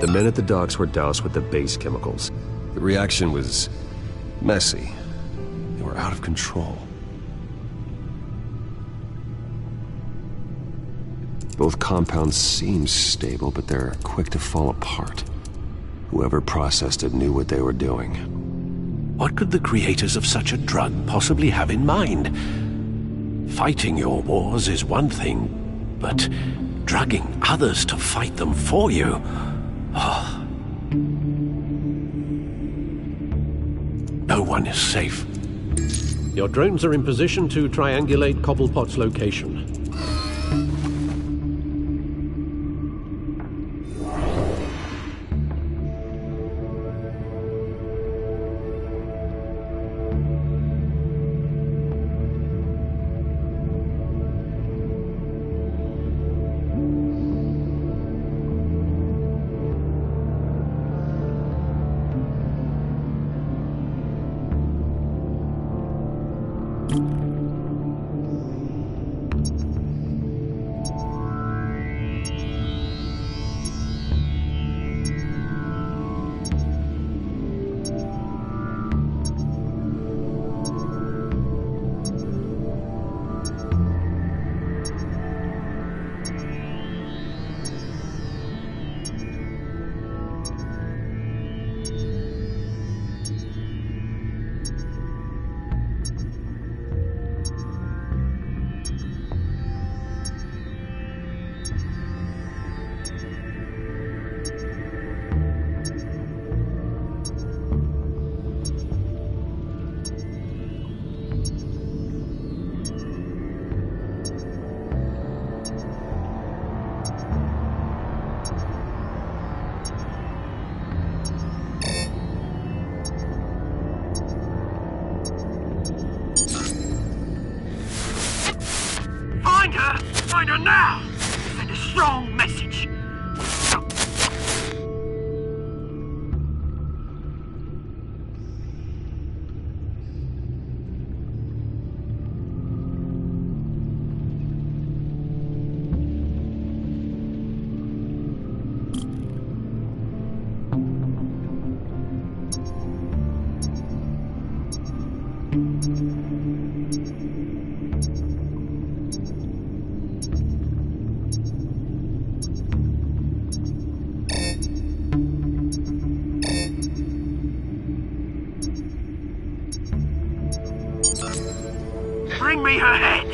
The men at the docks were doused with the base chemicals. The reaction was messy. They were out of control. Both compounds seem stable, but they're quick to fall apart. Whoever processed it knew what they were doing. What could the creators of such a drug possibly have in mind? Fighting your wars is one thing, but drugging others to fight them for you... Oh. No one is safe. Your drones are in position to triangulate Cobblepot's location. Find her now! Send a strong message! Bring me her head!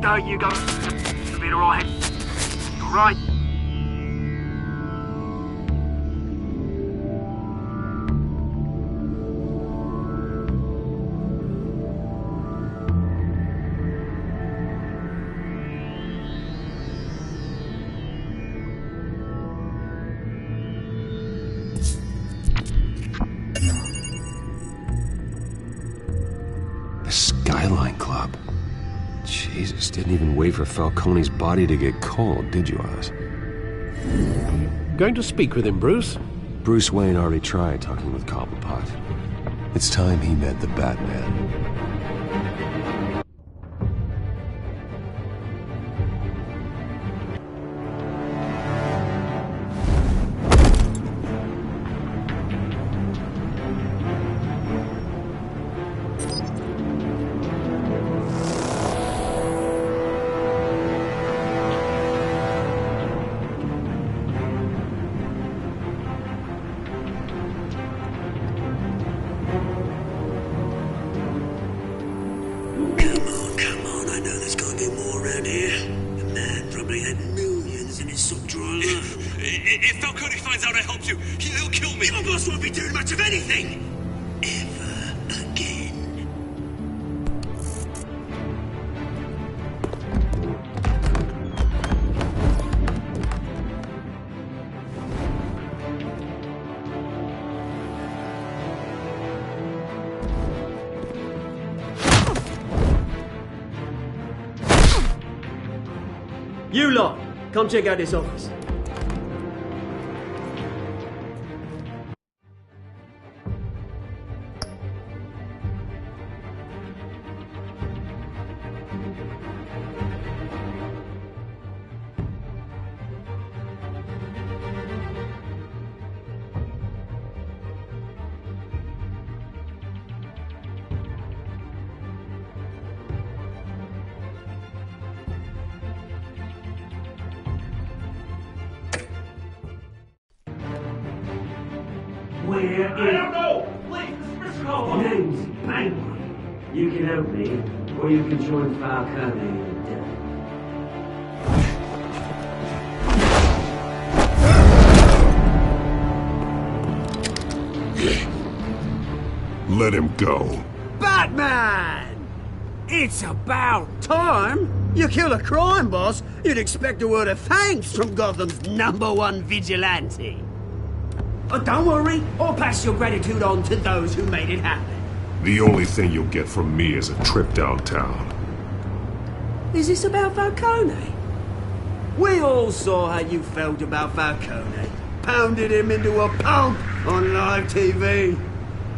There you go. You'll be alright. Alright. The Skyline Club. Jesus, didn't even wait for Falcone's body to get cold, did you, Oz? Going to speak with him, Bruce? Bruce Wayne already tried talking with Cobblepot. It's time he met the Batman. If Falcone finds out I helped you, he'll kill me. Your boss won't be doing much of anything. Ever again. You lot, come check out this office. Where I don't know! Please, Mr. Cole! Name's Batman. You can help me, or you can join Falcone and Let him go. Batman! It's about time! You kill a crime boss, you'd expect a word of thanks from Gotham's #1 vigilante. Oh, don't worry, I'll pass your gratitude on to those who made it happen. The only thing you'll get from me is a trip downtown. Is this about Falcone? We all saw how you felt about Falcone. Pounded him into a pulp on live TV.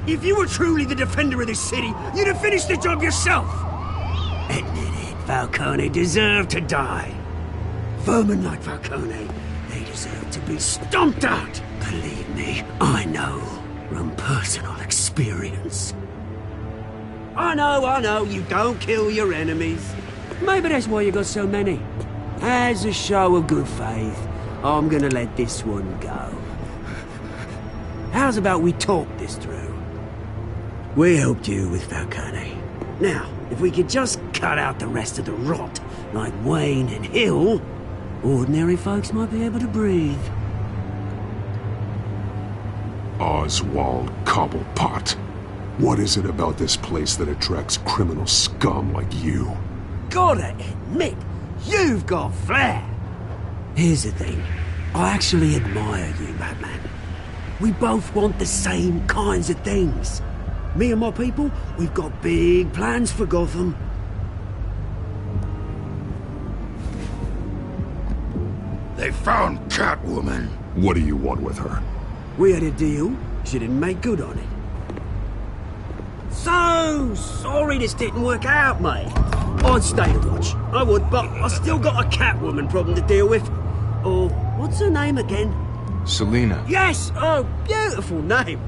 If you were truly the defender of this city, you'd have finished the job yourself. Admit it, Falcone deserved to die. Vermin like Falcone, they deserve to be stomped out. Believe me, I know from personal experience. I know, you don't kill your enemies. Maybe that's why you got so many. As a show of good faith, I'm gonna let this one go. How's about we talk this through? We helped you with Falcone. Now, if we could just cut out the rest of the rot, like Wayne and Hill, ordinary folks might be able to breathe. Oswald Cobblepot. What is it about this place that attracts criminal scum like you? Gotta admit, you've got flair. Here's the thing. I actually admire you, Batman. We both want the same kinds of things. Me and my people, we've got big plans for Gotham. They found Catwoman. What do you want with her? We had a deal. She didn't make good on it. So sorry this didn't work out, mate. I'd stay to watch. I would, but I still got a Catwoman problem to deal with. Oh, what's her name again? Selina. Yes! Oh, beautiful name.